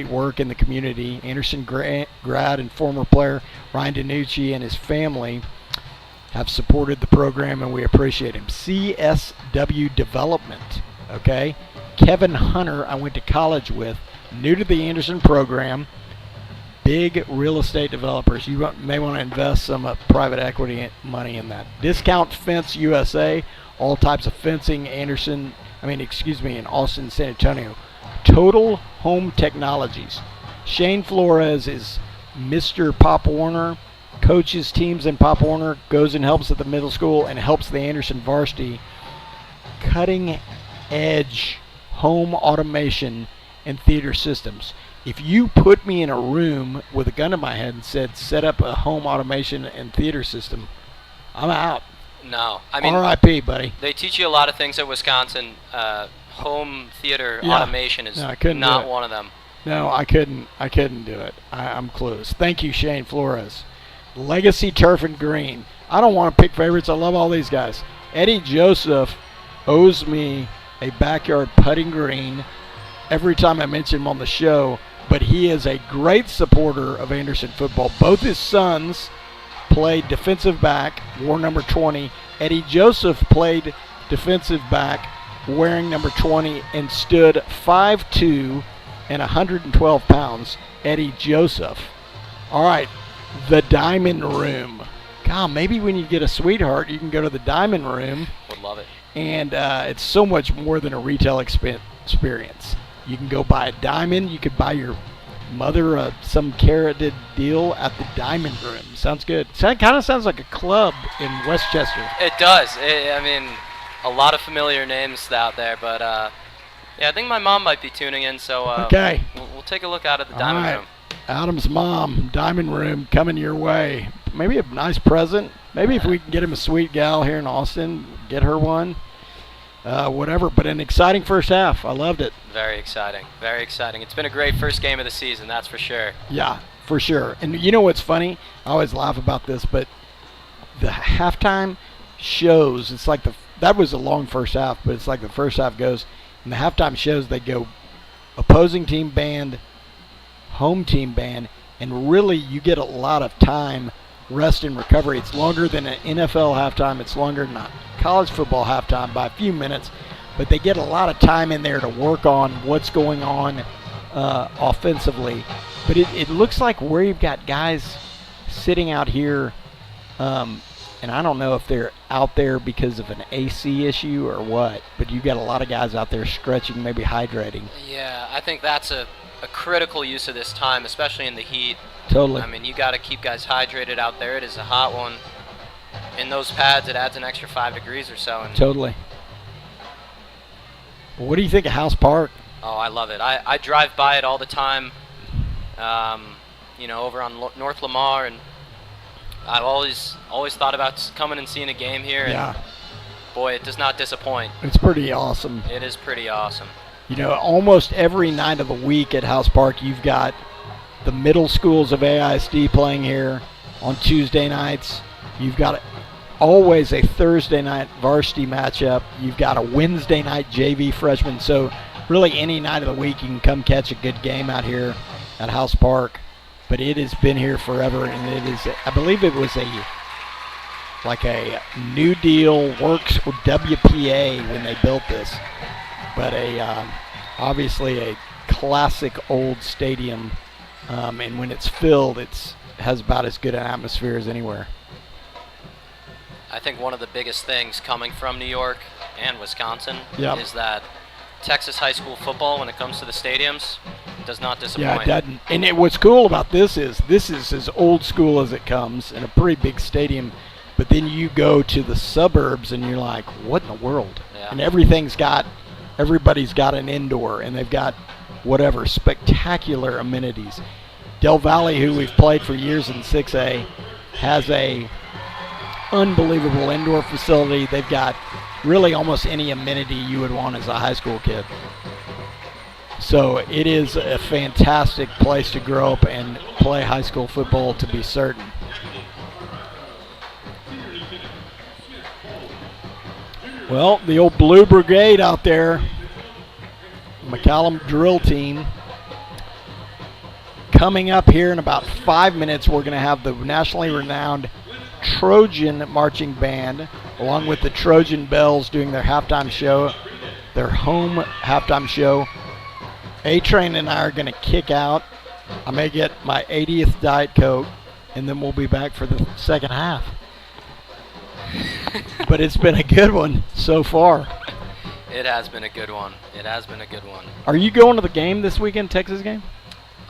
work in the community. Anderson grad and former player Ryan Danucci and his family have supported the program, and we appreciate him. CSW Development, okay. Kevin Hunter, I went to college with, new to the Anderson program. Big real estate developers. You may want to invest some private equity money in that. Discount Fence USA, all types of fencing, in Austin, San Antonio. Total Home Technologies. Shane Flores is Mr. Pop Warner, coaches teams in Pop Warner, goes and helps at the middle school and helps the Anderson varsity. Cutting edge home automation and theater systems. If you put me in a room with a gun to my head and said, set up a home automation and theater system, I'm out. No. I mean, R.I.P., buddy. They teach you a lot of things at Wisconsin. Home theater automation is not one of them. No, I couldn't do it. I'm clueless. Thank you, Shane Flores. Legacy Turf and Green. I don't want to pick favorites. I love all these guys. Eddie Joseph owes me a backyard putting green every time I mention him on the show, but he is a great supporter of Anderson football. Both his sons played defensive back, wore number 20. Eddie Joseph played defensive back, wearing number 20, and stood 5'2" and 112 pounds. Eddie Joseph. All right, the Diamond Room. God, maybe when you get a sweetheart, you can go to the Diamond Room. Would love it. And it's so much more than a retail experience. You can go buy a diamond. You could buy your mother some carroted deal at the Diamond Room. Sounds good. It kind of sounds like a club in Westchester. It does. A lot of familiar names out there, but I think my mom might be tuning in, so okay. We'll take a look out at the Diamond Room. Adam's mom, Diamond Room, coming your way. Maybe a nice present. Maybe if we can get him a sweet gal here in Austin, get her one. Whatever, but an exciting first half. I loved it. Very exciting. Very exciting. It's been a great first game of the season, that's for sure. Yeah, for sure. And you know what's funny? I always laugh about this, but the halftime shows, it's like that was a long first half, but it's like the first half goes, and the halftime shows, they go opposing team band, home team band, and really you get a lot of time, rest and recovery. It's longer than an NFL halftime. It's longer than a college football halftime by a few minutes, but they get a lot of time in there to work on what's going on offensively. But it looks like where you've got guys sitting out here, and I don't know if they're out there because of an AC issue or what, but you've got a lot of guys out there stretching, maybe hydrating. Yeah, I think that's a critical use of this time, especially in the heat. Totally. I mean, you got to keep guys hydrated out there. It is a hot one. In those pads, it adds an extra 5 degrees or so. And totally. What do you think of House Park? Oh, I love it. I drive by it all the time, over on North Lamar, and I've always thought about coming and seeing a game here. Yeah. And boy, it does not disappoint. It's pretty awesome. It is pretty awesome. Almost every night of the week at House Park, you've got the middle schools of AISD playing here on Tuesday nights. You've got always a Thursday night varsity matchup. You've got a Wednesday night JV freshman. So really any night of the week you can come catch a good game out here at House Park. But it has been here forever, and it is, I believe it was a New Deal works with WPA when they built this. But obviously a classic old stadium, and when it's filled, it has about as good an atmosphere as anywhere. I think one of the biggest things coming from New York and Wisconsin Yep. is that Texas high school football, when it comes to the stadiums, does not disappoint. Yeah, it doesn't. And what's cool about this is as old school as it comes in a pretty big stadium, but then you go to the suburbs and you're like, what in the world? Yeah. And everybody's got an indoor, and they've got whatever spectacular amenities. Del Valle, who we've played for years in 6A, has a unbelievable indoor facility. They've got really almost any amenity you would want as a high school kid. So it is a fantastic place to grow up and play high school football, to be certain. Well, the old Blue Brigade out there, McCallum drill team. Coming up here in about 5 minutes, we're going to have the nationally renowned Trojan marching band, along with the Trojan Bells, doing their halftime show, their home halftime show. A-Train and I are going to kick out. I may get my 80th Diet Coke, and then we'll be back for the second half. But it's been a good one so far. It has been a good one. It has been a good one. Are you going to the game this weekend, Texas game?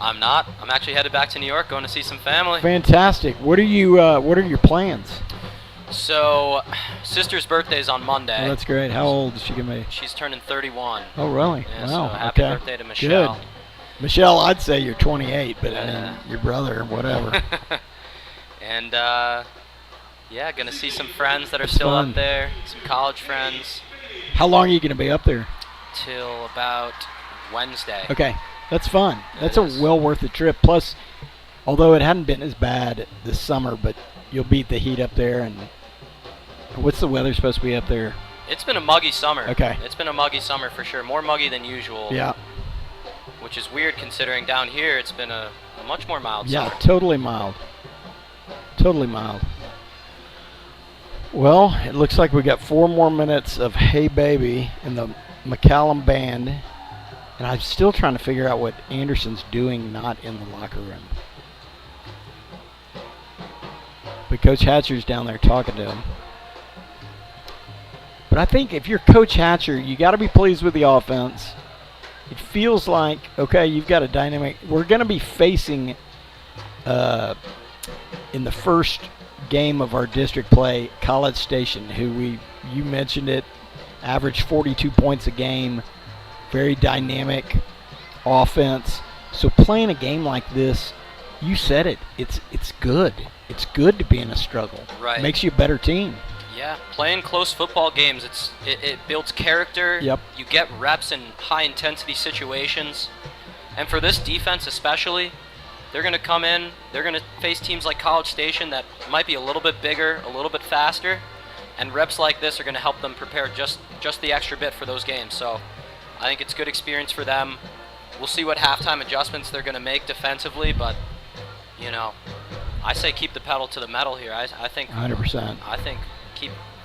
I'm not. I'm actually headed back to New York, going to see some family. Fantastic. What are your plans? So, sister's birthday's on Monday. Oh, that's great. How old is she going to be? She's turning 31. Oh, really? Yeah, Wow. so happy Okay. birthday to Michelle. Good. Michelle, I'd say you're 28, but I Yeah. mean, your brother, whatever. And, yeah, going to see some friends that are That's still fun. up there, some college friends, How long are you going to be up there? till about Wednesday. Okay. That's fun. That's It a is. well worth the trip. Plus, although it hadn't been as bad this summer, but you'll beat the heat up there. And what's the weather supposed to be up there? It's been a muggy summer. Okay. It's been a muggy summer for sure. More muggy than usual. Yeah. Which is weird considering down here it's been a much more mild Yeah, summer. totally mild. Totally mild. Well, it looks like we got 4 more minutes of Hey Baby in the McCallum band. And I'm still trying to figure out what Anderson's doing not in the locker room. But Coach Hatcher's down there talking to him. But I think if you're Coach Hatcher, you got to be pleased with the offense. It feels like, okay, you've got a dynamic. We're going to be facing, in the first game of our district play, College Station, who you mentioned it, averaged 42 points a game. Very dynamic offense. So playing a game like this, you said it, it's good. It's good to be in a struggle. Right. Makes you a better team. Yeah, playing close football games, it builds character. Yep. You get reps in high-intensity situations. And for this defense especially, they're going to come in, they're going to face teams like College Station that might be a little bit bigger, a little bit faster, and reps like this are going to help them prepare just the extra bit for those games. So I think it's good experience for them. We'll see what halftime adjustments they're going to make defensively, but, you know, I say keep the pedal to the metal here. I think 100%. I think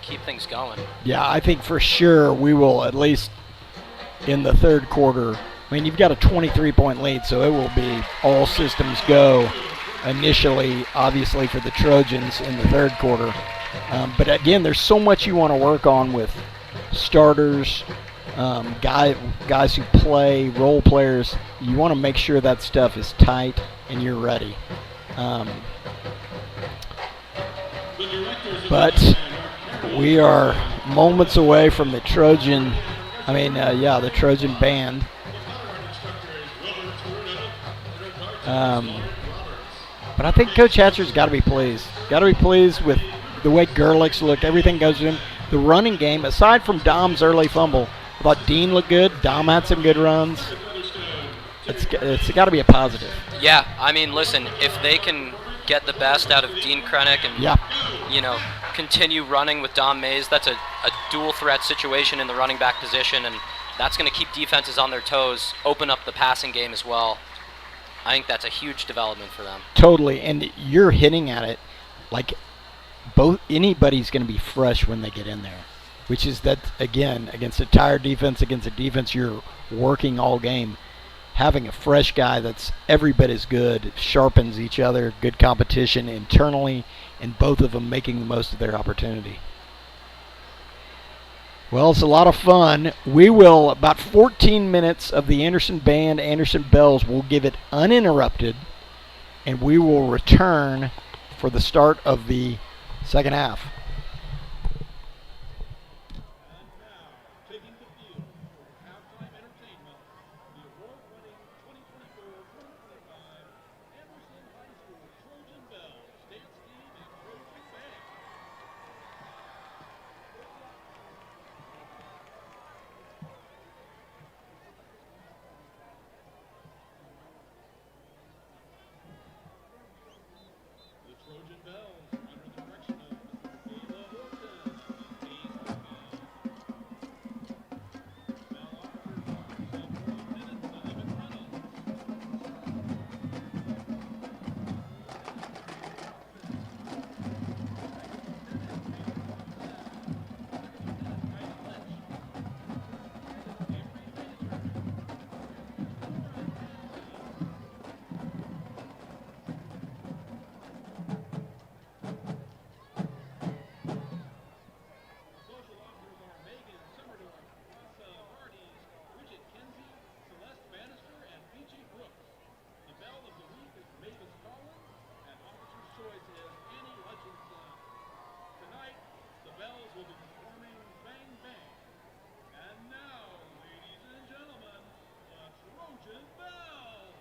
keep things going. Yeah, I think for sure we will, at least in the third quarter. I mean, you've got a 23-point lead, so it will be all systems go initially, obviously, for the Trojans in the third quarter. But again, there's so much you want to work on with starters, guys who play, role players. You want to make sure that stuff is tight and you're ready. But we are moments away from the Trojan, the Trojan band. But I think Coach Hatcher's got to be pleased. Got to be pleased with the way Gerlich's looked. Everything goes to him. The running game, aside from Dom's early fumble, I thought Dean looked good. Dom had some good runs. It's got to be a positive. Yeah, I mean, listen, if they can get the best out of Dean Krennic and, you know, continue running with Dom Mays, that's a dual threat situation in the running back position, and that's going to keep defenses on their toes, open up the passing game as well. I think that's a huge development for them. Totally, and you're hitting at it like anybody's going to be fresh when they get in there, which is that, again, against a tired defense, against a defense you're working all game. Having a fresh guy that's every bit as good sharpens each other, good competition internally, and both of them making the most of their opportunity. Well, it's a lot of fun. We will, about 14 minutes of the Anderson Band, Anderson Bells, we'll give it uninterrupted, and we will return for the start of the second half. And now, taking the field for halftime entertainment, the award-winning 2024-2025 Anderson High School Trojan Bells Dance Team and Trojan Band. The Trojan Bells, under the direction of Mr. Gayla Horton, bass vocal. Bell operators are Lieutenant Sullivan Reynolds. Social officers are Megan Summerdorf, Asa Hardees, Bridget Kinsey, Celeste Bannister, and Peachy Brooks. The bell of the week is Mavis Collins, and officer's choice is Annie Hutchinson. Tonight, the bells will be performing Bang Bang. And now, ladies and gentlemen, the Trojan Bells!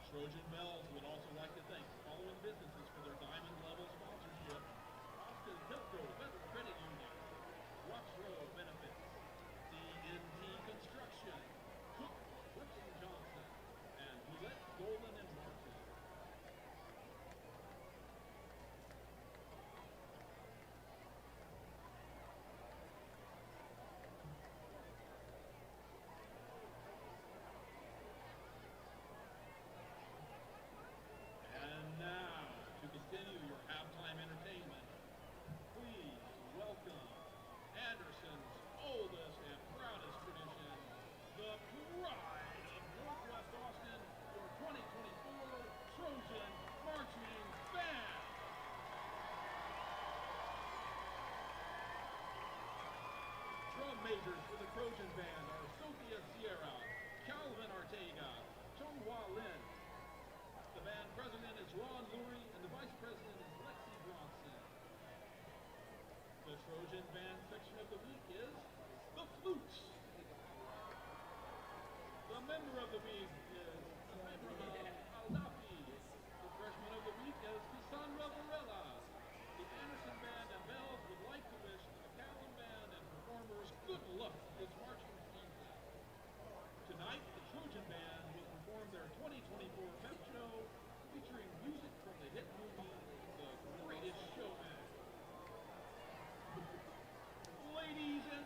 Trojan Bells would also like to thank the following businesses for their diamond level sponsorship: Austin Hilco Federal Credit Union, Rux Row Benefits, CNT Construction, Cook, Brooks and Johnson, and Roulette Golden and Martin. majors for the Trojan Band are Sophia Sierra, Calvin Ortega, Chonghua Lin. The band president is Ron Lurie, and the vice president is Lexi Bronson. The Trojan Band section of the week is the Flutes. The member of the week is Aldafi. The freshman of the week is Cassandra Varela. The Anderson Band and Bells would like to wish the McCallum Band and performers good luck this marching season. Tonight, the Trojan Band will perform their 2024 pep show featuring music from the hit movie The Greatest Showman. Ladies and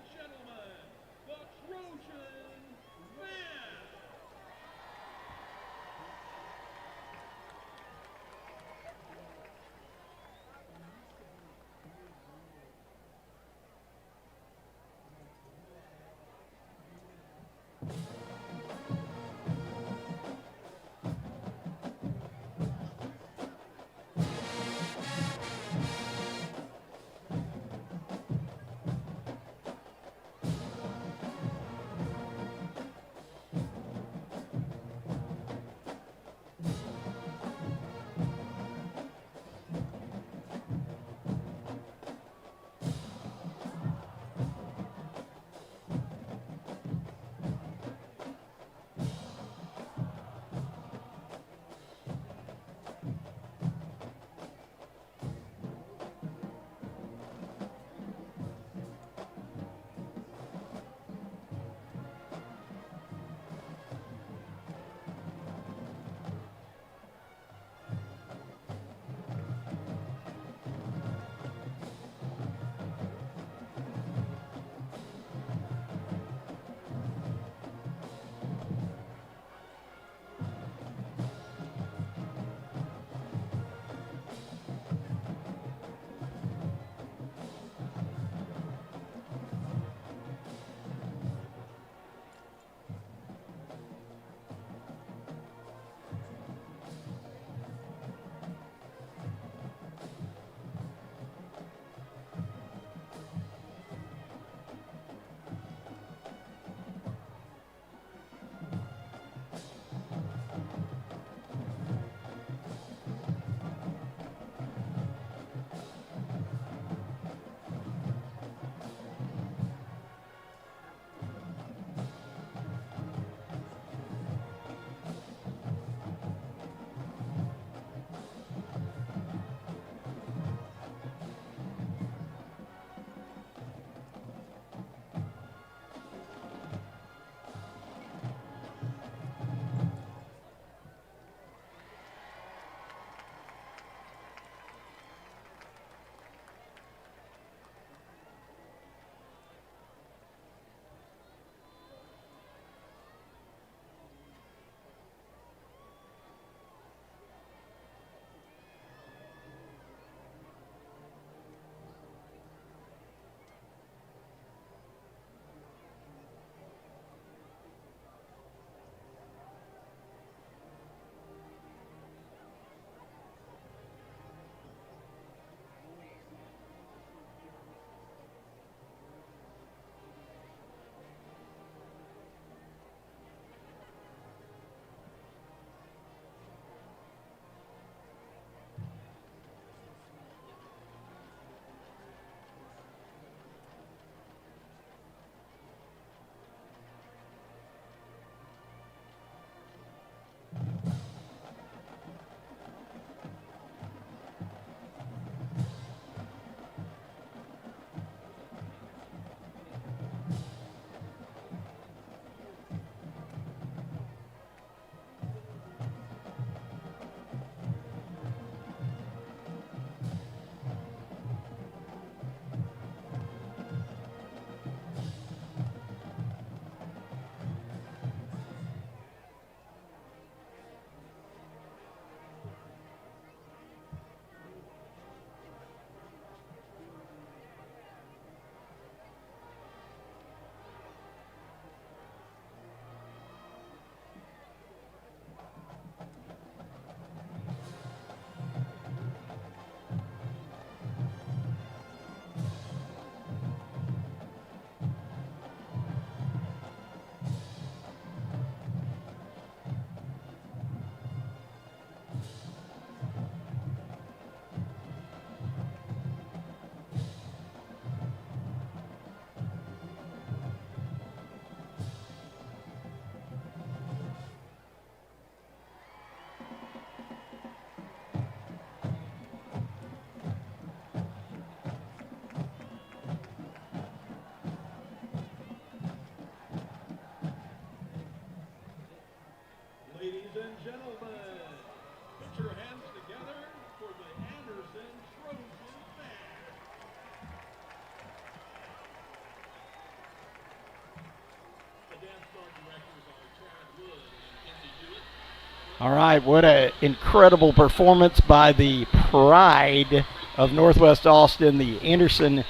All right, what an incredible performance by the pride of Northwest Austin, the Anderson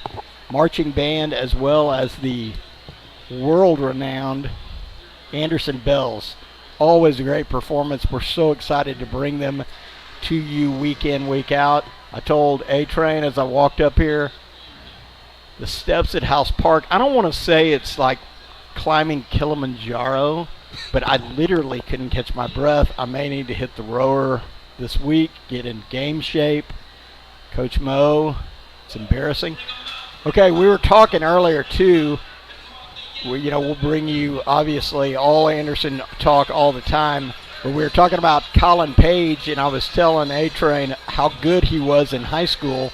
Marching Band, as well as the world-renowned Anderson Bells. Always a great performance. We're so excited to bring them to you week in, week out. I told A-Train as I walked up here, the steps at House Park, I don't want to say it's like climbing Kilimanjaro, but I literally couldn't catch my breath. I may need to hit the rower this week, get in game shape. Coach Mo, it's embarrassing. Okay, we were talking earlier too. We'll bring you obviously all Anderson talk all the time. But we were talking about Colin Page, and I was telling A-Train how good he was in high school.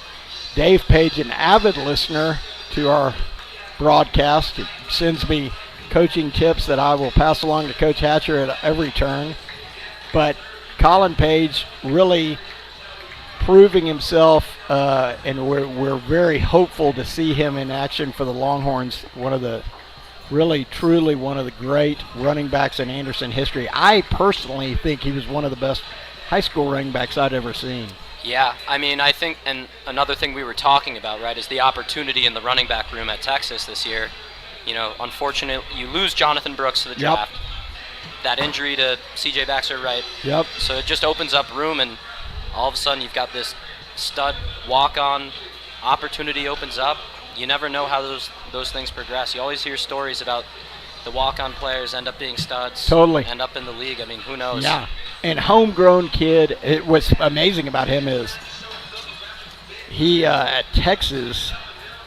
Dave Page, an avid listener to our broadcast, sends me coaching tips that I will pass along to Coach Hatcher at every turn. But Colin Page really proving himself, and we're very hopeful to see him in action for the Longhorns. Really, truly one of the great running backs in Anderson history. I personally think he was one of the best high school running backs I'd ever seen. Yeah, I mean, I think, and another thing we were talking about, right, is the opportunity in the running back room at Texas this year. Unfortunately, you lose Jonathan Brooks to the draft. That injury to C.J. Baxter, right? Yep. So it just opens up room, and all of a sudden you've got this stud walk-on opportunity opens up. You never know how those things progress. You always hear stories about the walk-on players end up being studs. Totally. End up in the league. I mean, who knows? Yeah. And homegrown kid, what's amazing about him is he, at Texas,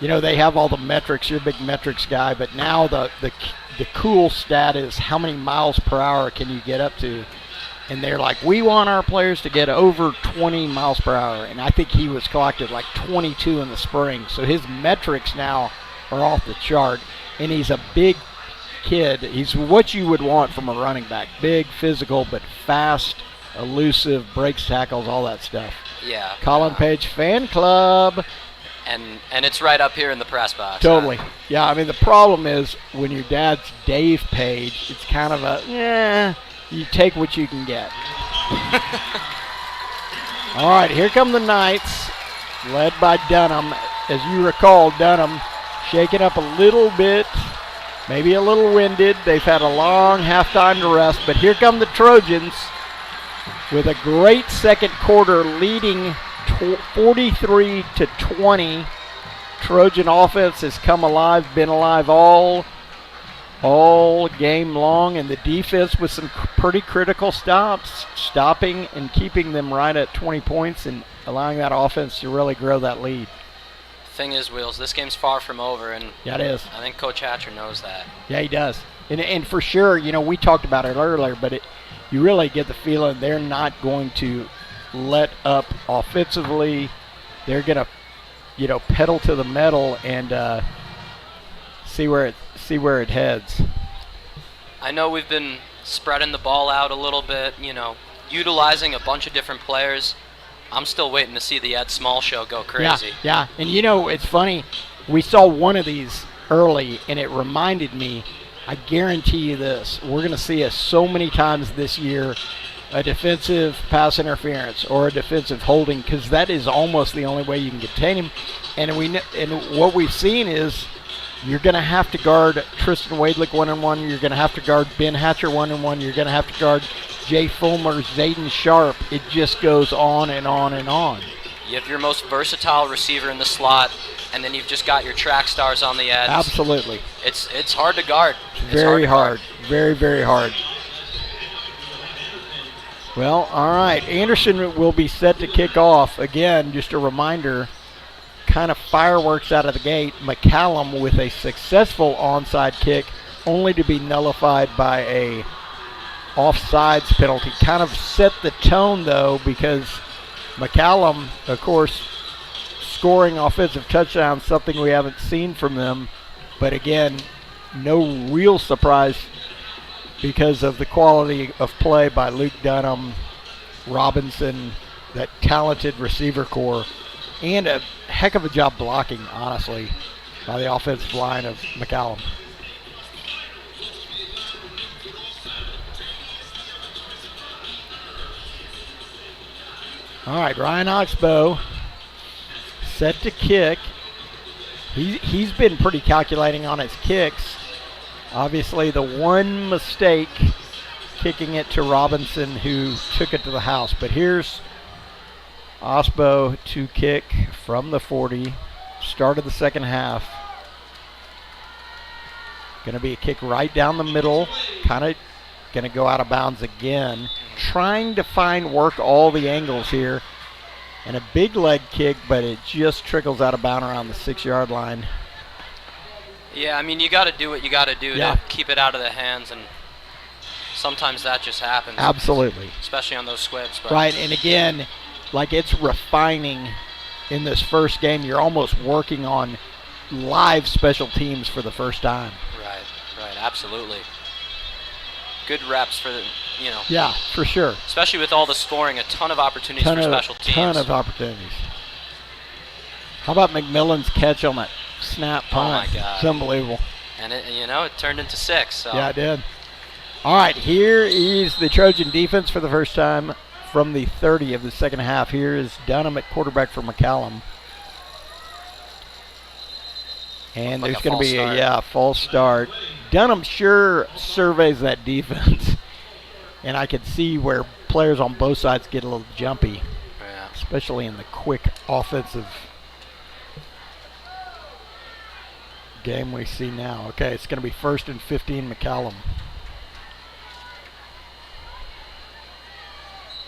they have all the metrics. You're a big metrics guy, but now the cool stat is how many miles per hour can you get up to? And they're like, we want our players to get over 20 miles per hour. And I think he was collected like 22 in the spring. So his metrics now are off the chart. And he's a big kid. He's what you would want from a running back. Big, physical, but fast, elusive, breaks tackles, all that stuff. Yeah. Colin Page fan club. And it's right up here in the press box. Totally. Yeah, I mean, the problem is when your dad's Dave Page, it's kind of you take what you can get. All right, here come the Knights, led by Dunham. As you recall, Dunham shaking up a little bit, maybe a little winded. They've had a long halftime to rest, but here come the Trojans with a great second quarter leading 43-20. Trojan offense has come alive, been alive all game long, and the defense with some pretty critical stops, stopping and keeping them right at 20 points and allowing that offense to really grow that lead. Thing is, Wheels, this game's far from over, and yeah, it is. I think Coach Hatcher knows that. Yeah, he does. And for sure, we talked about it earlier, but you really get the feeling they're not going to let up offensively. They're going to, pedal to the metal and see where it heads. I know we've been spreading the ball out a little bit, utilizing a bunch of different players. I'm still waiting to see the Ed Small show go crazy. Yeah. And it's funny. We saw one of these early, and it reminded me, I guarantee you this, we're going to see it so many times this year, a defensive pass interference or a defensive holding, because that is almost the only way you can contain him. And what we've seen is you're going to have to guard Tristan Wadlick 1-on-1. You're going to have to guard Ben Hatcher 1-on-1. You're going to have to guard Jay Fulmer, Zayden Sharp. It just goes on and on and on. You have your most versatile receiver in the slot, and then you've just got your track stars on the edge. Absolutely. It's hard to guard. Very hard. Very, very hard. Well, all right. Anderson will be set to kick off. Again, just a reminder, kind of fireworks out of the gate. McCallum with a successful onside kick, only to be nullified by a offsides penalty. Kind of set the tone, though, because McCallum, of course, scoring offensive touchdowns, something we haven't seen from them. But again, no real surprise because of the quality of play by Luke Dunham, Robinson, that talented receiver core, and a heck of a job blocking, honestly, by the offensive line of McCallum. All right, Ryan Oxbow set to kick. He's been pretty calculating on his kicks. Obviously, the one mistake kicking it to Robinson, who took it to the house. But here's Oxbow to kick from the 40. Start of the second half. Going to be a kick right down the middle. Kind of going to go out of bounds again. Trying to work all the angles here. And a big leg kick, but it just trickles out of bounds around the 6-yard line. Yeah, I mean, you got to do what you got to do to keep it out of the hands, and sometimes that just happens. Absolutely. Especially on those squibs. But right, and again, like it's refining in this first game. You're almost working on live special teams for the first time. Right, absolutely. Good reps for the, Yeah, for sure. Especially with all the scoring, a ton of opportunities for special teams. Ton of opportunities. How about McMillan's catch on that snap punt? Oh my God. It's unbelievable. And it turned into 6. So. Yeah, it did. All right, here is the Trojan defense for the first time from the 30 of the second half. Here is Dunham at quarterback for McCallum. And Like there's going to be start. a false start. Dunham sure surveys that defense. And I could see where players on both sides get a little jumpy, especially in the quick offensive game we see now. Okay, it's going to be 1st and 15, McCallum.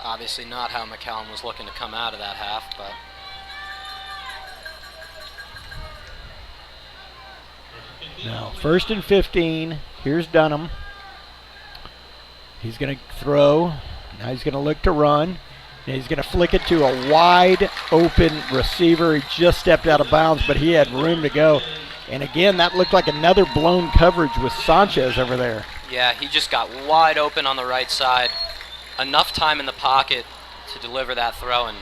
Obviously not how McCallum was looking to come out of that half, but now 1st and 15. Here's Dunham. He's going to throw. Now he's going to look to run. And he's going to flick it to a wide open receiver. He just stepped out of bounds, but he had room to go. And again, that looked like another blown coverage with Sanchez over there. Yeah, he just got wide open on the right side. Enough time in the pocket to deliver that throw, and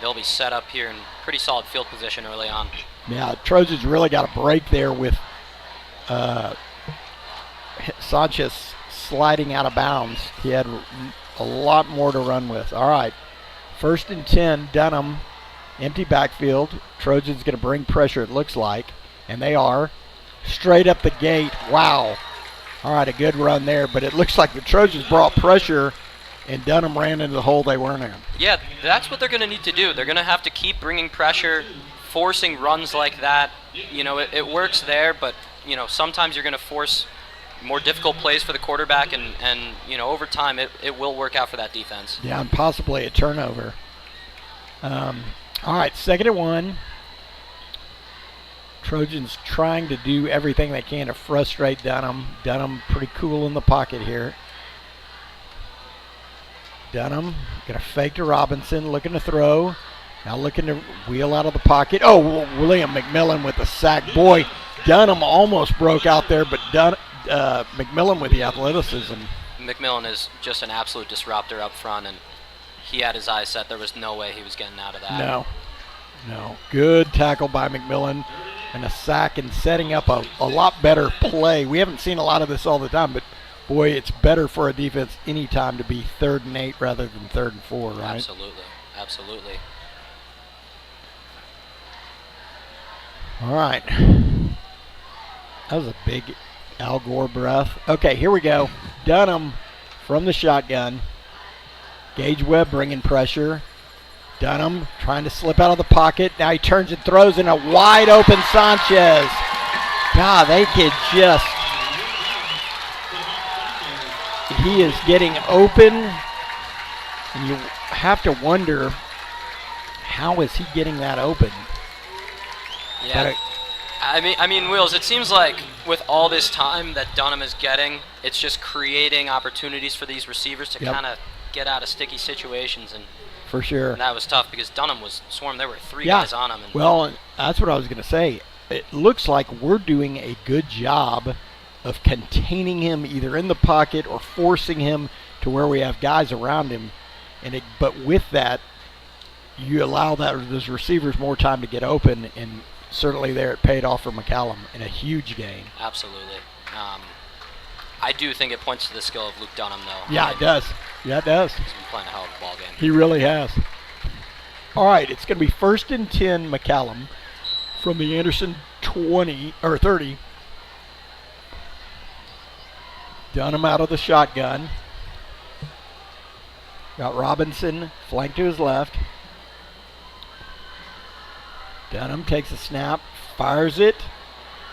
they'll be set up here in pretty solid field position early on. Yeah, Trojans really got a break there with Sanchez sliding out of bounds. He had a lot more to run with. All right, 1st and 10, Dunham, empty backfield. Trojans going to bring pressure, it looks like, and they are. Straight up the gate. Wow. All right, a good run there, but it looks like the Trojans brought pressure and Dunham ran into the hole they weren't in. Yeah, that's what they're going to need to do. They're going to have to keep bringing pressure, forcing runs like that. It works there, but, sometimes you're going to force more difficult plays for the quarterback, and over time it will work out for that defense. Yeah, and possibly a turnover. All right, 2nd and 1. Trojans trying to do everything they can to frustrate Dunham. Dunham pretty cool in the pocket here. Dunham going to fake to Robinson, looking to throw. Now looking to wheel out of the pocket. Oh, William McMillan with the sack. Boy, Dunham almost broke out there, but McMillan with the athleticism. McMillan is just an absolute disruptor up front, and he had his eyes set. There was no way he was getting out of that. No. Good tackle by McMillan and a sack and setting up a lot better play. We haven't seen a lot of this all the time, but boy, it's better for a defense anytime to be 3rd and 8 rather than 3rd and 4, right? Absolutely. All right. That was a big Al Gore breath. Okay, here we go. Dunham from the shotgun. Gage Webb bringing pressure. Dunham trying to slip out of the pocket. Now he turns and throws in a wide open Sanchez. God, they could just... He is getting open, and you have to wonder, how is he getting that open? Yeah, I mean, Wills, it seems like with all this time that Dunham is getting, it's just creating opportunities for these receivers to kind of get out of sticky situations. And for sure. And that was tough because Dunham was swarmed. There were 3 guys on him. Well, that's what I was going to say. It looks like we're doing a good job of containing him either in the pocket or forcing him to where we have guys around him. But with that, you allow those receivers more time to get open, and certainly there it paid off for McCallum in a huge gain. Absolutely. I do think it points to the skill of Luke Dunham, though. Yeah, it does. Yeah, it does. He's been playing a hell of a ball game. He really has. All right, it's going to be 1st and 10 McCallum from the Anderson 20 or 30. Dunham out of the shotgun. Got Robinson flanked to his left. Dunham takes a snap, fires it,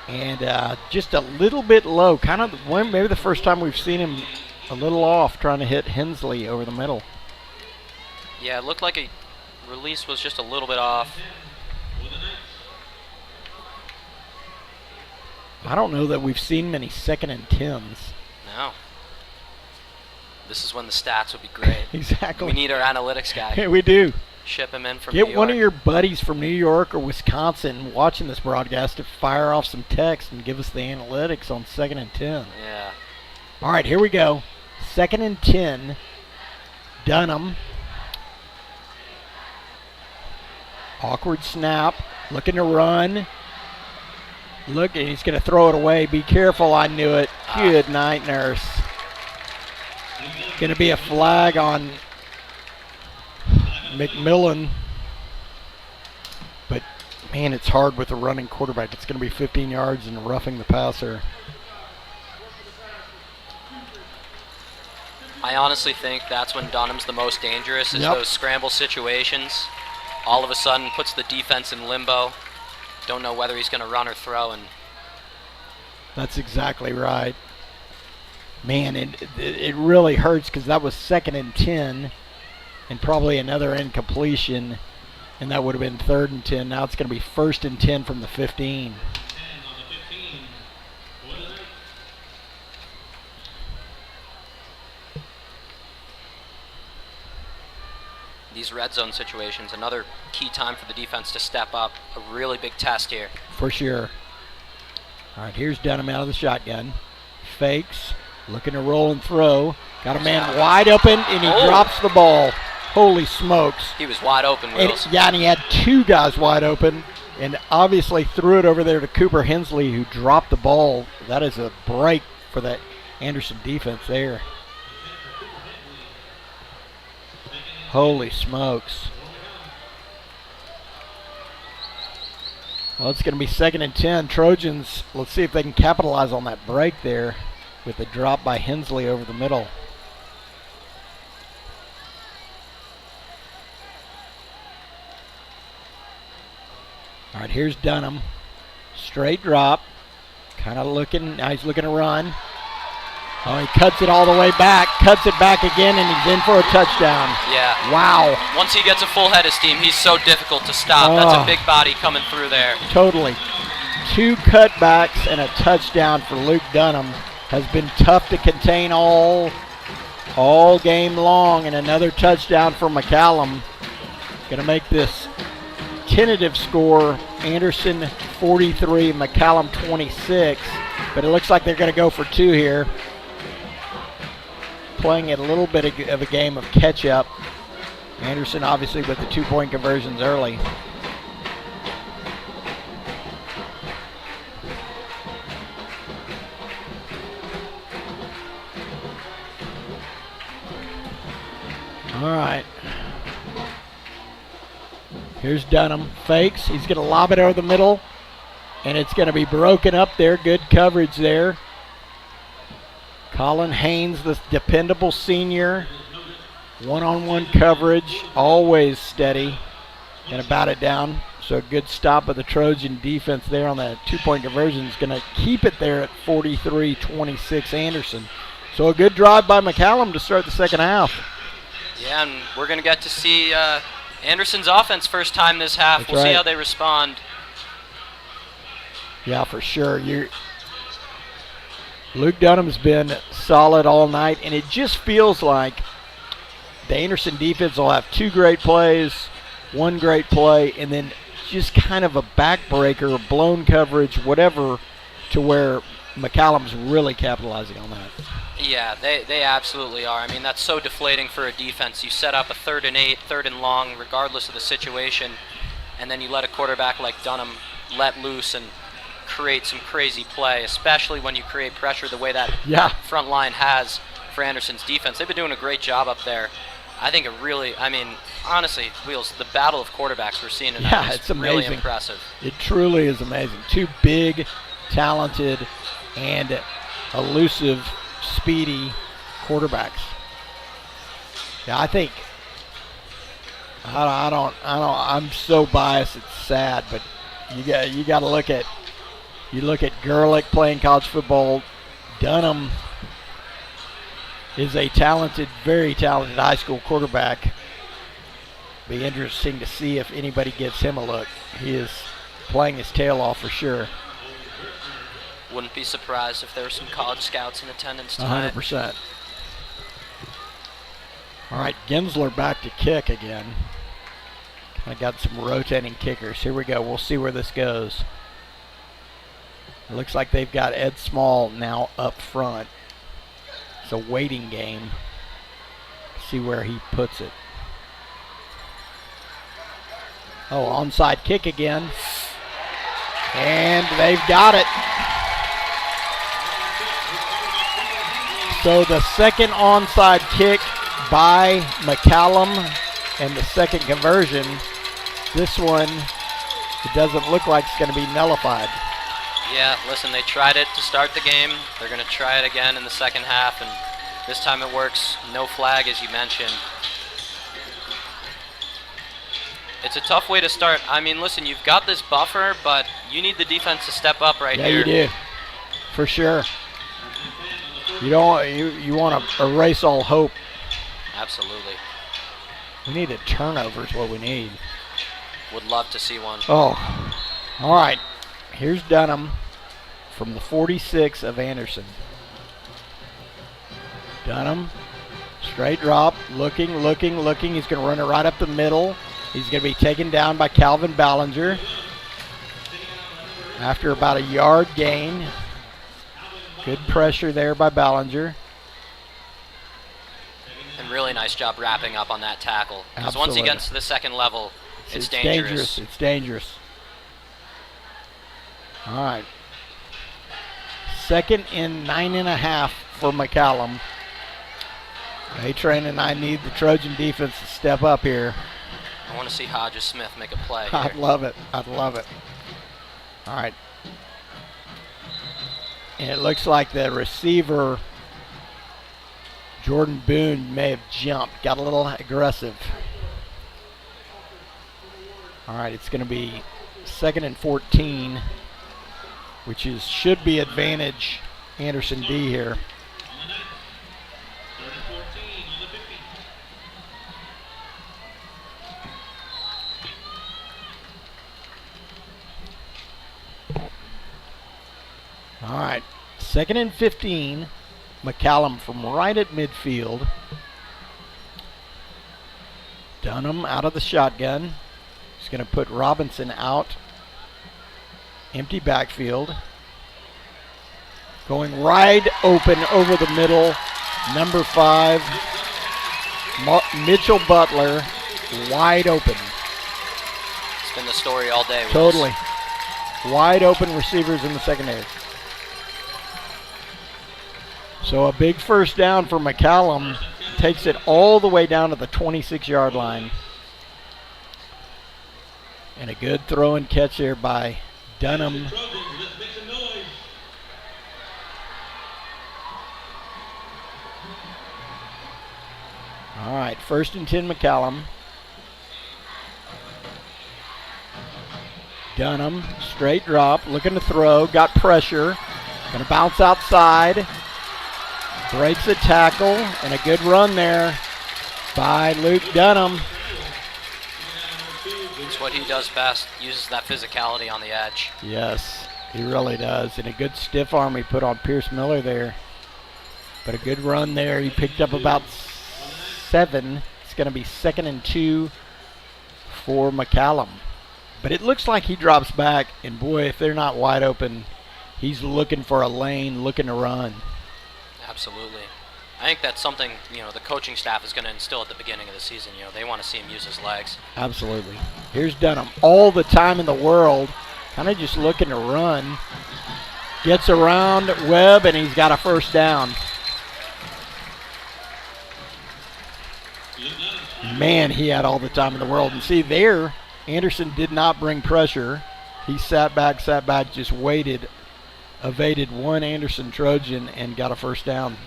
and just a little bit low. Kind of maybe the first time we've seen him a little off trying to hit Hensley over the middle. Yeah, it looked like a release was just a little bit off. I don't know that we've seen many 2nd and 10s. No. This is when the stats would be great. Exactly. We need our analytics guy. Yeah, we do. Ship him in from New York. Get one of your buddies from New York or Wisconsin watching this broadcast to fire off some text and give us the analytics on 2nd and 10. Yeah. All right, here we go. 2nd and 10. Dunham. Awkward snap. Looking to run. Look, and he's going to throw it away. Be careful. I knew it. Good night, nurse. Going to be a flag on McMillan. But, man, it's hard with a running quarterback. It's going to be 15 yards and roughing the passer. I honestly think that's when Dunham's the most dangerous, is those scramble situations. All of a sudden puts the defense in limbo. Don't know whether he's going to run or throw. And that's exactly right. Man, it really hurts because that was 2nd and 10 and probably another incompletion, and that would have been 3rd and 10. Now it's going to be 1st and 10 from the 15. these red zone situations, another key time for the defense to step up. A really big test here. For sure. All right, here's Dunham out of the shotgun. Fakes, looking to roll and throw. Got a man wide open, and he drops the ball. Holy smokes. He was wide open, Wills. And he had two guys wide open, and obviously threw it over there to Cooper Hensley, who dropped the ball. That is a break for that Anderson defense there. Holy smokes. Well, it's going to be 2nd and 10. Trojans, let's see if they can capitalize on that break there with the drop by Hensley over the middle. All right, here's Dunham. Straight drop. Kind of looking, now he's looking to run. Oh, he cuts it all the way back, cuts it back again, and he's in for a touchdown. Yeah. Wow. Once he gets a full head of steam, he's so difficult to stop. That's a big body coming through there. Totally. 2 cutbacks and a touchdown for Luke Dunham. Has been tough to contain all game long, and another touchdown for McCallum. Going to make this tentative score Anderson 43, McCallum 26, but it looks like they're going to go for 2 here. Playing it a little bit of a game of catch-up. Anderson obviously with the 2-point conversions early. All right. Here's Dunham. Fakes. He's going to lob it over the middle, and it's going to be broken up there. Good coverage there. Colin Haynes, the dependable senior. One-on-one coverage, always steady, and about it down. So a good stop of the Trojan defense there on that 2-point conversion is going to keep it there at 43-26 Anderson. So a good drive by McCallum to start the second half. Yeah, and we're going to get to see Anderson's offense first time this half. That's we'll right. see how they respond. Yeah, for sure. Luke Dunham's been solid all night, and it just feels like the Anderson defense will have 2 great plays, 1 great play, and then just kind of a backbreaker, blown coverage, whatever, to where McCallum's really capitalizing on that. Yeah, they absolutely are. I mean, that's so deflating for a defense. You set up a 3rd and 8, 3rd and long, regardless of the situation, and then you let a quarterback like Dunham let loose and create some crazy play, especially when you create pressure the way that front line has for Anderson's defense. They've been doing a great job up there. I think honestly, Wheels, the battle of quarterbacks we're seeing tonight Yeah, is it's amazing. really impressive. It truly is amazing. Two big, talented, and elusive, speedy quarterbacks. Yeah, I think I'm so biased. It's sad, but you got to look at Gerlich playing college football. Dunham is a talented, very talented high school quarterback. Be interesting to see if anybody gives him a look. He is playing his tail off for sure. Wouldn't be surprised if there were some college scouts in attendance tonight. 100%. All right, Gensler back to kick again. I got some rotating kickers. Here we go. We'll see where this goes. It looks like they've got Ed Small now up front. It's a waiting game. See where he puts it. Oh, onside kick again. And they've got it. So the second onside kick by McCallum and the second conversion. This one, it doesn't look like it's going to be nullified. Yeah, listen, they tried it to start the game. They're going to try it again in the second half, and this time it works. No flag, as you mentioned. It's a tough way to start. I mean, listen, you've got this buffer, but you need the defense to step up right here. Yeah, you do, for sure. You want to erase all hope. Absolutely. We need a turnover is what we need. Would love to see one. Oh, all right. Here's Dunham from the 46 of Anderson. Dunham, straight drop, looking. He's going to run it right up the middle. He's going to be taken down by Calvin Ballinger. After about a yard gain. Good pressure there by Ballinger. And really nice job wrapping up on that tackle. Because once he gets to the second level, it's dangerous. It's dangerous. All right. 2nd and 9.5 for McCallum. A-Train and I need the Trojan defense to step up here. I want to see Hodges Smith make a play. I'd love it. All right. And it looks like the receiver, Jordan Boone, may have jumped, got a little aggressive. All right, it's going to be 2nd and 14, which should be advantage Anderson D here. All right, 2nd and 15. McCallum from right at midfield. Dunham out of the shotgun. He's going to put Robinson out. Empty backfield. Going wide open over the middle. Number 5, Mitchell Butler, wide open. It's been the story all day. Totally. Wide open receivers in the secondary. So a big first down for McCallum. Takes it all the way down to the 26-yard line. And a good throw and catch there by Dunham. All right, 1st and 10 McCallum. Dunham, straight drop, looking to throw, got pressure. Going to bounce outside. Breaks a tackle, and a good run there by Luke Dunham. It's what he does best, uses that physicality on the edge. Yes, he really does. And a good stiff arm he put on Pierce Miller there. But a good run there. He picked up about 7. It's going to be 2nd and 2 for McCallum. But it looks like he drops back, and boy, if they're not wide open, he's looking for a lane, looking to run. Absolutely. I think that's something, the coaching staff is going to instill at the beginning of the season. They want to see him use his legs. Absolutely. Here's Dunham. All the time in the world, kind of just looking to run. Gets around Webb, and he's got a first down. Man, he had all the time in the world. And see there, Anderson did not bring pressure. He sat back, just waited, evaded one Anderson Trojan, and got a first down.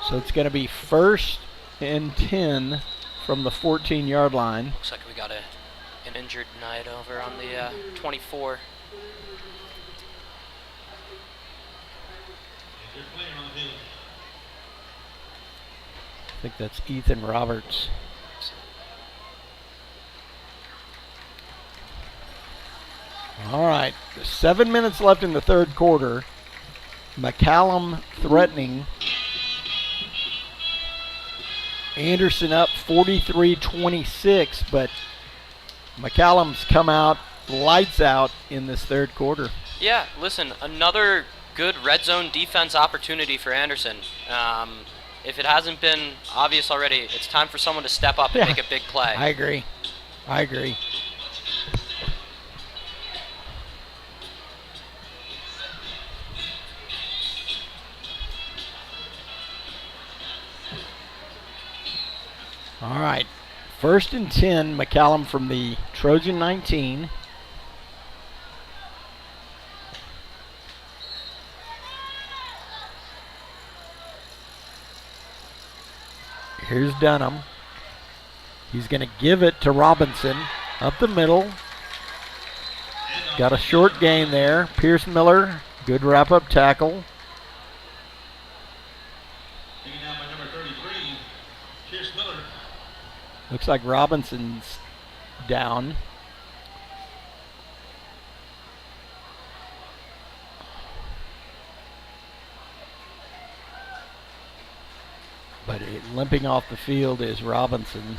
So it's going to be 1st and 10 from the 14-yard line. Looks like we got an injured Knight over on the 24. I think that's Ethan Roberts. All right, 7 minutes left in the third quarter. McCallum threatening. Anderson up 43-26, but McCallum's come out lights out in this third quarter. Yeah, listen, another good red zone defense opportunity for Anderson. If it hasn't been obvious already, it's time for someone to step up and make a big play. I agree. All right, 1st and 10, McCallum from the Trojan 19. Here's Dunham. He's going to give it to Robinson up the middle. Got a short gain there. Pierce Miller, good wrap-up tackle. Looks like Robinson's down. But limping off the field is Robinson.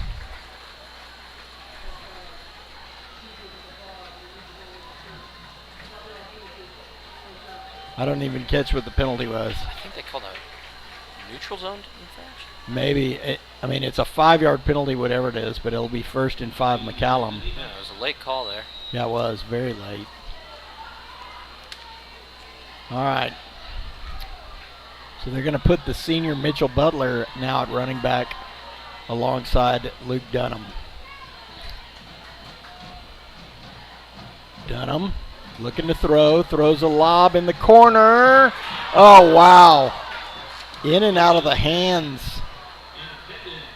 I don't even catch what the penalty was. I think they called a neutral zone infraction. Maybe. It's a 5-yard penalty, whatever it is, but it'll be 1st and 5 McCallum. Yeah, it was a late call there. Yeah, it was. Very late. All right. So they're going to put the senior Mitchell Butler now at running back alongside Luke Dunham. Dunham looking to throw, throws a lob in the corner. Oh, wow. In and out of the hands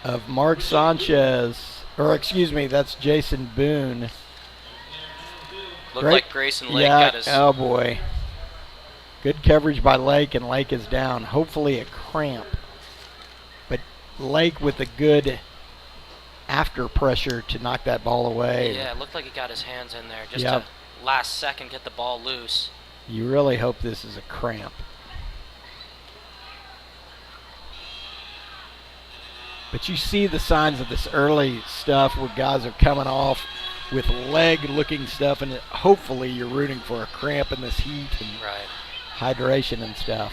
of Mark Sanchez. Or, excuse me, that's Jason Boone. Looked like Grayson Lake got his... Oh, boy. Good coverage by Lake, and Lake is down. Hopefully a cramp. But Lake with a good after pressure to knock that ball away. Yeah, it looked like he got his hands in there just to last second get the ball loose. You really hope this is a cramp. But you see the signs of this early stuff where guys are coming off with leg-looking stuff, and hopefully you're rooting for a cramp in this heat and hydration and stuff.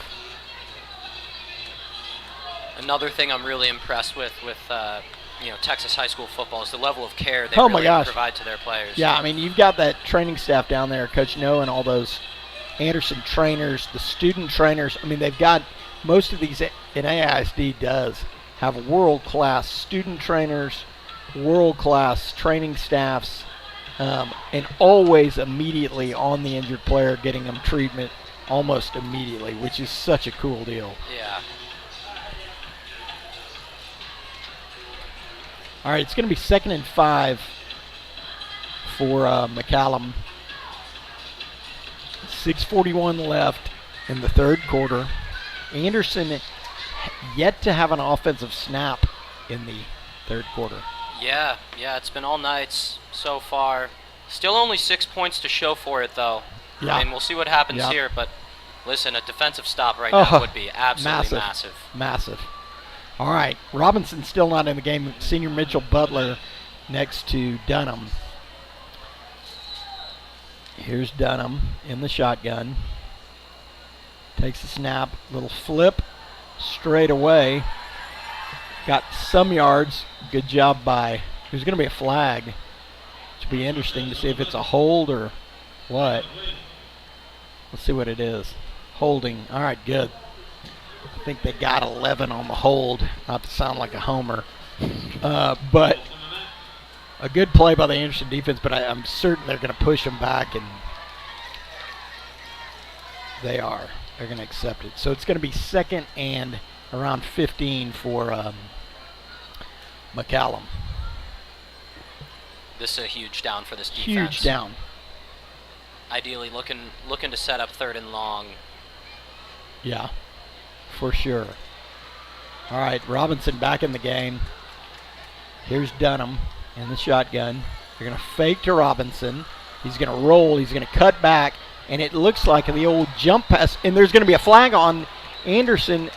Another thing I'm really impressed with Texas high school football is the level of care they provide to their players. Yeah, you've got that training staff down there, Coach Noah and all those Anderson trainers, the student trainers. They've got most of these, and AISD does have world-class student trainers, world-class training staffs, and always immediately on the injured player, getting them treatment almost immediately, which is such a cool deal. Yeah. All right, it's going to be 2nd and 5 for McCallum. 6:41 left in the third quarter. Anderson yet to have an offensive snap in the third quarter. Yeah, it's been all nights so far. Still only 6 points to show for it, though. Yeah. We'll see what happens here, but listen, a defensive stop right now would be absolutely massive. All right, Robinson's still not in the game. Senior Mitchell Butler next to Dunham. Here's Dunham in the shotgun. Takes the snap, little flip, straight away. Got some yards. Good job by, there's going to be a flag. Should be interesting to see if it's a hold or what. Let's see what it is. Holding. All right, good. think they got 11 on the hold, not to sound like a homer. But a good play by the Anderson defense, but I'm certain they're going to push them back, and they are. They're going to accept it. So it's going to be second and around 15 for McCallum. This is a huge down for this defense. Huge down. Ideally looking to set up third and long. Yeah, for sure. All right, Robinson back in the game. Here's Dunham in the shotgun. They're going to fake to Robinson. He's going to roll. He's going to cut back, and it looks like the old jump pass. And there's going to be a flag on Anderson,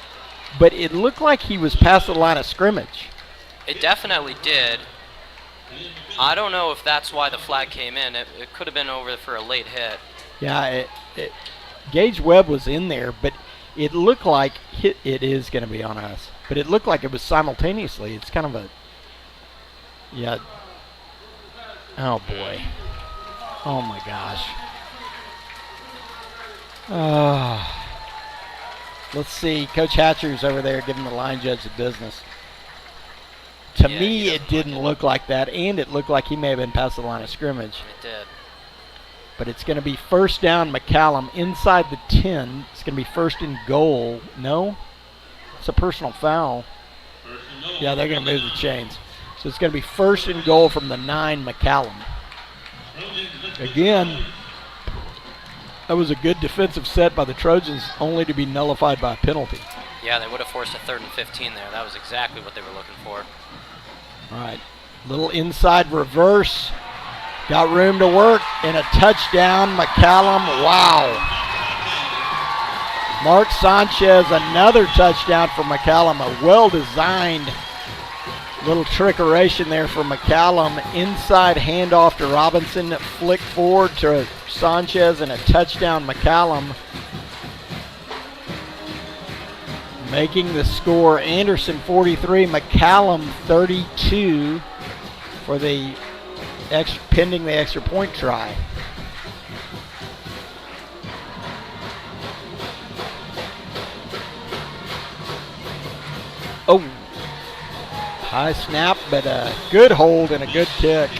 but it looked like he was past the line of scrimmage. It definitely did. I don't know if that's why the flag came in. It could have been over for a late hit. Yeah, Gage Webb was in there, but it looked like it is going to be on us. But it looked like it was simultaneously. It's kind of a, yeah. Oh, boy. Oh, my gosh. Let's see. Coach Hatcher's over there giving the line judge the business. To me, it didn't look like that, and it looked like he may have been past the line of scrimmage. It did. But it's going to be first down, McCallum, inside the 10. It's going to be first and goal. No? It's a personal foul. Yeah, they're going to move the chains. So it's going to be first and goal from the 9, McCallum. Again, that was a good defensive set by the Trojans, only to be nullified by a penalty. Yeah, they would have forced a 3rd and 15 there. That was exactly what they were looking for. All right, little inside reverse. Got room to work, and a touchdown, McCallum. Wow. Mark Sanchez, another touchdown for McCallum. A well-designed little trickeration there for McCallum. Inside handoff to Robinson, flick forward to Sanchez, and a touchdown, McCallum. Making the score, Anderson 43, McCallum 32 for the pending the extra point try. Oh, high snap, but a good hold and a good kick.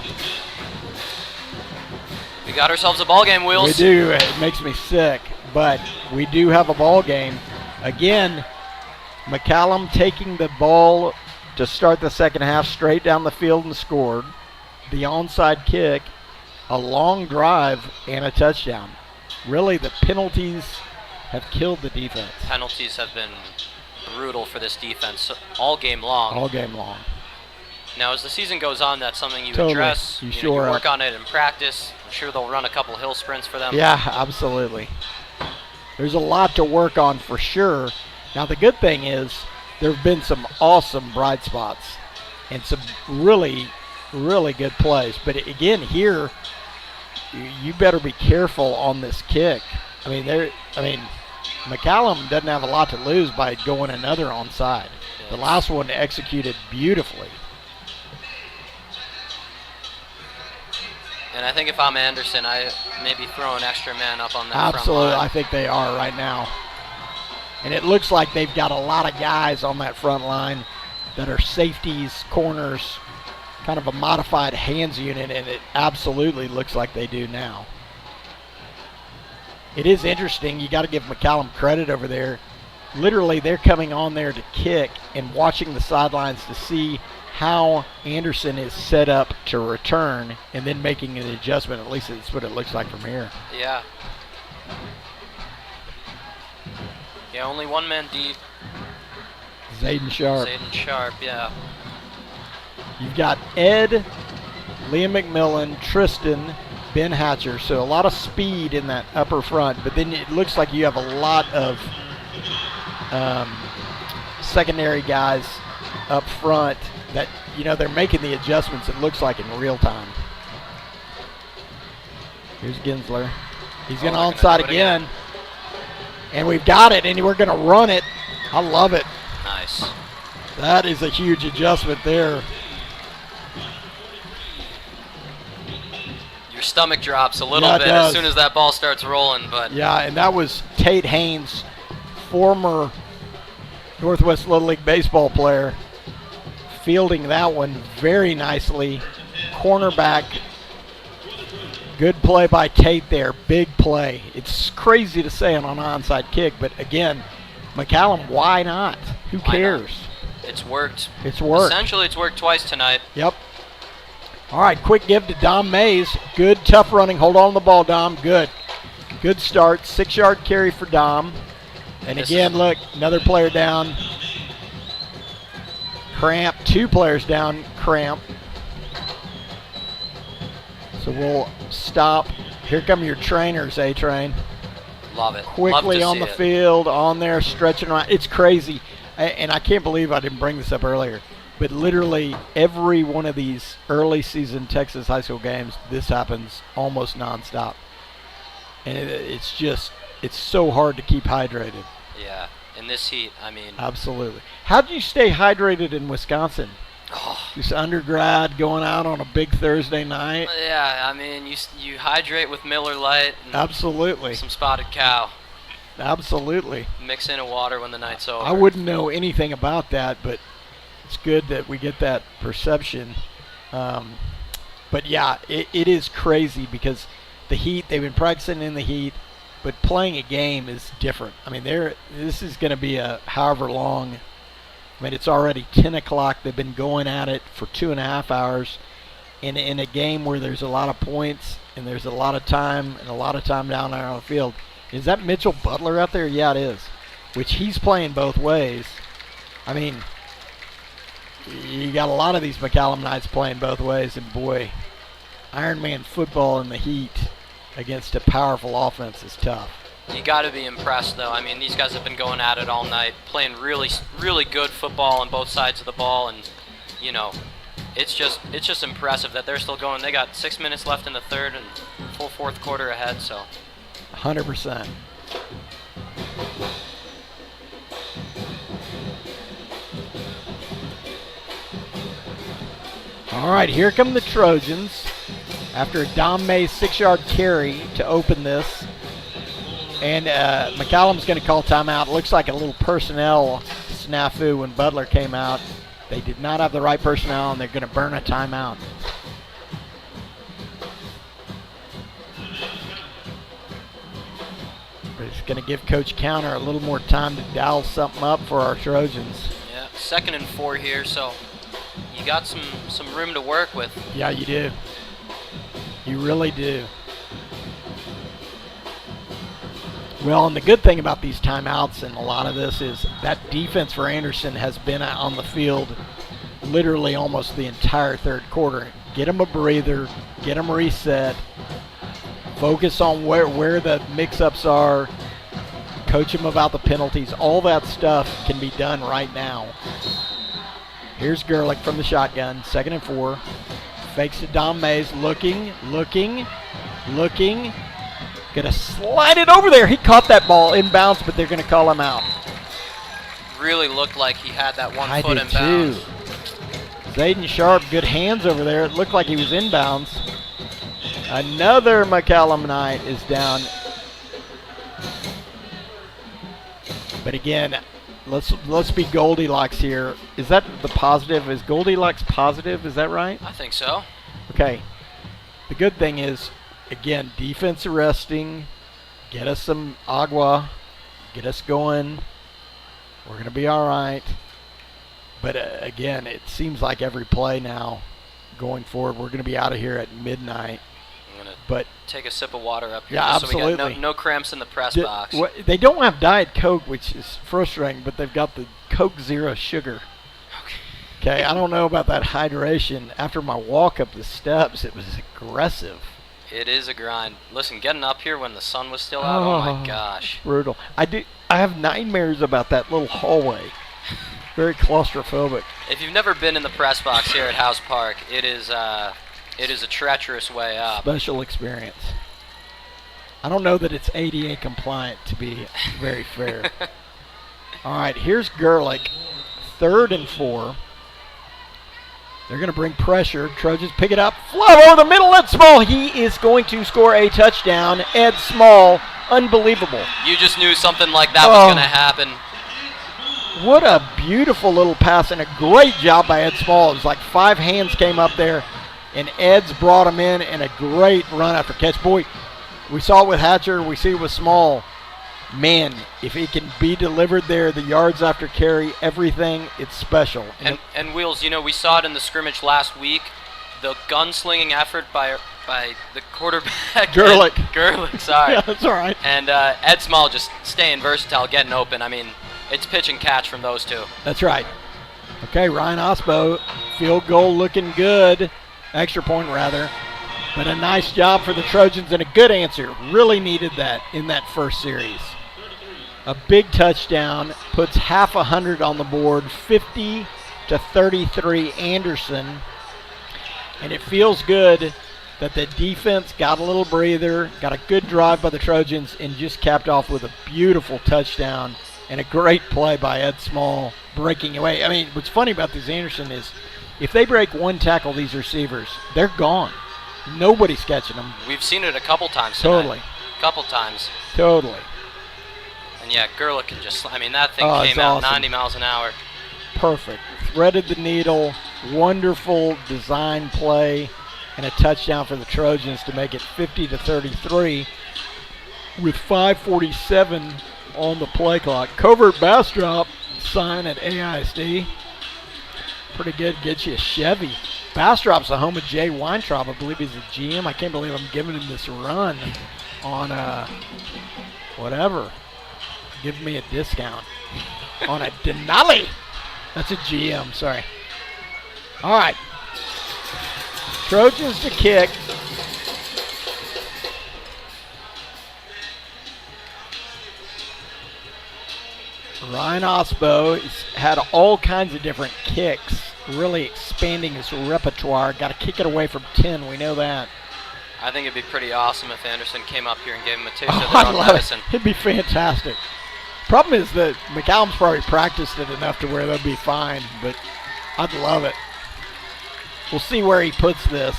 We got ourselves a ball game, Wheels. We do. It makes me sick, but we do have a ball game. Again, McCallum taking the ball to start the second half straight down the field and scored. The onside kick, a long drive, and a touchdown. Really, the penalties have killed the defense. Penalties have been brutal for this defense all game long. All game long. Now, as the season goes on, that's something you Totally. address. You know, sure you are. work on it in practice. I'm sure they'll run a couple hill sprints for them. Yeah, absolutely. There's a lot to work on for sure. Now, the good thing is there have been some awesome bright spots and some really, really good plays. But again, here, you better be careful on this kick. McCallum doesn't have a lot to lose by going another onside. The last one executed beautifully. And I think if I'm Anderson, I maybe throw an extra man up on that Absolutely, front line. I think they are right now. And it looks like they've got a lot of guys on that front line that are safeties, corners, kind of a modified hands unit, and it absolutely looks like they do now. It is interesting. You got to give McCallum credit over there. Literally, they're coming on there to kick and watching the sidelines to see how Anderson is set up to return and then making an adjustment. At least that's what it looks like from here. Yeah. Yeah, only one man deep. Zayden Sharp. Zayden Sharp, yeah. You've got Ed, Liam McMillan, Tristan, Ben Hatcher. So a lot of speed in that upper front. But then it looks like you have a lot of secondary guys up front that, they're making the adjustments, it looks like, in real time. Here's Ginsler. He's going to onside again. And we've got it, and we're going to run it. I love it. Nice. That is a huge adjustment there. Your stomach drops a little bit as soon as that ball starts rolling. But yeah, and that was Tate Haynes, former Northwest Little League baseball player, fielding that one very nicely. Cornerback. Good play by Tate there. Big play. It's crazy to say on an onside kick, but again, McCallum, why not? Who cares? It's worked. It's worked. Essentially, it's worked twice tonight. Yep. All right, quick give to Dom Mays. Good, tough running. Hold on to the ball, Dom. Good. Good start. 6-yard carry for Dom. And again, look, another player down. Cramp. 2 players down. Cramp. So we'll stop. Here come your trainers, A-Train. Love it. Quickly on the field, on there, stretching around. It's crazy. And I can't believe I didn't bring this up earlier. But literally every one of these early season Texas high school games, this happens almost nonstop. And it's so hard to keep hydrated. Yeah, in this heat, I mean. Absolutely. How do you stay hydrated in Wisconsin? Oh. Just undergrad going out on a big Thursday night. Yeah, I mean, you hydrate with Miller Lite. And absolutely. Some Spotted Cow. Absolutely. Mix in a water when the night's over. I wouldn't know anything about that, but it's good that we get that perception. But yeah, it is crazy because the heat, they've been practicing in the heat, but playing a game is different. I mean, this is going to be a however long. I mean, it's already 10 o'clock. They've been going at it for 2.5 hours in a game where there's a lot of points and there's a lot of time down there on the field. Is that Mitchell Butler out there? Yeah, it is, which he's playing both ways. I mean, you got a lot of these McCallum Knights playing both ways, and boy, Ironman football in the heat against a powerful offense is tough. You got to be impressed, though. I mean, these guys have been going at it all night, playing really, really good football on both sides of the ball, and you know, it's just impressive that they're still going. They got 6 minutes left in the third and full fourth quarter ahead. So, 100%. All right, here come the Trojans after a Dom Mays 6-yard carry to open this. And McCallum's going to call timeout. Looks like a little personnel snafu when Butler came out. They did not have the right personnel, and they're going to burn a timeout. We're just going to give Coach Counter a little more time to dial something up for our Trojans. Yeah, 2nd and 4 here, so you got some room to work with. Yeah, you do. You really do. Well, and the good thing about these timeouts and a lot of this is that defense for Anderson has been on the field literally almost the entire third quarter. Get them a breather, get them reset, focus on where the mix-ups are, coach them about the penalties. All that stuff can be done right now. Here's Gerlich from the shotgun, 2nd and 4. Fakes to Dom Mays, looking. Gonna slide it over there. He caught that ball inbounds, but they're gonna call him out. Really looked like he had that one I foot did inbounds. too. Zayden Sharp, good hands over there. It looked like he was inbounds. Another McCallum Knight is down. But again, let's be Goldilocks here. Is that the positive? Is Goldilocks positive? Is that right? I think so. Okay. The good thing is, again, defense arresting. Get us some agua. Get us going. We're going to be all right. But again, it seems like every play now going forward, we're going to be out of here at midnight. I'm going to take a sip of water up here. Yeah, just absolutely. So we got no cramps in the press box. They don't have Diet Coke, which is frustrating, but they've got the Coke Zero Sugar. Okay, I don't know about that hydration. After my walk up the steps, it was aggressive. It is a grind. Listen, getting up here when the sun was still out, oh my gosh. Brutal. I have nightmares about that little hallway. Very claustrophobic. If you've never been in the press box here at House Park, it is a treacherous way up. Special experience. I don't know that it's ADA compliant, to be very fair. All right, here's Gerlich, 3rd and 4. They're going to bring pressure. Trojans pick it up. Fly over the middle. Ed Small. He is going to score a touchdown. Ed Small. Unbelievable. You just knew something like that was going to happen. What a beautiful little pass and a great job by Ed Small. It was like 5 hands came up there, and Ed's brought him in, and a great run after catch. Boy, we saw it with Hatcher. We see it with Small. Man, if he can be delivered there, the yards after carry, everything, it's special. And Wheels, we saw it in the scrimmage last week. The gunslinging effort by the quarterback. Gerlich, sorry. Yeah, that's all right. And Ed Small just staying versatile, getting open. I mean, it's pitch and catch from those two. That's right. Okay, Ryan Osbo, field goal looking good. Extra point, rather. But a nice job for the Trojans and a good answer. Really needed that in that first series. A big touchdown, puts half 100 on the board, 50-33 Anderson. And it feels good that the defense got a little breather, got a good drive by the Trojans, and just capped off with a beautiful touchdown and a great play by Ed Small breaking away. I mean, what's funny about this Anderson is if they break one tackle, these receivers, they're gone. Nobody's catching them. We've seen it a couple times tonight. Totally. Couple times. Totally. And yeah, Gerlich can just, that thing came out awesome. 90 miles an hour. Perfect. Threaded the needle. Wonderful design play and a touchdown for the Trojans to make it 50-33 with 5:47 on the play clock. Covert bass drop sign at AISD. Pretty good. Gets you a Chevy. Bastrop's the home of Jay Weintraub. I believe he's a GM. I can't believe I'm giving him this run on whatever. Give me a discount on a Denali. That's a GM, sorry. All right. Trojans to kick. Ryan Osbo has had all kinds of different kicks, really expanding his repertoire. Got to kick it away from 10, we know that. I think it'd be pretty awesome if Anderson came up here and gave him a taste of I'd their own love medicine. it. It'd be fantastic. Problem is that McCallum's probably practiced it enough to where they'll be fine, but I'd love it. We'll see where he puts this.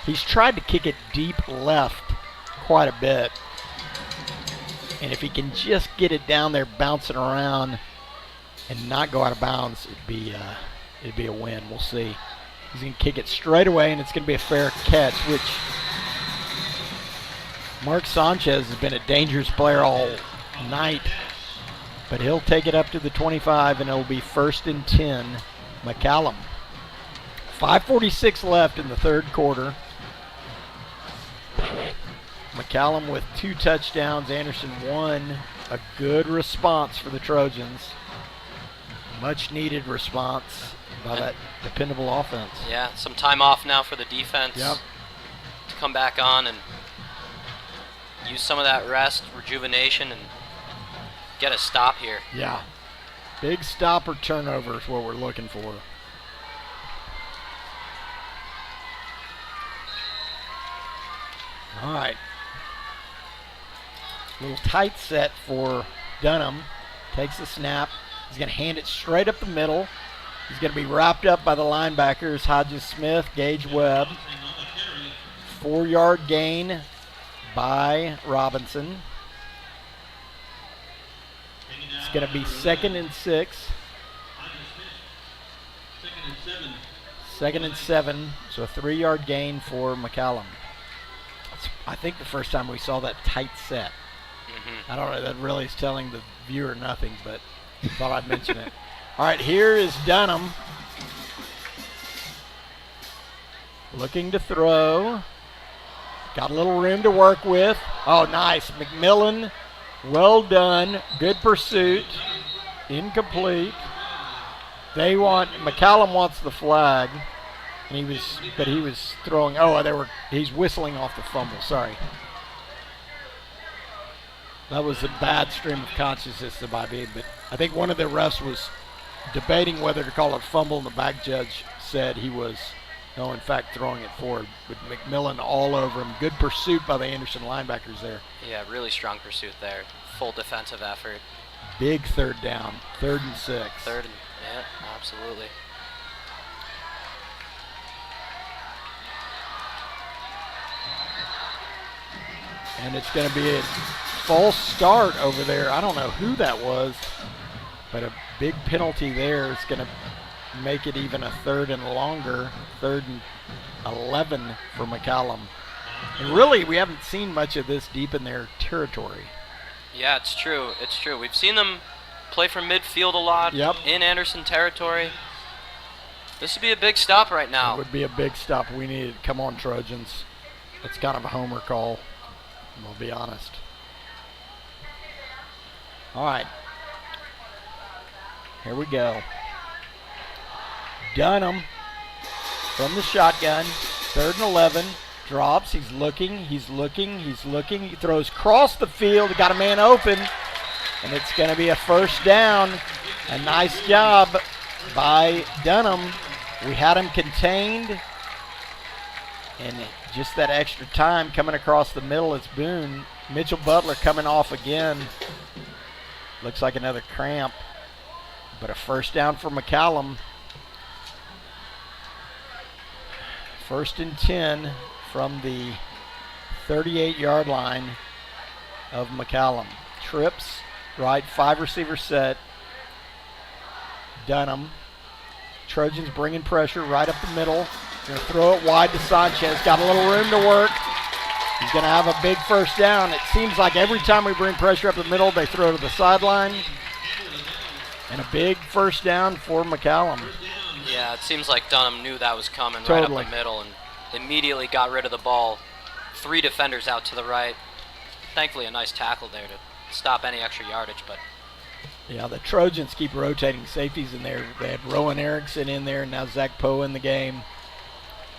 He's tried to kick it deep left quite a bit. And if he can just get it down there bouncing around and not go out of bounds, it'd be a win. We'll see. He's going to kick it straight away, and it's going to be a fair catch, which Mark Sanchez has been a dangerous player all night. But he'll take it up to the 25, and it'll be 1st and 10, McCallum. 5:46 left in the third quarter. McCallum with 2 touchdowns. Anderson 1. A good response for the Trojans. Much needed response by that dependable offense. Yeah, some time off now for the defense. Yep. To come back on and use some of that rest, rejuvenation, and get a stop here. Yeah. Big stop or turnover is what we're looking for. All right. Little tight set for Dunham. Takes the snap. He's going to hand it straight up the middle. He's going to be wrapped up by the linebackers, Hodges Smith, Gage Webb. 4-yard gain by Robinson. It's going to be 2nd and 6. 2nd and 7. So a 3-yard gain for McCallum. It's, I think, the first time we saw that tight set. I don't know, that really is telling the viewer nothing, but thought I'd mention it. All right, here is Dunham. Looking to throw. Got a little room to work with. Oh, nice. McMillan, well done. Good pursuit. Incomplete. McCallum wants the flag. And he was throwing, he's whistling off the fumble, sorry. That was a bad stream of consciousness by me, but I think one of the refs was debating whether to call it fumble, and the back judge said he was, in fact, throwing it forward. With McMillan all over him. Good pursuit by the Anderson linebackers there. Yeah, really strong pursuit there. Full defensive effort. Big 3rd down. 3rd and 6. Yeah, absolutely. And it's going to be a false start over there. I don't know who that was, But a big penalty there is going to make it even a 3rd and longer, 3rd and 11 for McCallum. And really, we haven't seen much of this deep in their territory. Yeah, it's true. It's true. We've seen them play from midfield a lot in Anderson territory. This would be a big stop right now. It would be a big stop. We needed. Come on, Trojans. It's kind of a homer call. We'll be honest. All right. Here we go. Dunham from the shotgun. 3rd and 11. Drops. He's looking. He's looking. He's looking. He throws across the field. Got a man open. And it's going to be a 1st down. A nice job by Dunham. We had him contained. And just that extra time coming across the middle. It's Boone. Mitchell Butler coming off again. Looks like another cramp. But a 1st down for McCallum. 1st and 10 from the 38-yard line of McCallum. Trips, right, 5-receiver set. Dunham. Trojans bringing pressure right up the middle. Going to throw it wide to Sanchez. Got a little room to work. He's going to have a big 1st down. It seems like every time we bring pressure up the middle, they throw to the sideline. And a big 1st down for McCallum. Yeah, it seems like Dunham knew that was coming right up the middle and immediately got rid of the ball. 3 defenders out to the right. Thankfully, a nice tackle there to stop any extra yardage. But yeah, the Trojans keep rotating safeties in there. They had Rowan Erickson in there, and now Zach Poe in the game,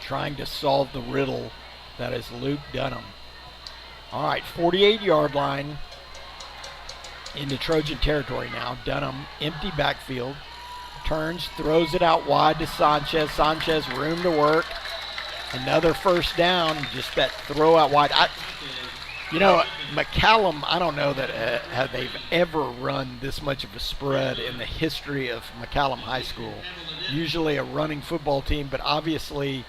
trying to solve the riddle that is Luke Dunham. All right, 48-yard line into Trojan territory now. Dunham, empty backfield. Turns, throws it out wide to Sanchez. Sanchez, room to work. Another 1st down, just that throw out wide. McCallum, I don't know that they've ever run this much of a spread in the history of McCallum High School. Usually a running football team, but obviously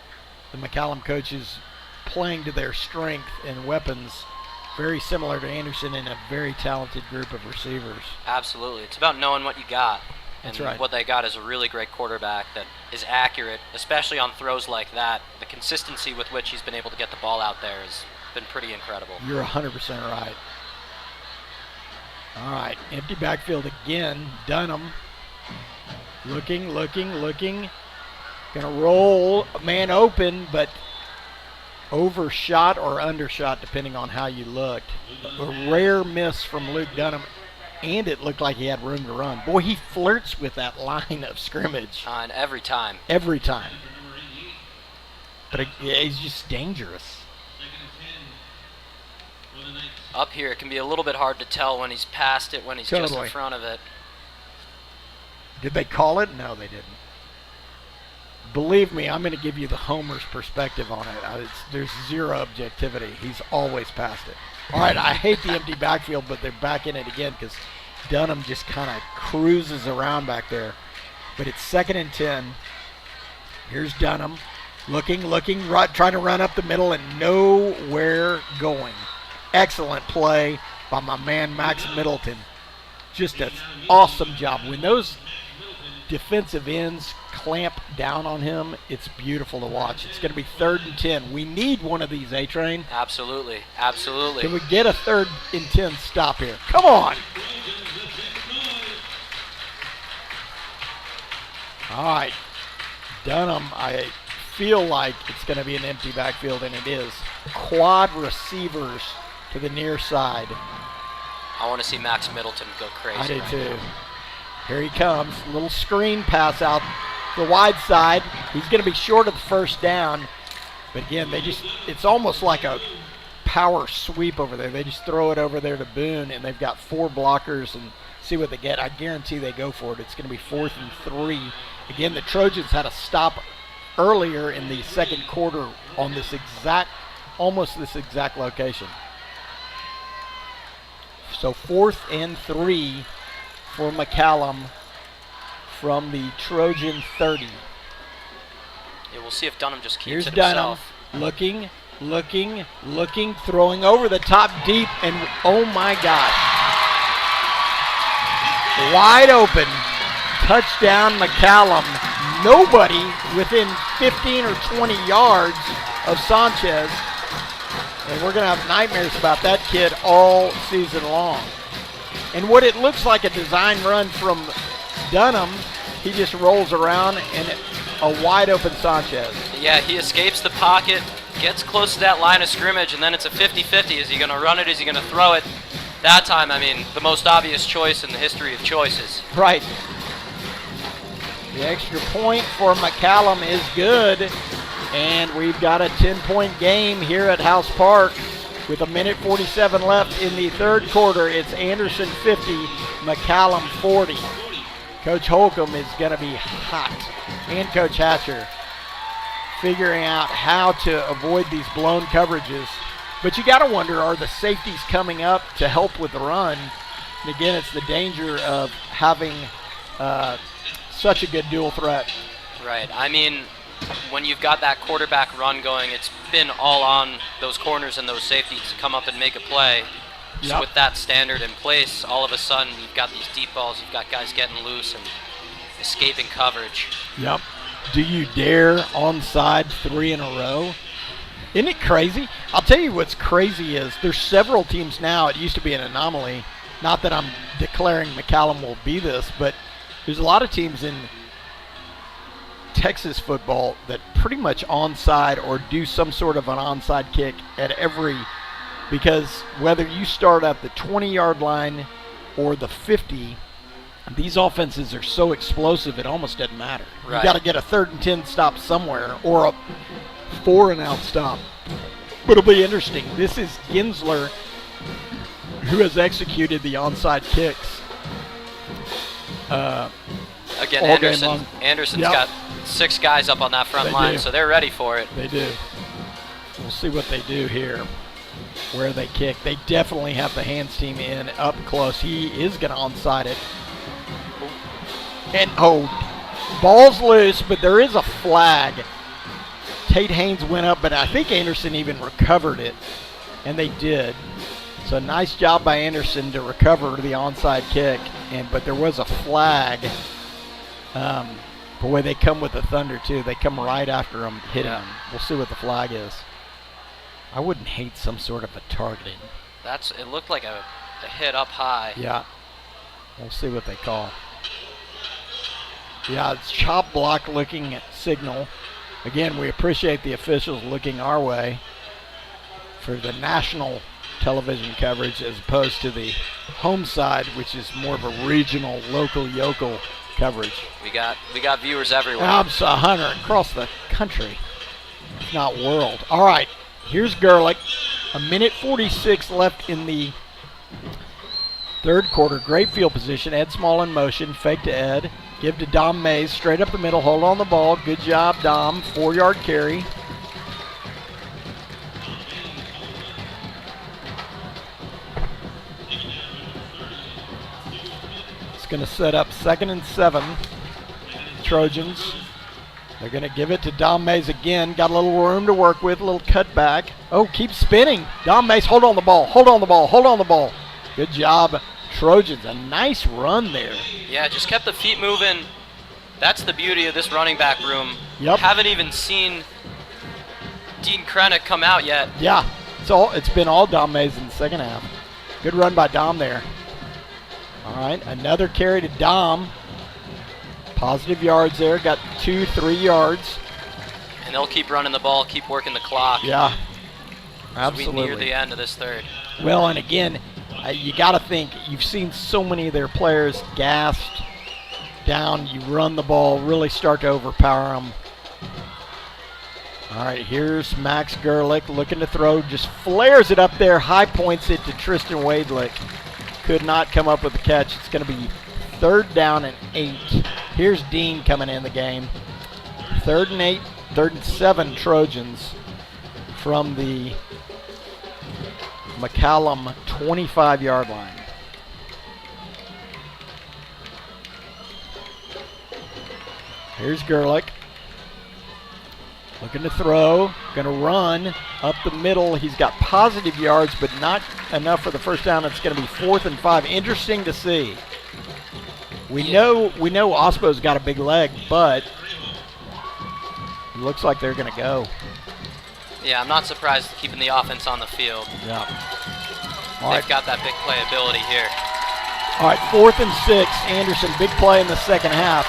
the McCallum coaches playing to their strength and weapons, very similar to Anderson and a very talented group of receivers. Absolutely. It's about knowing what you got. That's and right. What they got is a really great quarterback that is accurate, especially on throws like that. The consistency with which he's been able to get the ball out there has been pretty incredible. You're 100% right. All right, empty backfield again. Dunham looking. Going to roll, a man open, but overshot or undershot depending on how you looked. A rare miss from Luke Dunham. And it looked like he had room to run. Boy, he flirts with that line of scrimmage. And every time. Every time. But he's just dangerous. Up here, it can be a little bit hard to tell when he's past it, when he's just in front of it. Did they call it? No, they didn't. Believe me, I'm going to give you the homer's perspective on it. There's zero objectivity. He's always past it. All right, I hate the empty backfield, but they're back in it again because Dunham just kind of cruises around back there. But it's 2nd and 10. Here's Dunham looking, trying to run up the middle and nowhere going. Excellent play by my man Max Middleton. Just an awesome job. When those defensive ends clamp down on him, it's beautiful to watch. It's going to be 3rd and 10. We need one of these, A-Train. Absolutely. Can we get a 3rd and 10 stop here? Come on. All right. Dunham, I feel like it's going to be an empty backfield, and it is. Quad receivers to the near side. I want to see Max Middleton go crazy. I do too. Here he comes. A little screen pass out the wide side. He's going to be short of the 1st down. But again, it's almost like a power sweep over there. They just throw it over there to Boone, and they've got 4 blockers and see what they get. I guarantee they go for it. It's going to be 4th and 3. Again, the Trojans had a stop earlier in the 2nd quarter on almost this exact location. So 4th and 3 for McCallum from the Trojan 30. Yeah, we'll see if Dunham just keeps Here's it Dunham himself. Looking, throwing over the top deep, and oh my gosh. Wide open. Touchdown, McCallum. Nobody within 15 or 20 yards of Sanchez. And we're going to have nightmares about that kid all season long. And what it looks like a design run from Dunham, he just rolls around and a wide open Sanchez. Yeah, he escapes the pocket, gets close to that line of scrimmage, and then it's a 50-50. Is he going to run it? Is he going to throw it? That time, I mean, the most obvious choice in the history of choices. Right. The extra point for McCallum is good. And we've got a 10-point game here at House Park with 1:47 left in the third quarter. It's Anderson 50, McCallum 40. Coach Holcomb is going to be hot, and Coach Hatcher figuring out how to avoid these blown coverages. But you got to wonder, are the safeties coming up to help with the run? And again, it's the danger of having such a good dual threat. Right. I mean, when you've got that quarterback run going, it's been all on those corners and those safeties to come up and make a play. So Yep. with that standard in place, all of a sudden you've got these deep balls, you've got guys getting loose and escaping coverage. Yep. Do you dare onside 3 in a row? Isn't it crazy? I'll tell you what's crazy is there's several teams now. It used to be an anomaly. Not that I'm declaring McCallum will be this, but there's a lot of teams in Texas football that pretty much onside or do some sort of an onside kick at every, because whether you start at the 20-yard line or the 50, these offenses are so explosive it almost doesn't matter. Right. You got to get a 3rd and 10 stop somewhere or a 4-and-out stop. But it'll be interesting. This is Ginsler who has executed the onside kicks. Again, all game long. Anderson's Yep. got 6 guys up on that front They line, do. so they're ready for it. They do. We'll see what they do here, where they kick. They definitely have the hands team in up close. He is going to onside it. And, ball's loose, but there is a flag. Tate Haynes went up, but I think Anderson even recovered it, and they did. So nice job by Anderson to recover the onside kick, but there was a flag. Boy, they come with the thunder, too. They come right after him, hitting him. We'll see what the flag is. I wouldn't hate some sort of a targeting. It looked like a hit up high. Yeah. We'll see what they call. Yeah, it's chop block looking at signal. Again, we appreciate the officials looking our way for the national television coverage as opposed to the home side, which is more of a regional, local, yokel coverage. We got viewers everywhere. I'm 100 across the country, if not world. All right, here's Gerlich. 1:46 left in the third quarter. Great field position. Ed Small in motion. Fake to Ed. Give to Dom Mays. Straight up the middle. Hold on the ball. Good job, Dom. 4-yard carry. It's going to set up 2nd and 7. Trojans. They're going to give it to Dom Mays again. Got a little room to work with. A little cutback. Oh, keep spinning. Dom Mays, hold on the ball. Hold on the ball. Hold on the ball. Good job, Trojans. A nice run there. Yeah, just kept the feet moving. That's the beauty of this running back room. Yep. Haven't even seen Dean Krennic come out yet. Yeah, it's been all Dom Mays in the second half. Good run by Dom there. All right, another carry to Dom. Positive yards there. Got 2-3 yards. And they'll keep running the ball, keep working the clock. Yeah, As we absolutely. near the end of this third. Well, and again, you got to think, you've seen so many of their players gassed down. You run the ball, really start to overpower them. All right, here's Max Gerlich looking to throw. Just flares it up there, high points it to Tristan Wadelick. Could not come up with the catch. It's going to be 3rd down and 8. Here's Dean coming in the game. 3rd and 8, 3rd and 7 Trojans from the McCallum 25-yard line. Here's Gerlich. Looking to throw. Going to run up the middle. He's got positive yards, but not enough for the first down. It's going to be 4th and 5. Interesting to see. We know Ospo's got a big leg, but it looks like they're going to go. Yeah, I'm not surprised keeping the offense on the field. Yeah. They've got that big playability here. All right, 4th and 6. Anderson, big play in the second half.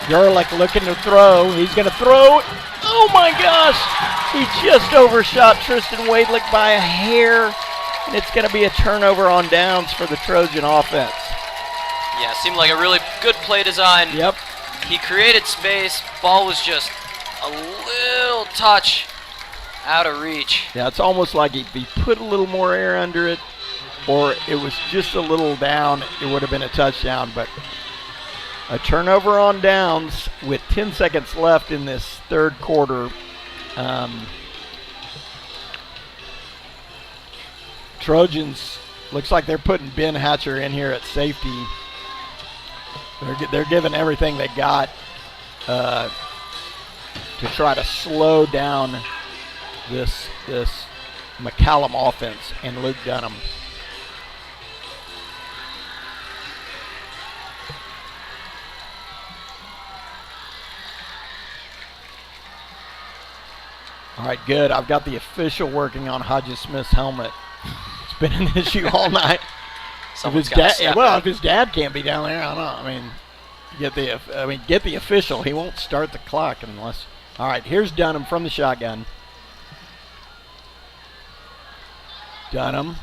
Gerlich looking to throw. He's going to throw. Oh, my gosh. He just overshot Tristan Wadlick by a hair. And it's going to be a turnover on downs for the Trojan offense. Yeah, seemed like a really good play design. Yep. He created space. Ball was just a little touch out of reach. Yeah, it's almost like if he put a little more air under it, or it was just a little down, it would have been a touchdown. But a turnover on downs with 10 seconds left in this third quarter. Trojans, looks like they're putting Ben Hatcher in here at safety. They're giving everything they got to try to slow down this McCallum offense and Luke Dunham. All right, good. I've got the official working on Hodges Smith's helmet. It's been an issue all night. If his dad can't be down there, I don't know. I mean, get the official. He won't start the clock unless. All right, here's Dunham from the shotgun. Dunham,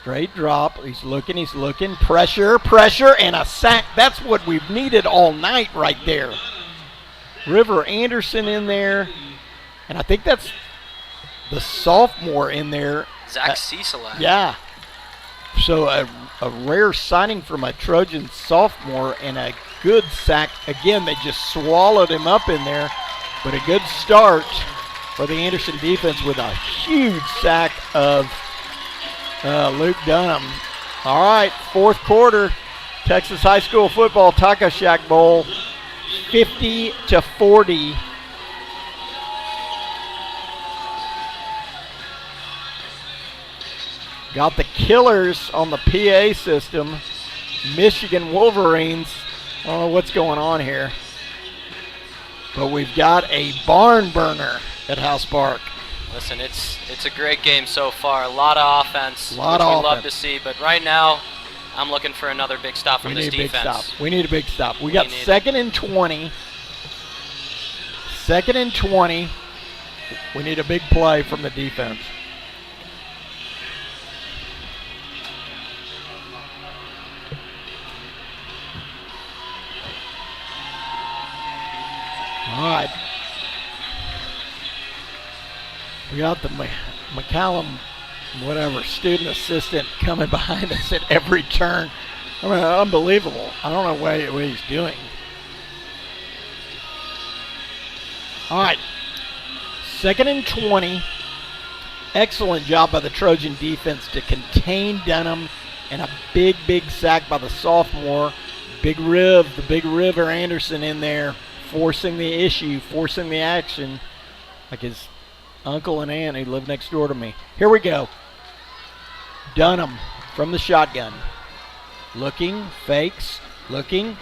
straight drop. He's looking. Pressure, and a sack. That's what we've needed all night right there. River Anderson in there. And I think that's the sophomore in there. Zach Cecil. Yeah. So a rare signing from a Trojan sophomore and a good sack. Again, they just swallowed him up in there. But a good start for the Anderson defense with a huge sack of Luke Dunham. All right, fourth quarter. Texas High School football Taco Shack Bowl, 50-40. Got the Killers on the PA system. Michigan Wolverines. I don't know what's going on here. But we've got a barn burner at House Park. Listen, it's a great game so far. A lot of offense, which we love to see. But right now, I'm looking for another big stop from this defense. We need a big stop. We got 2nd and 20. 2nd and 20. We need a big play from the defense. All right. We got the McCallum, student assistant coming behind us at every turn. I mean, unbelievable. I don't know what he's doing. All right. 2nd and 20. Excellent job by the Trojan defense to contain Dunham, and a big sack by the sophomore. The big River Anderson in there, forcing the issue, forcing the action, like his uncle and aunt who live next door to me. Here we go. Dunham from the shotgun. Looking, fakes, looking.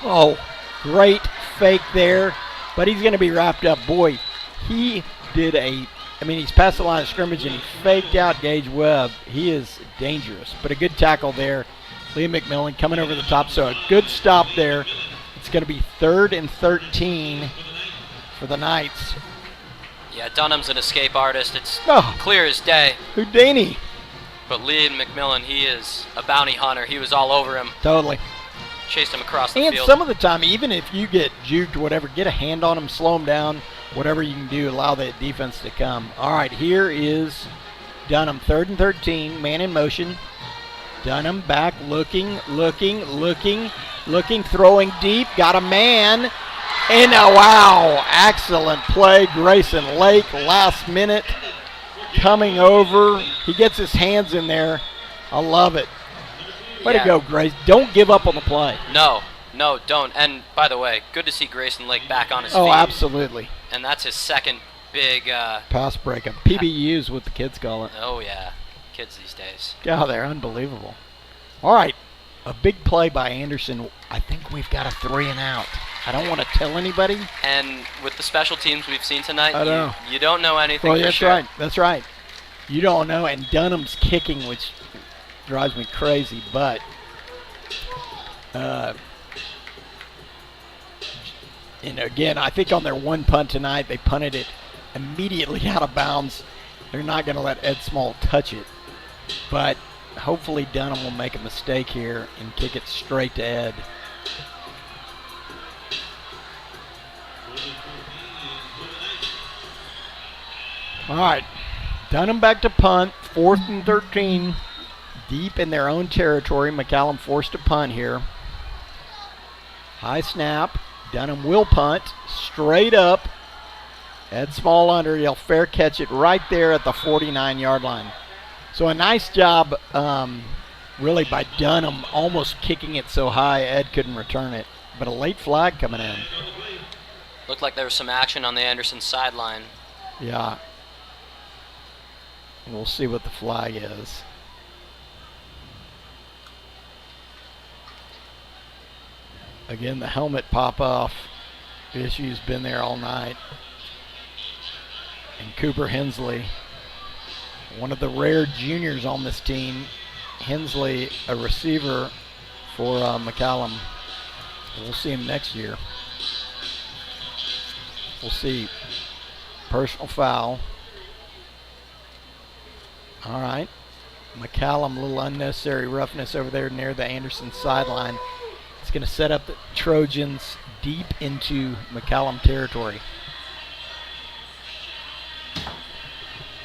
Oh, great fake there, but he's going to be wrapped up. Boy, he's past the line of scrimmage and he faked out Gage Webb. He is dangerous, but a good tackle there. Liam McMillan coming over the top, so a good stop there. It's going to be 3rd and 13 for the Knights. Yeah, Dunham's an escape artist. It's clear as day. Houdini. But Liam McMillan, he is a bounty hunter. He was all over him. Totally. Chased him across the field. field. And some of the time, even if you get juked or whatever, get a hand on him, slow him down, whatever you can do, allow that defense to come. All right, here is Dunham, 3rd and 13, man in motion. Dunham back, looking, throwing deep, got a man. And wow, excellent play. Grayson Lake, last minute, coming over. He gets his hands in there. I love it. Way to go, Grace. Don't give up on the play. No, don't. And by the way, good to see Grayson Lake back on his feet. Oh, absolutely. And that's his second big pass breakup. PBUs, what the kids call it. Oh, yeah. Kids these days. God, they're unbelievable. All right. A big play by Anderson I think we've got a 3 and out. I don't want to tell anybody. And with the special teams we've seen tonight, I know. You don't know anything for that's sure. right. That's right. You don't know. And Dunham's kicking, which drives me crazy. But and again, I think on their one punt tonight, they punted it immediately out of bounds. They're not going to let Ed Small touch it. But hopefully Dunham will make a mistake here and kick it straight to Ed. All right, Dunham back to punt, 4th and 13, deep in their own territory. McCallum forced to punt here. High snap, Dunham will punt, straight up. Ed Small under, he'll fair catch it right there at the 49-yard line. So a nice job really by Dunham, almost kicking it so high Ed couldn't return it. But a late flag coming in. Looked like there was some action on the Anderson sideline. Yeah. We'll see what the flag is. Again, the helmet pop-off issue's been there all night. And Cooper Hensley, one of the rare juniors on this team. Hensley, a receiver for McCallum. We'll see him next year. We'll see. Personal foul. All right. McCallum, a little unnecessary roughness over there near the Anderson sideline. It's going to set up the Trojans deep into McCallum territory.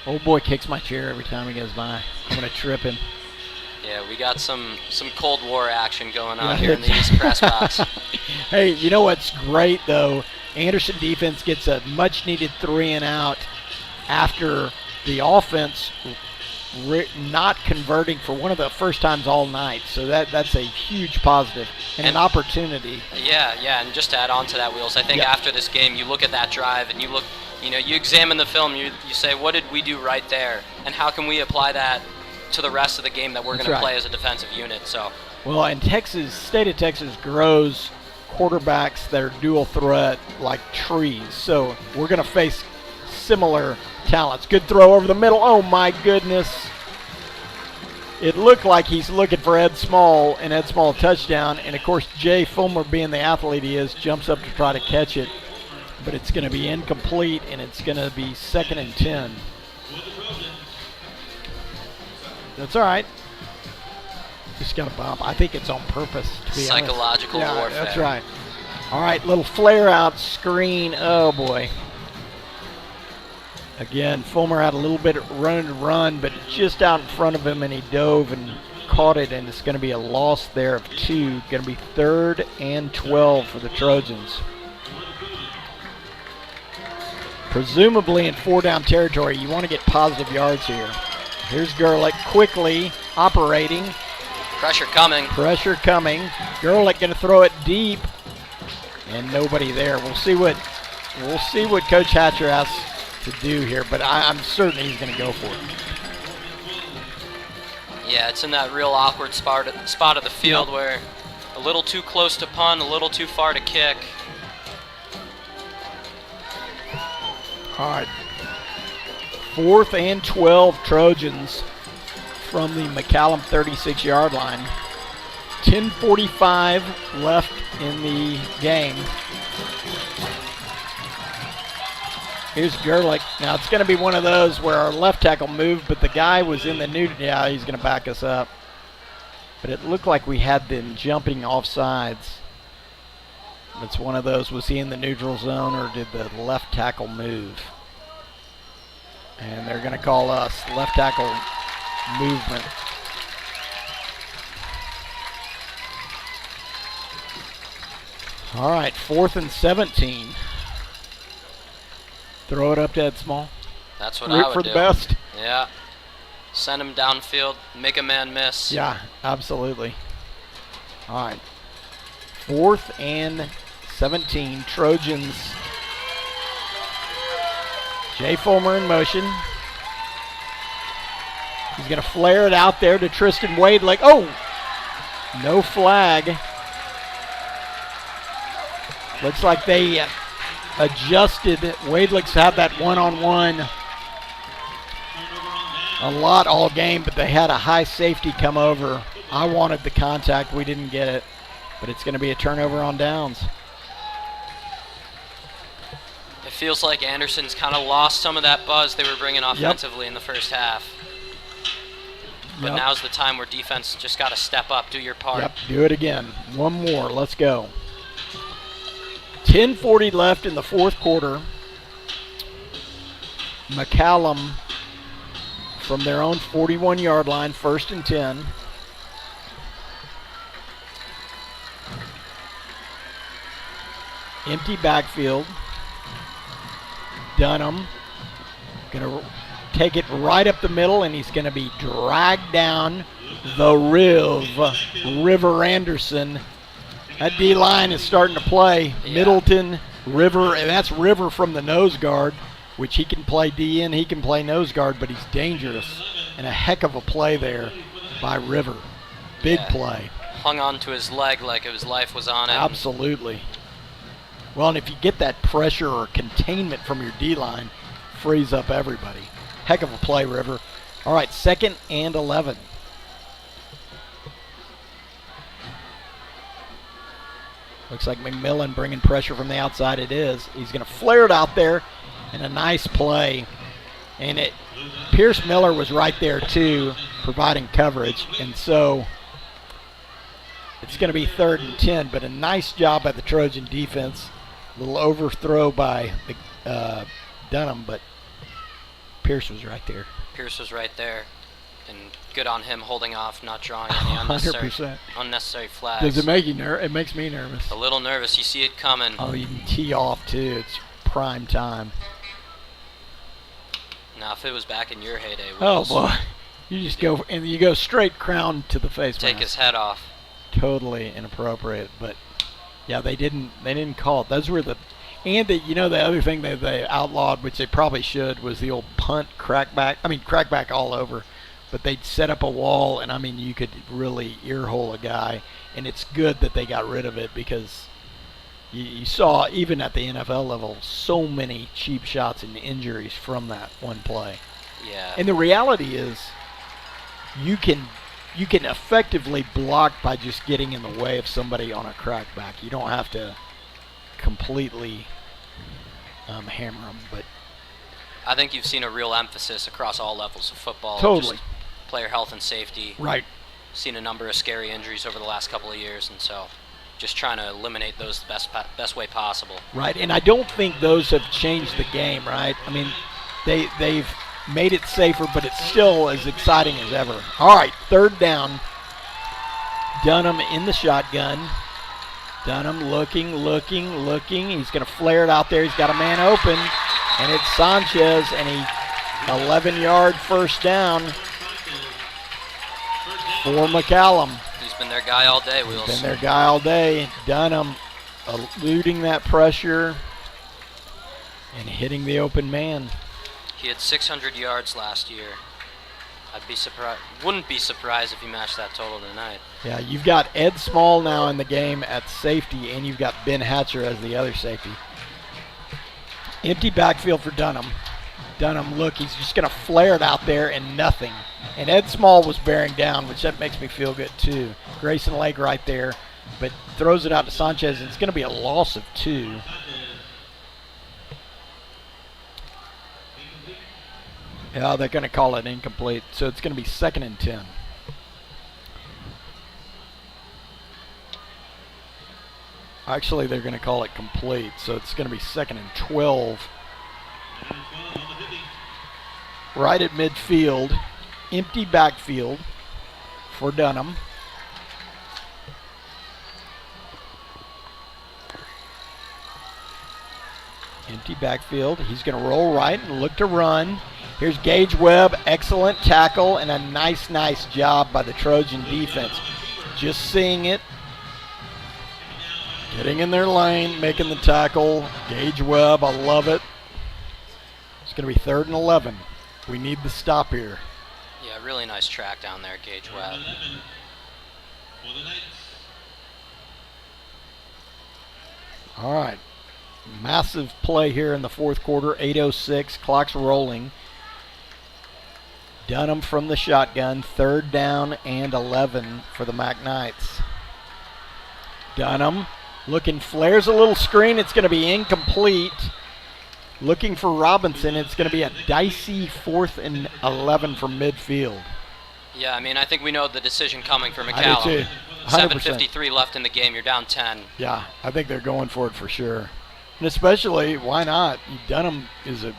Old boy kicks my chair every time he goes by. I'm going to trip him. Yeah, we got some Cold War action going on here in the East press box. Hey, you know what's great, though? Anderson defense gets a much-needed 3 and out after the offense not converting for one of the first times all night. So that's a huge positive and an opportunity. Yeah, and just to add on to that, Wheels, I think after this game, you look at that drive and you look, you examine the film, you say, what did we do right there? And how can we apply that to the rest of the game that we're going to play as a defensive unit? So, well, and state of Texas grows quarterbacks that are dual threat like trees. So we're going to face similar talents. Good throw over the middle. Oh, my goodness. It looked like he's looking for Ed Small, and Ed Small touchdown. And, of course, Jay Fulmer, being the athlete he is, jumps up to try to catch it. But it's going to be incomplete, and it's going to be 2nd and 10. That's all right. Just got a bump. I think it's on purpose, to be psychological honest. warfare. That's right. All right, little flare-out screen. Oh, boy. Again, Fulmer had a little bit of run, but just out in front of him, and he dove and caught it, and it's going to be a loss there of 2. Going to be 3rd and 12 for the Trojans. Presumably in 4-down territory, you want to get positive yards here. Here's Gerlich quickly operating. Pressure coming. Gerlich going to throw it deep, and nobody there. We'll see what Coach Hatcher has to do here, but I'm certain he's going to go for it. Yeah, it's in that real awkward spot of the field where a little too close to punt, a little too far to kick. All right. 4th and 12 Trojans from the McCallum 36-yard line. 10:45 left in the game. Here's Gerlich. Now it's going to be one of those where our left tackle moved, but the guy was in the new. Yeah, he's going to back us up. But it looked like we had them jumping off sides. It's one of those. Was he in the neutral zone, or did the left tackle move? And they're going to call us left tackle movement. All right, 4th and 17. Throw it up to Ed Small. That's what I would do. Root for the best. Yeah. Send him downfield, make a man miss. Yeah, absolutely. All right. 4th and 17. Trojans. Jay Fulmer in motion. He's going to flare it out there to Tristan Wade. No flag. Looks like they adjusted. Wade looks to have that one-on-one a lot all game, but they had a high safety come over. I wanted the contact. We didn't get it, but it's going to be a turnover on downs. It feels like Anderson's kind of lost some of that buzz they were bringing offensively in the first half. But now's the time where defense just got to step up, do your part. Yep, do it again. One more, let's go. 10:40 left in the fourth quarter. McCallum from their own 41-yard line, 1st and 10. Empty backfield. Dunham gonna take it right up the middle, and he's gonna be dragged down the River Anderson. That D-line is starting to play. Yeah. Middleton, River, and that's River from the nose guard, which he can play D-end, he can play nose guard, but he's dangerous. And a heck of a play there by River. Big play. Hung on to his leg like his life was on him. Absolutely. Well, and if you get that pressure or containment from your D-line, frees up everybody. Heck of a play, River. All right, 2nd and 11. Looks like McMillan bringing pressure from the outside. It is. He's going to flare it out there, and a nice play. And Pierce Miller was right there, too, providing coverage. And so it's going to be 3rd and 10, but a nice job by the Trojan defense. A little overthrow by Dunham, but Pierce was right there. Pierce was right there. And good on him holding off, not drawing any unnecessary flags. Does it make you nervous? It makes me nervous. A little nervous. You see it coming. Oh, you can tee off, too. It's prime time. Now, if it was back in your heyday, oh, boy. You just go, and you go straight crown to the face. Take his head off. Totally inappropriate, but, yeah, they didn't call it. Those were the other thing they outlawed, which they probably should, was the old punt crackback all over. But they'd set up a wall, and, you could really earhole a guy. And it's good that they got rid of it because you saw, even at the NFL level, so many cheap shots and injuries from that one play. Yeah. And the reality is you can effectively block by just getting in the way of somebody on a crackback. You don't have to completely hammer them. But I think you've seen a real emphasis across all levels of football. Totally. Just player health and safety. Right. Seen a number of scary injuries over the last couple of years, and so just trying to eliminate those the best way possible. Right, and I don't think those have changed the game, right? They've made it safer, but it's still as exciting as ever. All right, 3rd down. Dunham in the shotgun. Dunham looking. He's going to flare it out there. He's got a man open, and it's Sanchez, and he 11-yard 1st down for McCallum. He's been their guy all day, Wheels. Been their guy all day. Dunham eluding that pressure and hitting the open man. He had 600 yards last year. Wouldn't be surprised if he matched that total tonight. Yeah, you've got Ed Small now in the game at safety, and you've got Ben Hatcher as the other safety. Empty backfield for Dunham. Dunham, he's just going to flare it out there and nothing. And Ed Small was bearing down, which that makes me feel good too. Grayson Lake right there, but throws it out to Sanchez, and it's going to be a loss of 2. Yeah, they're going to call it incomplete, so it's going to be 2nd and 10. Actually, they're going to call it complete, so it's going to be 2nd and 12. Right at midfield, empty backfield for Dunham. Empty backfield. He's going to roll right and look to run. Here's Gage Webb, excellent tackle, and a nice job by the Trojan defense. Just seeing it. Getting in their lane, making the tackle. Gage Webb, I love it. It's going to be 3rd and 11. We need the stop here. Yeah, really nice track down there, Gage Webb. All right. Massive play here in the fourth quarter. 8:06. Clock's rolling. Dunham from the shotgun. 3rd down and 11 for the Mac Knights. Dunham looking, flares a little screen. It's going to be incomplete. Looking for Robinson. It's going to be a dicey 4th and 11 from midfield. Yeah, I mean, I think we know the decision coming for I McCallum. do too. 7:53 left in the game. You're down 10. Yeah, I think they're going for it for sure. And especially, why not? Dunham is a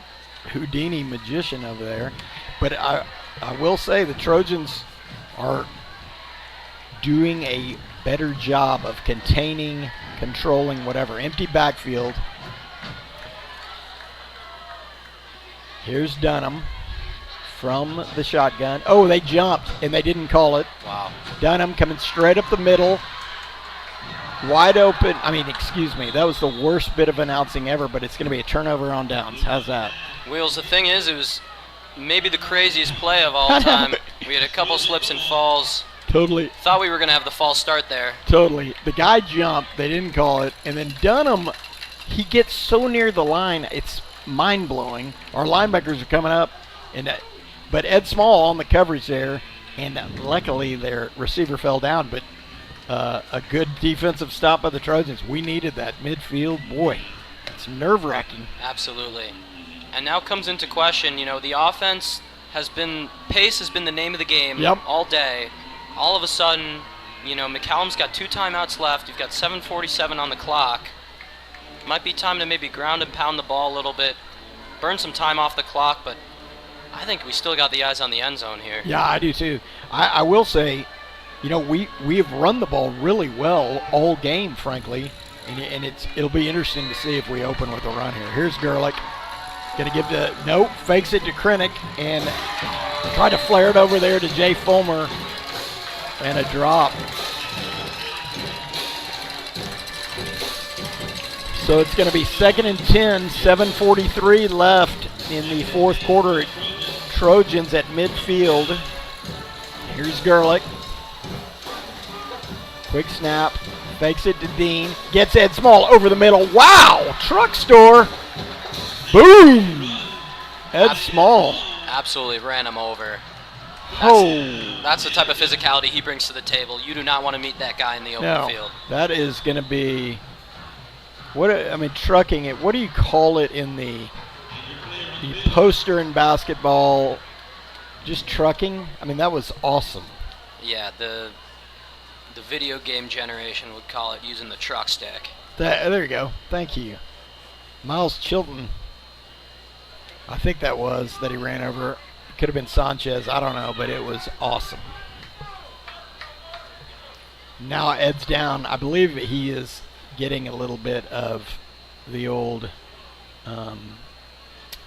Houdini magician over there. But I will say the Trojans are doing a better job of containing, controlling, whatever. Empty backfield. Here's Dunham from the shotgun. Oh, they jumped, and they didn't call it. Wow. Dunham coming straight up the middle. Wide open. I mean, excuse me. That was the worst bit of announcing ever, but it's going to be a turnover on downs. How's that? Wheels, the thing is, it was maybe the craziest play of all time. We had a couple slips and falls. Totally. Thought we were going to have the false start there. Totally. The guy jumped. They didn't call it. And then Dunham, he gets so near the line, it's mind-blowing. Our linebackers are coming up, but Ed Small on the coverage there, and luckily their receiver fell down, but a good defensive stop by the Trojans. We needed that midfield. Boy, it's nerve-wracking. Absolutely. And now comes into question, the offense pace has been the name of the game all day. All of a sudden, McCallum's got 2 timeouts left. You've got 7:47 on the clock. Might be time to maybe ground and pound the ball a little bit, burn some time off the clock, but I think we still got the eyes on the end zone here. Yeah, I do too. I will say, we have run the ball really well all game, frankly, and it'll be interesting to see if we open with a run here. Here's Gerlich. Going to give fakes it to Krennic, and try to flare it over there to Jay Fulmer, and a drop. So it's going to be 2nd and 10, 7:43 left in the fourth quarter. Trojans at midfield. Here's Gerlich. Quick snap. Fakes it to Dean. Gets Ed Small over the middle. Wow! Truck store. Boom! Ed Small. Absolutely ran him over. That's the type of physicality he brings to the table. You do not want to meet that guy in the open field. That is going to be... trucking it. What do you call it in the poster in basketball? Just trucking? That was awesome. Yeah, the video game generation would call it using the truck stick. There you go. Thank you. Miles Chilton, I think that he ran over. Could have been Sanchez. I don't know, but it was awesome. Now Ed's down. I believe he is getting a little bit of the old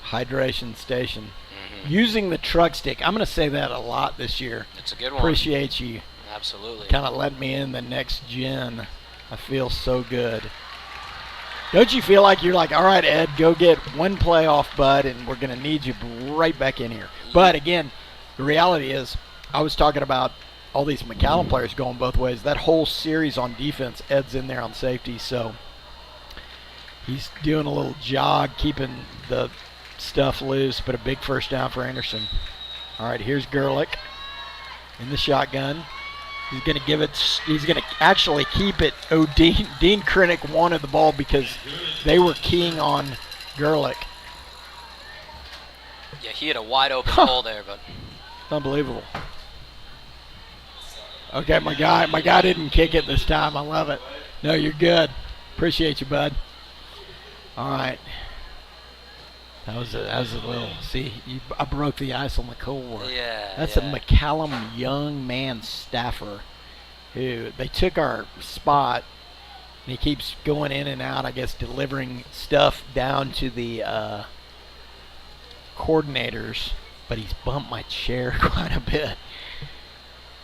hydration station. Mm-hmm. Using the truck stick. I'm going to say that a lot this year. It's a good one. Appreciate you. Absolutely. Kind of let me in the next gen. I feel so good. Don't you feel like you're like, all right, Ed, go get one play off, bud, and we're going to need you right back in here. But, again, the reality is I was talking about all these McCallum players going both ways. That whole series on defense, Ed's in there on safety, so he's doing a little jog, keeping the stuff loose, but a big first down for Anderson. All right, here's Gerlich in the shotgun. He's going to give it. He's going to actually keep it. Oh, Dean Krennic wanted the ball because they were keying on Gerlich. Yeah, he had a wide open hole there, but unbelievable. Okay, my guy didn't kick it this time. I love it. No, you're good. Appreciate you, bud. All right. That was a little. See, I broke the ice on the core. Yeah. That's a McCallum young man staffer who they took our spot, and he keeps going in and out, I guess, delivering stuff down to the coordinators, but he's bumped my chair quite a bit.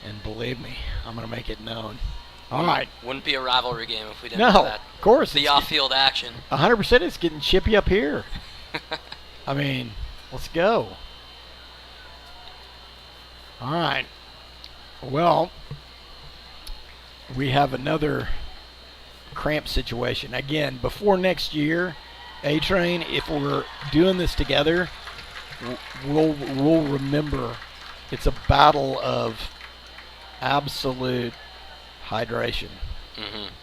And believe me, I'm going to make it known. All right. Wouldn't be a rivalry game if we didn't do that. Of course. The off-field action. 100% it's getting chippy up here. Let's go. All right. Well, we have another cramp situation. Again, before next year, A-Train, if we're doing this together, we'll remember it's a battle of absolute hydration. Mm-hmm.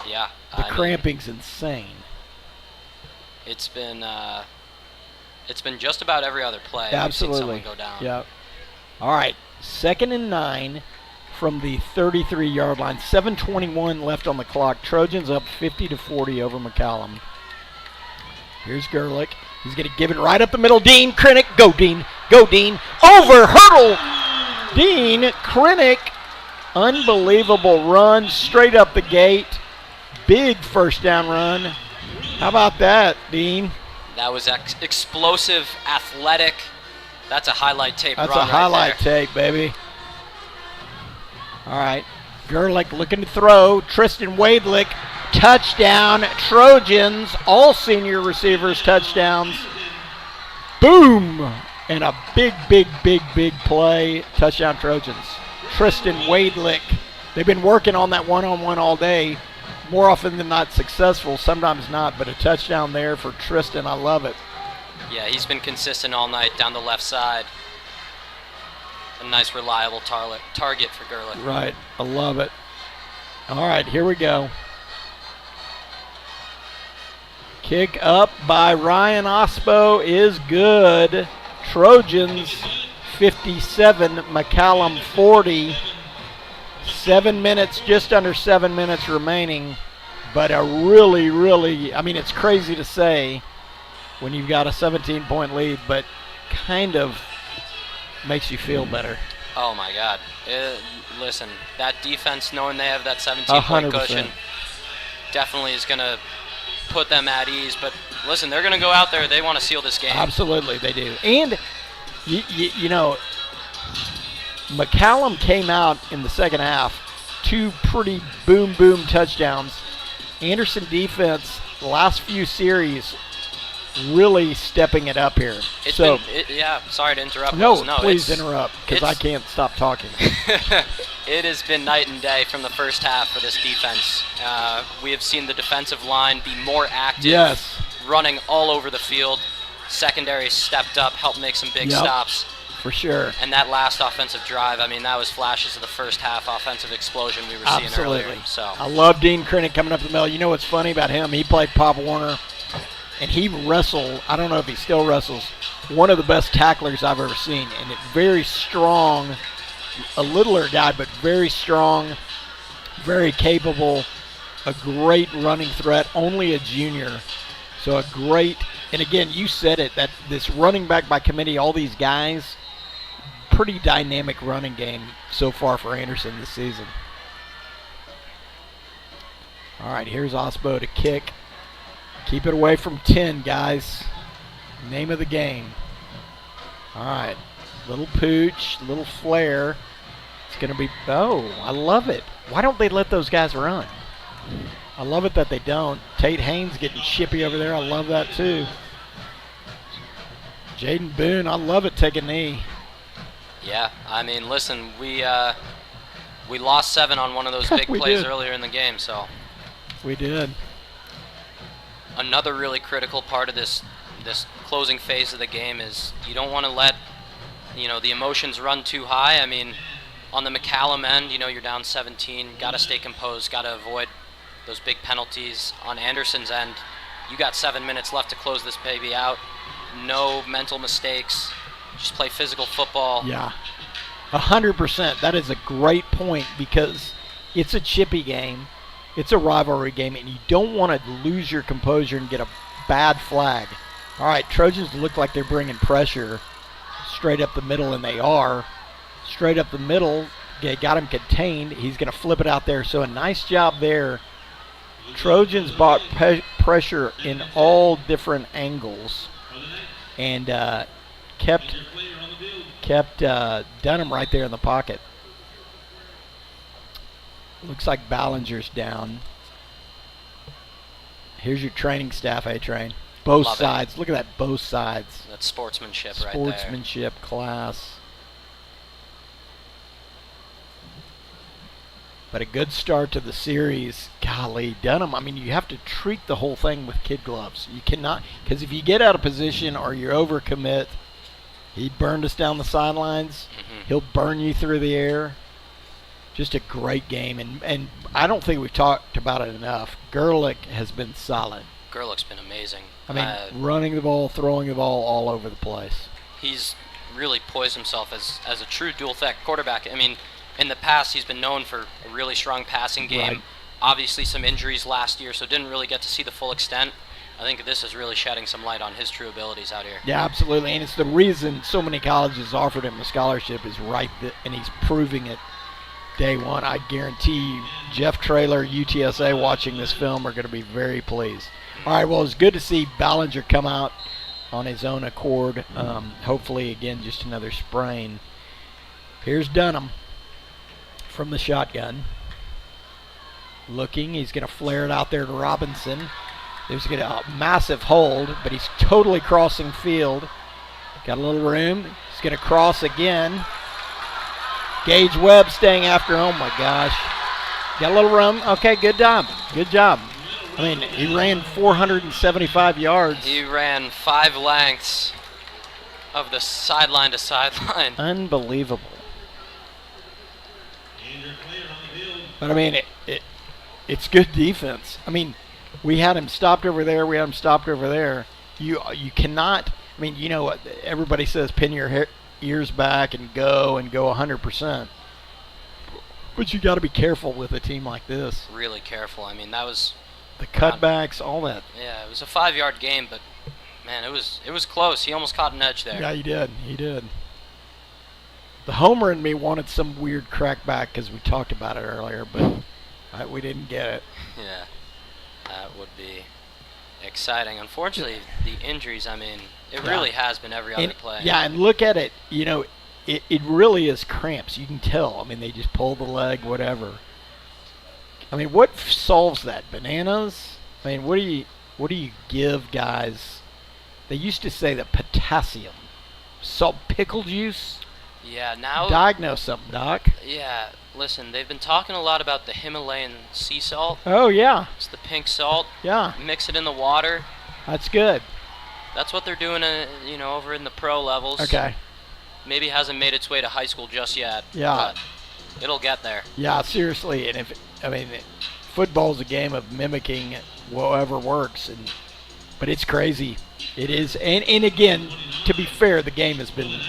Yeah. The cramping's insane. It's been just about every other play. Absolutely. We've seen someone go down. Yep. All right, 2nd and 9 from the 33-yard line. 7:21 left on the clock. Trojans up 50-40 over McCallum. Here's Gerlich. He's going to give it right up the middle. Dean Krennic. Go, Dean. Go, Dean. Over hurdle. Dean Krennic. Unbelievable run straight up the gate. Big first down run. How about that, Dean? That was explosive, athletic. That's a highlight tape That's run a highlight right there. tape, baby. All right. Gerlich looking to throw. Tristan Wadelick. Touchdown. Trojans. All senior receivers touchdowns. Boom. And a big play. Touchdown Trojans. Tristan Wadelick. They've been working on that one-on-one all day. More often than not successful. Sometimes not. But a touchdown there for Tristan. I love it. Yeah, he's been consistent all night down the left side. A nice, reliable target for Gerlich. Right. I love it. All right, here we go. Kick up by Ryan Ospo is good. Trojans 57, McCallum 40. 7 minutes, just under 7 minutes remaining. But a really, I mean, it's crazy to say when you've got a 17-point lead, but kind of makes you feel better. Oh, my God. Listen, that defense, knowing they have that 17-point cushion, definitely is going to put them at ease. But, listen, they're going to go out there. They want to seal this game. Absolutely, they do. And, you know, McCallum came out in the second half, 2 pretty boom touchdowns. Anderson defense, the last few series, really stepping it up here. Yeah, sorry to interrupt. No, please interrupt, because I can't stop talking. It has been night and day from the first half for this defense. We have seen the defensive line be more active, yes, running all over the field. Secondary stepped up, helped make some big stops. For sure. And that last offensive drive, I mean, that was flashes of the first half offensive explosion we were seeing earlier. So I love Dean Krennic coming up the middle. You know what's funny about him? He played Pop Warner, and he wrestled, I don't know if he still wrestles, one of the best tacklers I've ever seen. And it's very strong, a littler guy, but very strong, very capable, a great running threat, only a junior. So a great, and again, you said it, that this running back by committee, all these guys, pretty dynamic running game so far for Anderson this season. All right, here's Osbo to kick. Keep it away from 10, guys. Name of the game. All right, little pooch, little flare. It's going to be, oh, I love it. Why don't they let those guys run? I love it that they don't. Tate Haynes getting chippy over there. I love that too. Jaden Boone, I love it, take a knee. Yeah, I mean, listen, we lost 7 on one of those big plays earlier in the game, so. We did. Another really critical part of this closing phase of the game is you don't want to let, the emotions run too high. I mean, on the McCallum end, you're down 17, got to stay composed, got to avoid those big penalties. On Anderson's end, you got 7 minutes left to close this baby out. No mental mistakes. Just play physical football. Yeah, 100%. That is a great point because it's a chippy game. It's a rivalry game, and you don't want to lose your composure and get a bad flag. All right, Trojans look like they're bringing pressure straight up the middle, and they are. Straight up the middle, they got him contained. He's going to flip it out there, so a nice job there. Trojans brought pressure in all different angles and kept Dunham right there in the pocket. Looks like Ballinger's down. Here's your training staff, A-Train. Both sides. Look at that, both sides. That's sportsmanship right there. Sportsmanship class. but a good start to the series. Golly, Dunham, I mean, you have to treat the whole thing with kid gloves. You cannot, because if you get out of position or you overcommit, he burned us down the sidelines. He'll burn you through the air. Just a great game, and I don't think we've talked about it enough. Gerlich has been solid. Gerlich's been amazing. I mean, running the ball, throwing the ball all over the place. He's really poised himself as a true dual threat quarterback. I mean, in the past, he's been known for a really strong passing game. Right. Obviously, some injuries last year, so didn't really get to see the full extent. I think this is really shedding some light on his true abilities out here. Yeah, absolutely, and it's the reason so many colleges offered him a scholarship is and he's proving it day one. I guarantee you, Jeff Traylor, UTSA, watching this film are going to be very pleased. All right, well, it's good to see Ballinger come out on his own accord. Hopefully, again, just another sprain. Here's Dunham from the shotgun. Looking, he's going to flare it out there to Robinson. There's going to a massive hold, but he's totally crossing field. Got a little room. He's going to cross again. Gage Webb staying after. Oh, my gosh. Got a little room. Okay, good job. Good job. I mean, he ran 475 yards. He ran 5 lengths of the sideline to sideline. Unbelievable. But, I mean, it's good defense. I mean, we had him stopped over there. We had him stopped over there. You cannot, I mean, you know what, everybody says pin your ears back and go 100%. But you got to be careful with a team like this. Really careful. I mean, that was the cutbacks, all that. Yeah, it was a 5-yard game, but man, it was close. He almost caught an edge there. Yeah, he did. The homer in me wanted some weird crackback because we talked about it earlier, but we didn't get it. Yeah, that would be exciting. Unfortunately, the injuries, I mean, it really has been every other play. Yeah, and look at it. You know, it really is cramps. You can tell. I mean, they just pull the leg, whatever. I mean, what solves that? Bananas? I mean, what do you give guys? They used to say that potassium, salt, pickle juice. Yeah, now diagnose something, Doc. Yeah, listen, they've been talking a lot about the Himalayan sea salt. Oh yeah. It's the pink salt. Yeah. Mix it in the water. That's good. That's what they're doing, over in the pro levels. Okay. Maybe hasn't made its way to high school just yet. Yeah. But it'll get there. Yeah, seriously, and football's a game of mimicking whatever works, but it's crazy. It is, and again, to be fair, the game has been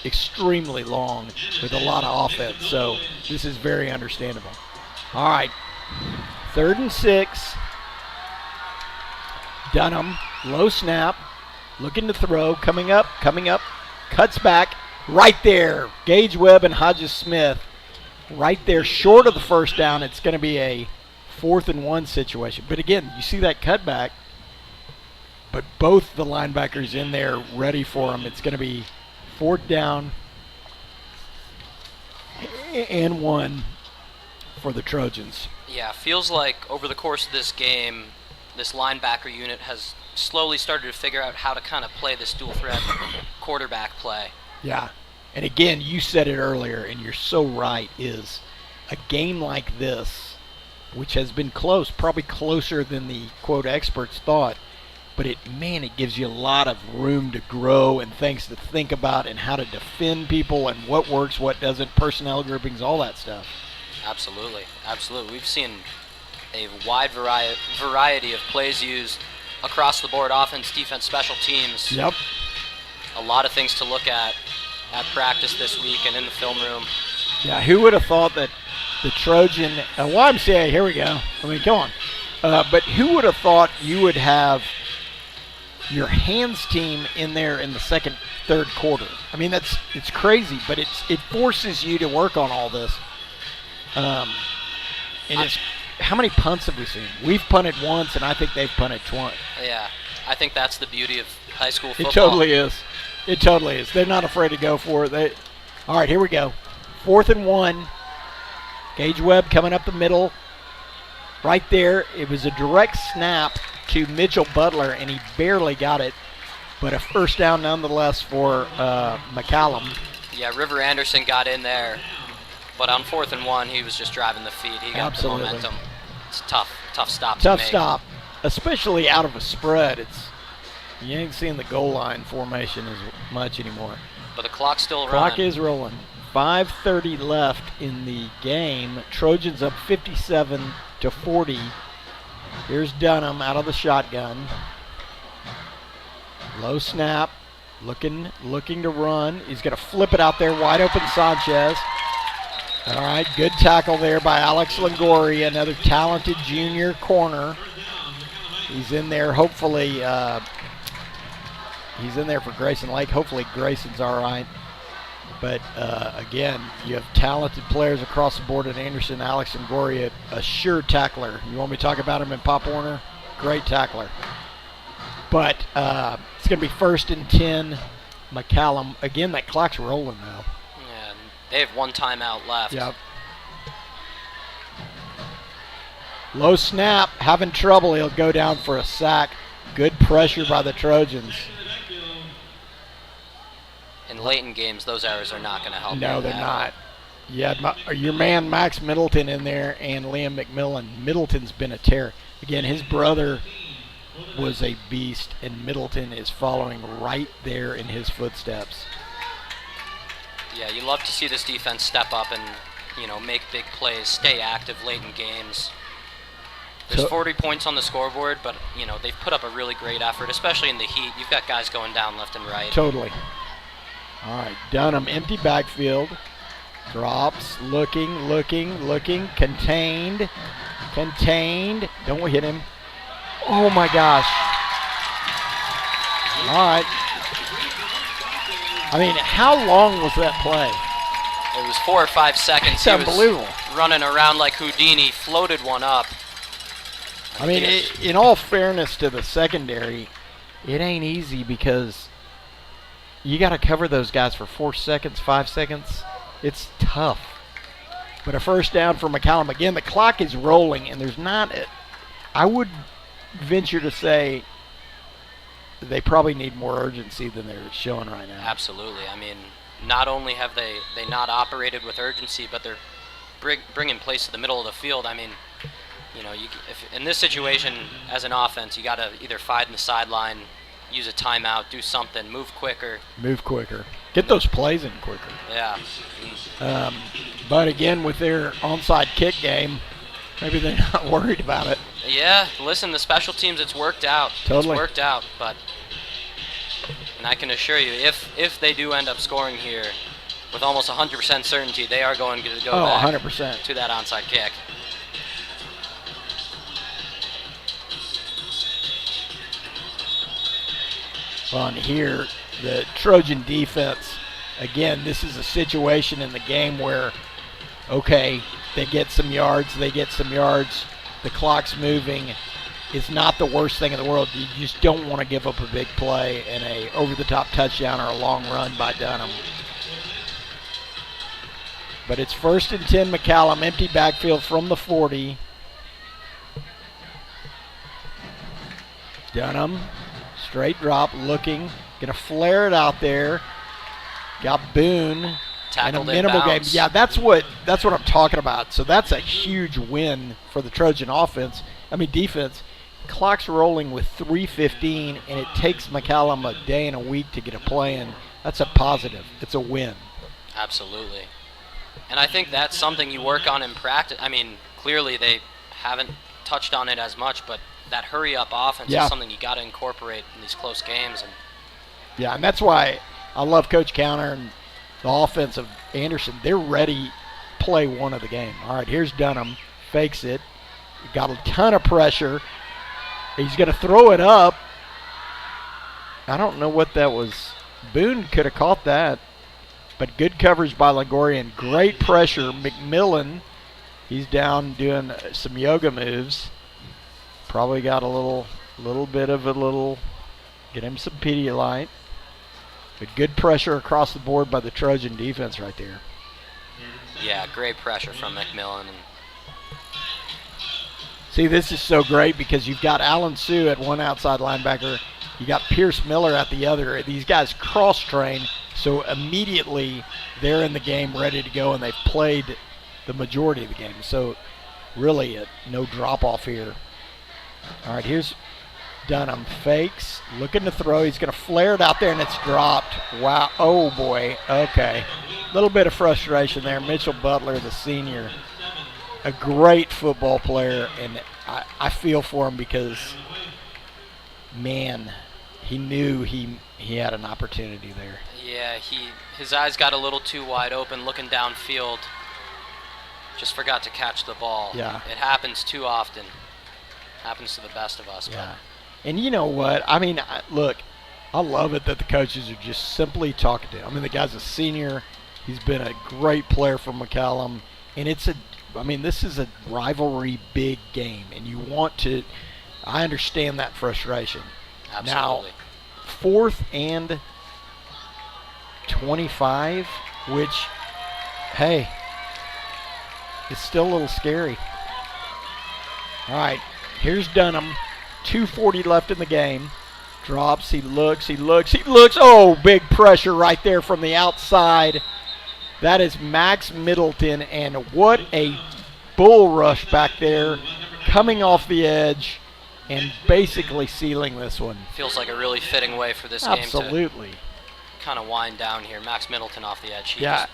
extremely long with a lot of offense, so this is very understandable. All right, 3rd and 6. Dunham, low snap, looking to throw, coming up, cuts back, right there. Gage Webb and Hodges Smith, right there, short of the first down. It's going to be a 4th and 1 situation. But again, you see that cutback, but both the linebackers in there ready for him. It's going to be 4th down and 1 for the Trojans. Yeah, feels like over the course of this game, this linebacker unit has slowly started to figure out how to kind of play this dual threat quarterback play. Yeah, and again, you said it earlier, and you're so right, is a game like this, which has been close, probably closer than the, quote, experts thought, but it gives you a lot of room to grow and things to think about and how to defend people and what works, what doesn't, personnel groupings, all that stuff. Absolutely. We've seen a wide variety of plays used across the board, offense, defense, special teams. Yep. A lot of things to look at practice this week and in the film room. Yeah, who would have thought that the Trojan YMCA, here we go. I mean, come on. But who would have thought you would have your hands team in there in the 2nd, 3rd quarter? I mean, it's crazy, but it forces you to work on all this. And it's, how many punts have we seen? We've punted once, and I think they've punted twice. Yeah, I think that's the beauty of high school football. It totally is. They're not afraid to go for it. All right, here we go. 4th and 1. Gage Webb coming up the middle. Right there, it was a direct snap to Mitchell Butler, and he barely got it. But a first down nonetheless for McCallum. Yeah, River Anderson got in there But on 4th and 1, he was just driving the feet. He got Absolutely. the momentum. It's a tough stop to Tough make. stop, especially out of a spread. You ain't seeing the goal line formation as much anymore. But the clock's still running. Clock is rolling. 5:30 left in the game. Trojans up 57-40. Here's Dunham out of the shotgun. Low snap, looking to run. He's going to flip it out there, wide open Sanchez. All right, good tackle there by Alex Longoria, another talented junior corner. He's in there, hopefully. He's in there for Grayson Lake. Hopefully Grayson's all right. But, again, you have talented players across the board at Anderson. Alex Longoria, a sure tackler. You want me to talk about him in Pop Warner? Great tackler. But it's going to be 1st and 10, McCallum. Again, that clock's rolling now. Yeah, they have 1 timeout left. Yep. Low snap, having trouble. He'll go down for a sack. Good pressure by the Trojans. In late in games, those errors are not going to help. No, they're not. You had your man Max Middleton in there and Liam McMillan. Middleton's been a terror. Again, his brother was a beast, and Middleton is following right there in his footsteps. Yeah, you love to see this defense step up and, make big plays, stay active late in games. There's 40 points on the scoreboard, but, they've put up a really great effort, especially in the heat. You've got guys going down left and right. Totally. All right, Dunham, empty backfield. Drops, looking, contained. Don't hit him. Oh, my gosh. All right. I mean, how long was that play? It was 4 or 5 seconds. It's unbelievable. He was running around like Houdini, floated one up. I mean, in all fairness to the secondary, it ain't easy because you got to cover those guys for 4 seconds, 5 seconds. It's tough. But a first down for McCallum. Again, the clock is rolling, and there's not I would venture to say they probably need more urgency than they're showing right now. Absolutely. I mean, not only have they not operated with urgency, but they're bringing plays to the middle of the field. I mean, if in this situation as an offense, you got to either fight in the sideline, use a timeout, do something, move quicker. Get those plays in quicker. Yeah. But again, with their onside kick game, maybe they're not worried about it. Yeah, listen, the special teams, it's worked out. Totally. It's worked out, and I can assure you, if they do end up scoring here, with almost 100% certainty, they are going to go back 100%. to that onside kick. On here, the Trojan defense, again, this is a situation in the game where, okay, they get some yards, the clock's moving. It's not the worst thing in the world. You just don't want to give up a big play and a over-the-top touchdown or a long run by Dunham. But it's 1st and 10, McCallum, empty backfield from the 40. Dunham, straight drop, looking, gonna flare it out there. Got Boone. Tackled in a minimal game. bounds. Yeah, that's what I'm talking about. So that's a huge win for the Trojan defense. Clock's rolling with 3:15, and it takes McCallum a day and a week to get a play in. That's a positive. It's a win. Absolutely. And I think that's something you work on in practice. I mean, clearly they haven't touched on it as much, but that hurry-up offense is something you got to incorporate in these close games. And that's why I love Coach Counter and the offense of Anderson. They're ready play one of the game. All right, here's Dunham. Fakes it. Got a ton of pressure. He's going to throw it up. I don't know what that was. Boone could have caught that. But good coverage by Longoria and great pressure. McMillan, he's down doing some yoga moves. Probably got get him some Pedialyte. But good pressure across the board by the Trojan defense right there. Yeah, great pressure from McMillan. See, this is so great because you've got Alan Sue at one outside linebacker. You got Pierce Miller at the other. These guys cross-train, so immediately they're in the game ready to go, and they've played the majority of the game. So really no drop off here. All right, here's Dunham. Fakes, looking to throw. He's going to flare it out there, and it's dropped. Wow. Oh, boy. Okay. A little bit of frustration there. Mitchell Butler, the senior, a great football player, and I feel for him because, man, he knew he had an opportunity there. Yeah, his eyes got a little too wide open looking downfield. Just forgot to catch the ball. Yeah. It happens too often. Happens to the best of us. Yeah. And you know what? I mean, look, I love it that the coaches are just simply talking to him. I mean, the guy's a senior. He's been a great player for McCallum. And this is a rivalry big game. And you want to, I understand that frustration. Absolutely. Now, 4th and 25, which, hey, it's still a little scary. All right, here's Dunham. 2:40 left in the game. Drops, he looks. Oh, big pressure right there from the outside. That is Max Middleton, and what a bull rush back there, coming off the edge and basically sealing this one. Feels like a really fitting way for this game Absolutely. to kind of wind down here. Max Middleton off the edge. He Yeah. just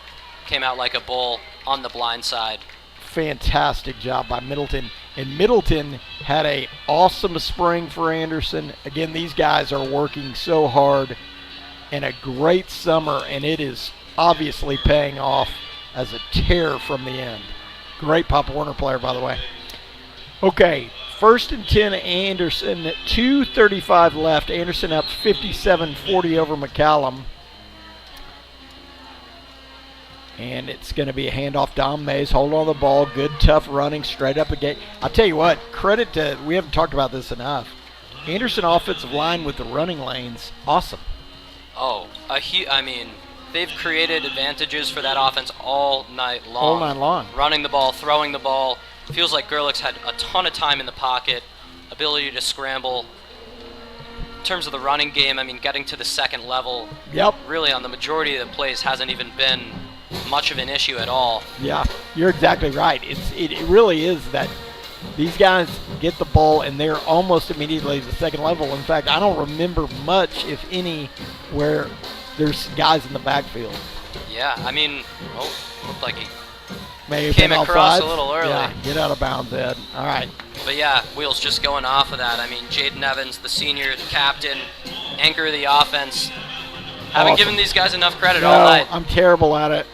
came out like a bull on the blind side. Fantastic job by Middleton. And Middleton had a awesome spring for Anderson. Again, these guys are working so hard, and a great summer, and it is obviously paying off as a tear from the end. Great Pop Warner player, by the way. Okay, 1st and 10 Anderson, 2:35 left. Anderson up 57-40 over McCallum. And it's going to be a handoff. Dom Mays hold on the ball. Good, tough running straight up again. I'll tell you what, credit to, we haven't talked about this enough. Anderson offensive line with the running lanes, awesome. Oh, they've created advantages for that offense all night long. All night long. Running the ball, throwing the ball. Feels like Gerlich's had a ton of time in the pocket, ability to scramble. In terms of the running game, getting to the second level, really on the majority of the plays hasn't even been much of an issue at all. Yeah, you're exactly right. It really is that these guys get the ball and they're almost immediately at the second level. In fact, I don't remember much, if any, where there's guys in the backfield. Yeah, looked like he Maybe came across a little early. Yeah, get out of bounds, Ed. All right. But yeah, Wheels, just going off of that. Jaden Evans, the senior, the captain, anchor of the offense. Haven't given these guys enough credit all night. I'm terrible at it.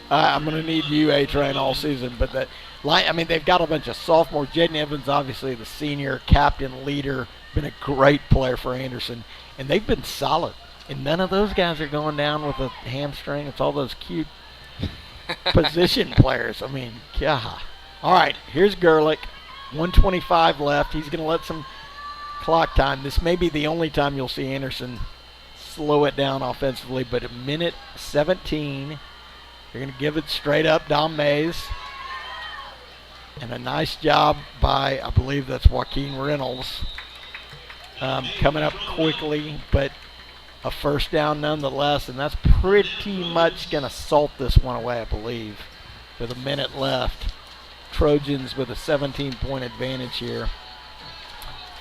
I'm going to need you, A-Train, all season. But they've got a bunch of sophomores. Jaden Evans, obviously the senior, captain, leader, been a great player for Anderson. And they've been solid. And none of those guys are going down with a hamstring. It's all those cute position players. God. All right, here's Gerlich. 1:25 left. He's going to let some clock time. This may be the only time you'll see Anderson slow it down offensively, but a minute 17. They're going to give it straight up. Dom Mays. And a nice job by, I believe that's Joaquin Reynolds. Coming up quickly, but a first down nonetheless, and that's pretty much going to salt this one away, I believe, with a minute left. Trojans with a 17-point advantage here.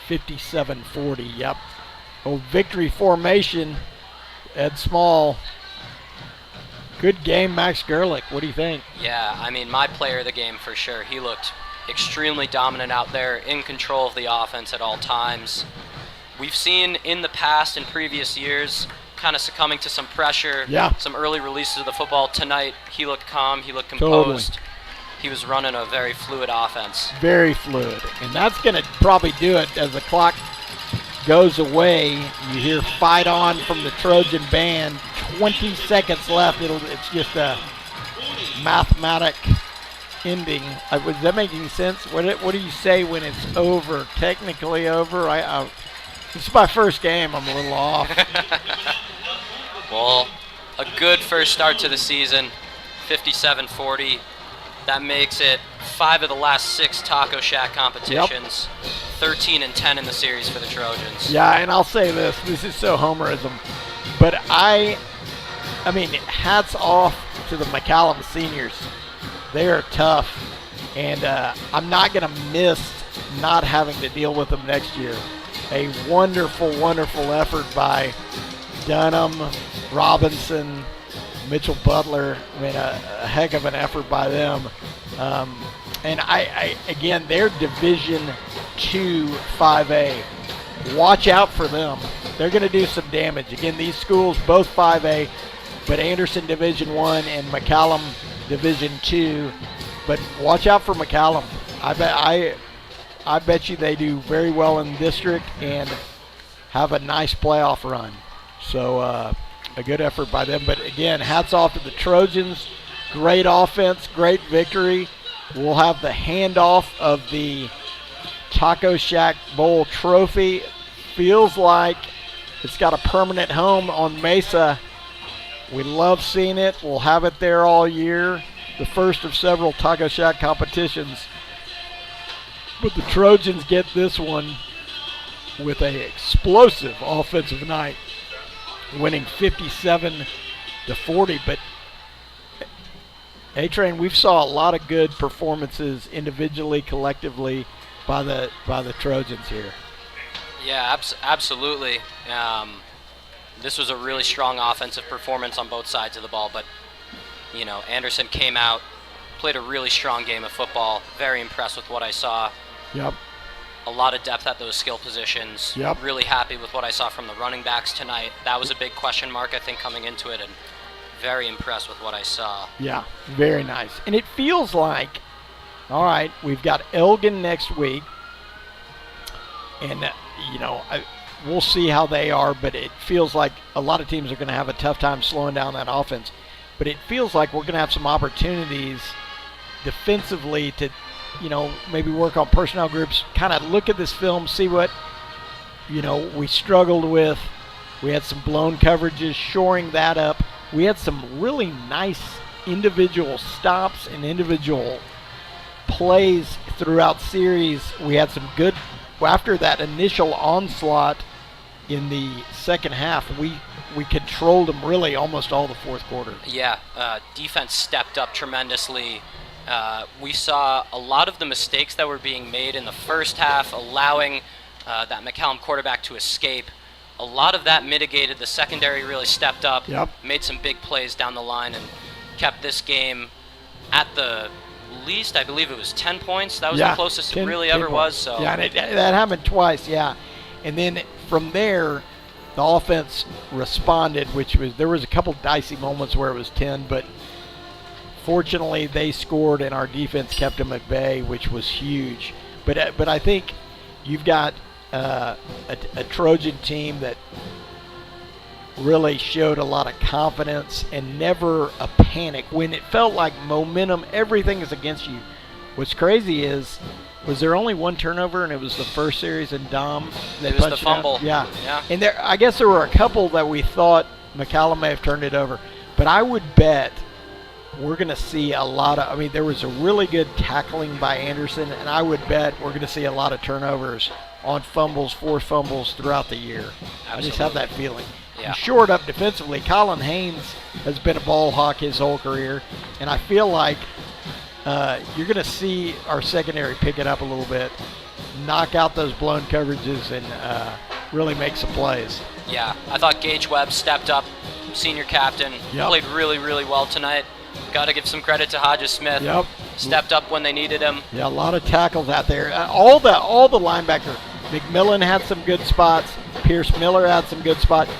57-40, yep. Oh, victory formation. Ed Small. Good game, Max Gerlich. What do you think? Yeah, my player of the game for sure. He looked extremely dominant out there, in control of the offense at all times. We've seen in the past, in previous years, kind of succumbing to some pressure, some early releases of the football. Tonight, he looked calm, he looked composed. Totally. He was running a very fluid offense. Very fluid. And that's going to probably do it as the clock goes away. You hear "Fight On" from the Trojan band. 20 seconds left. It's just a mathematic ending. Was that making sense? What do you say when it's over? Technically over? It's my first game. I'm a little off. Well, a good first start to the season. 57-40. That makes it 5 of the last 6 Taco Shack competitions. 13-10 in the series for the Trojans. Yeah, and I'll say this is so homerism, but I mean, hats off to the McCallum seniors. They are tough, and I'm not going to miss not having to deal with them next year. A wonderful, wonderful effort by Dunham, Robinson, Mitchell Butler. I mean, a heck of an effort by them. And again, they're Division II 5A. Watch out for them. They're going to do some damage. Again, these schools, both 5A, but Anderson Division I and McCallum Division II. But watch out for McCallum. I bet you they do very well in district and have a nice playoff run. So a good effort by them. But again, hats off to the Trojans. Great offense, great victory. We'll have the handoff of the Taco Shack Bowl trophy. Feels like it's got a permanent home on Mesa. We love seeing it. We'll have it there all year. The first of several Taco Shack competitions. But the Trojans get this one with an explosive offensive night, winning 57-40. But A-Train, we've saw a lot of good performances individually, collectively by the Trojans here. Yeah, absolutely. This was a really strong offensive performance on both sides of the ball, but Anderson came out, played a really strong game of football. Very impressed with what I saw. Yep. A lot of depth at those skill positions. Yep. Really happy with what I saw from the running backs tonight. That was a big question mark, I think, coming into it, and very impressed with what I saw. Yeah, very nice. And it feels like, all right, we've got Elgin next week, and we'll see how they are, but it feels like a lot of teams are going to have a tough time slowing down that offense. But it feels like we're going to have some opportunities defensively to, maybe work on personnel groups, kind of look at this film, see what, we struggled with. We had some blown coverages, shoring that up. We had some really nice individual stops and individual plays throughout series. We had some good, after that initial onslaught in the second half, we controlled them really almost all the fourth quarter. Yeah, defense stepped up tremendously. We saw a lot of the mistakes that were being made in the first half, allowing that McCallum quarterback to escape. A lot of that mitigated. The secondary really stepped up, made some big plays down the line, and kept this game at the least, I believe it was 10 points. That was the closest it really ever was. So. Yeah, and that happened twice, And then from there, the offense responded, there was a couple dicey moments where it was 10, but fortunately they scored and our defense kept them at bay, which was huge. But I think you've got a Trojan team that really showed a lot of confidence and never a panic when it felt like momentum, everything is against you. What's crazy was there only one turnover, and it was the first series, and Dom it was the fumble. Yeah. And I guess there were a couple that we thought McCallum may have turned it over, but I would bet we're going to see a lot of, there was a really good tackling by Anderson, and I would bet we're going to see a lot of turnovers on fumbles, forced fumbles throughout the year. Absolutely. I just have that feeling. Yeah. And shored up defensively, Colin Haynes has been a ball hawk his whole career, and I feel like you're going to see our secondary pick it up a little bit, knock out those blown coverages, and really make some plays. Yeah, I thought Gage Webb stepped up, senior captain, played really, really well tonight. Got to give some credit to Hodges Smith. Stepped up when they needed him. Yeah, a lot of tackles out there. All the linebackers. McMillan had some good spots. Pierce Miller had some good spots.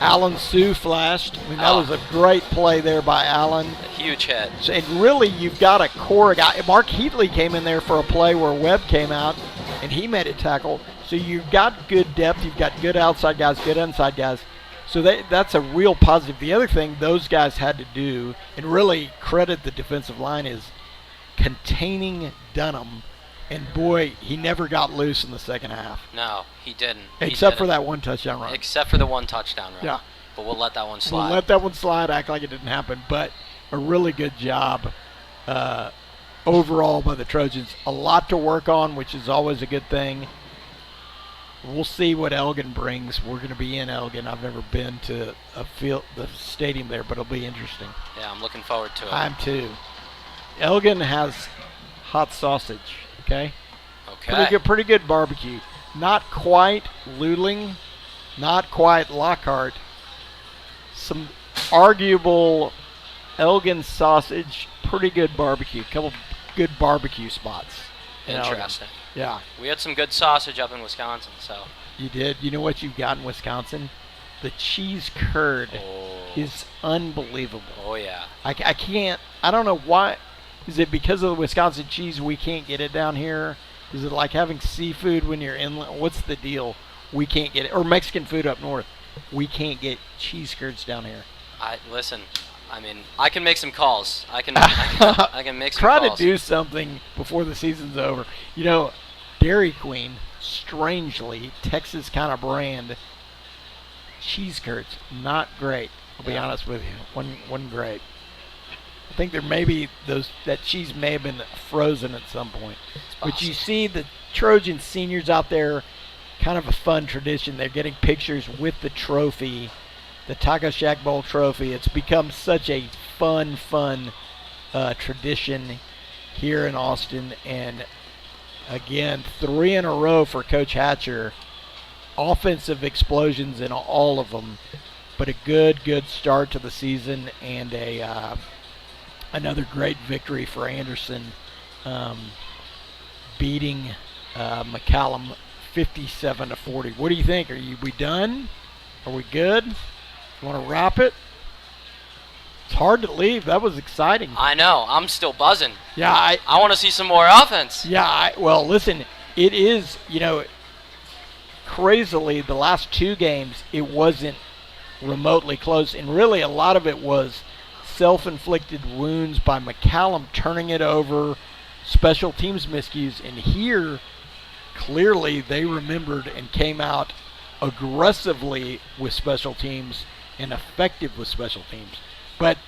Alan Sue flashed. That was a great play there by Alan. A huge hit. And really, you've got a core guy. Mark Heatley came in there for a play where Webb came out, and he made a tackle. So you've got good depth. You've got good outside guys, good inside guys. So that's a real positive. The other thing those guys had to do, and really credit the defensive line, is containing Dunham. And boy, he never got loose in the second half. No, he didn't. Except for that one touchdown run. Except for the one touchdown run. Yeah. But we'll let that one slide. We'll let that one slide, act like it didn't happen. But a really good job overall by the Trojans. A lot to work on, which is always a good thing. We'll see what Elgin brings. We're going to be in Elgin. I've never been to the stadium there, but it'll be interesting. Yeah, I'm looking forward to it. I'm too. Elgin has hot sausage. Okay. Okay. Pretty good barbecue. Not quite Luling, not quite Lockhart. Some arguable Elgin sausage. Pretty good barbecue. Couple good barbecue spots. in Elgin. Interesting. Yeah. We had some good sausage up in Wisconsin, so. You did. You know what you got in Wisconsin? The cheese curd is unbelievable. Oh, yeah. I can't. I don't know why. Is it because of the Wisconsin cheese we can't get it down here? Is it like having seafood when you're inland? What's the deal? We can't get it. Or Mexican food up north. We can't get cheese curds down here. Listen, I mean, I can make some calls. I can make some Try calls. to do something before the season's over. You know, Dairy Queen, strangely, Texas kind of brand, cheese curds, not great. I'll be honest with you. Wasn't great. I think there may be that cheese may have been frozen at some point. But you see the Trojan seniors out there, kind of a fun tradition. They're getting pictures with the trophy, the Taco Shack Bowl trophy. It's become such a fun tradition here in Austin. And again, 3 in a row for Coach Hatcher. Offensive explosions in all of them, but a good start to the season and another great victory for Anderson, beating McCallum 57-40. What do you think? We done? Are we good? You want to wrap it? It's hard to leave. That was exciting. I know. I'm still buzzing. Yeah, I want to see some more offense. Yeah, well, listen, it is, crazily, the last 2 games, it wasn't remotely close, and really a lot of it was self-inflicted wounds by McCallum turning it over, special teams miscues, and here, clearly, they remembered and came out aggressively with special teams and effective with special teams. But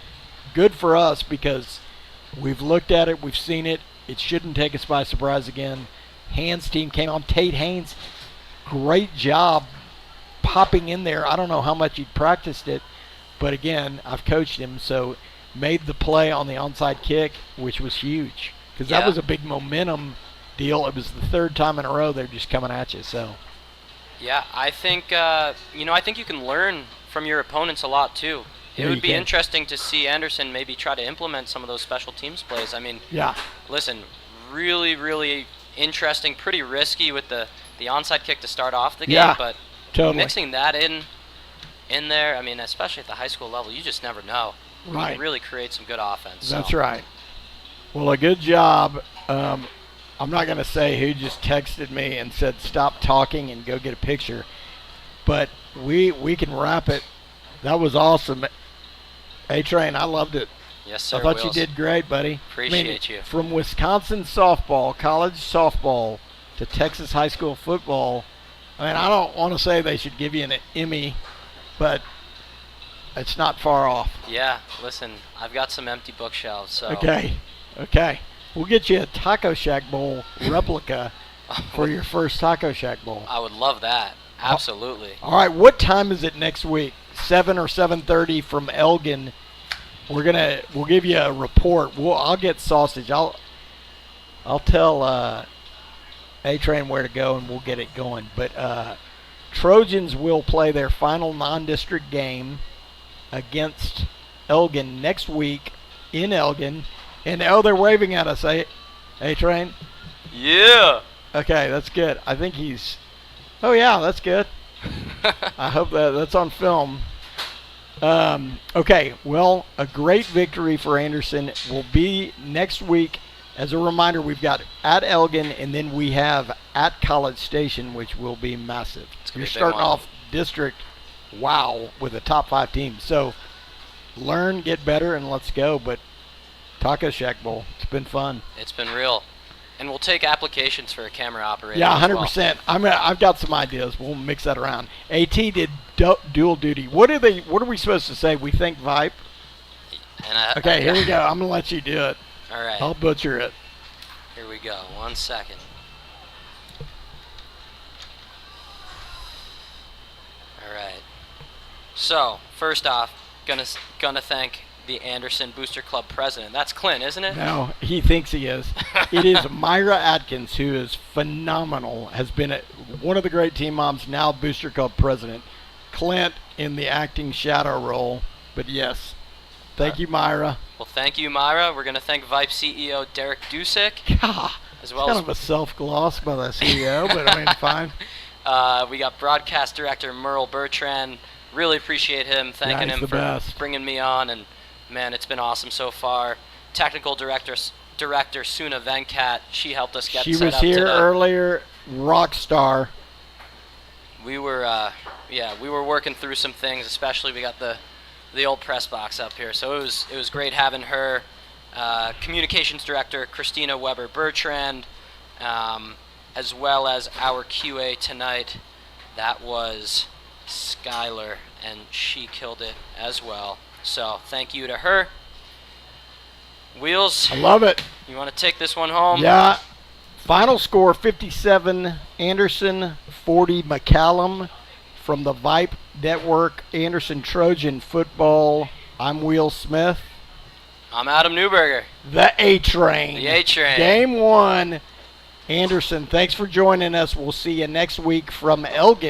good for us because we've looked at it, we've seen it. It shouldn't take us by surprise again. Haynes' team came on. Tate Haynes, great job popping in there. I don't know how much he'd practiced it, but again, I've coached him, so made the play on the onside kick, which was huge because that was a big momentum deal. It was the 3rd time in a row they're just coming at you. So, yeah, I think I think you can learn from your opponents a lot too. It would be interesting to see Anderson maybe try to implement some of those special teams plays. I mean, listen, really interesting, pretty risky with the onside kick to start off the game, but totally. Mixing that in there, I mean, especially at the high school level, you just never know. Right. You can really create some good offense. That's right. Well, a good job. I'm not going to say who just texted me and said stop talking and go get a picture, but we can wrap it. That was awesome. A-Train, I loved it. Yes, sir. I thought you did great, buddy. Appreciate you. From Wisconsin softball, college softball, to Texas high school football, I mean, I don't want to say they should give you an Emmy, but it's not far off. Yeah, listen, I've got some empty bookshelves. So. Okay. We'll get you a Taco Shack Bowl replica for your first Taco Shack Bowl. I would love that. Absolutely. All right, what time is it next week? 7 or 7:30 from Elgin. We'll give you a report. I'll get sausage. I'll tell A-Train where to go and we'll get it going. But Trojans will play their final non-district game against Elgin next week in Elgin. And they're waving at us, A-Train? Yeah. Okay, that's good. I think he's... Oh, yeah, that's good. I hope that's on film. Okay, well, a great victory for Anderson will be next week. As a reminder, we've got at Elgin, and then we have at College Station, which will be massive. You're starting off district, with the top 5 teams. So learn, get better, and let's go. But Taco Shack Bowl, it's been fun. It's been real. And we'll take applications for a camera operator. Yeah, 100%. I've got some ideas. We'll mix that around. AT did dual duty. What are we supposed to say? We think Vype. Okay, here we go. I'm gonna let you do it. All right. I'll butcher it. Here we go. 1 second. All right. So first off, gonna thank the Anderson Booster Club president. That's Clint, isn't it? No, he thinks he is. It is Myra Atkins, who is phenomenal, has been one of the great team moms, now Booster Club president. Clint in the acting shadow role. But yes, thank you, Myra. Well, thank you, Myra. We're going to thank Vype CEO Derek Dusick. God, as well kind as of a self-gloss by the CEO, but I mean, fine. We got broadcast director Merle Bertrand. Really appreciate him. Thanking him for bringing me on, and man, it's been awesome so far. Technical director Suna Venkat. She helped us get set up. She was here earlier. Rock star. We were, we were working through some things. Especially, we got the old press box up here, so it was great having her. Communications director Christina Weber Bertrand, as well as our QA tonight. That was Skylar, and she killed it as well. So thank you to her. Wheels, I love it. You want to take this one home? Yeah. Final score 57 Anderson, 40 McCallum. From the Vype Network, Anderson Trojan Football. I'm Will Smith. I'm Adam Newberger. The A-Train. The A-Train. Game 1. Anderson, thanks for joining us. We'll see you next week from Elgin.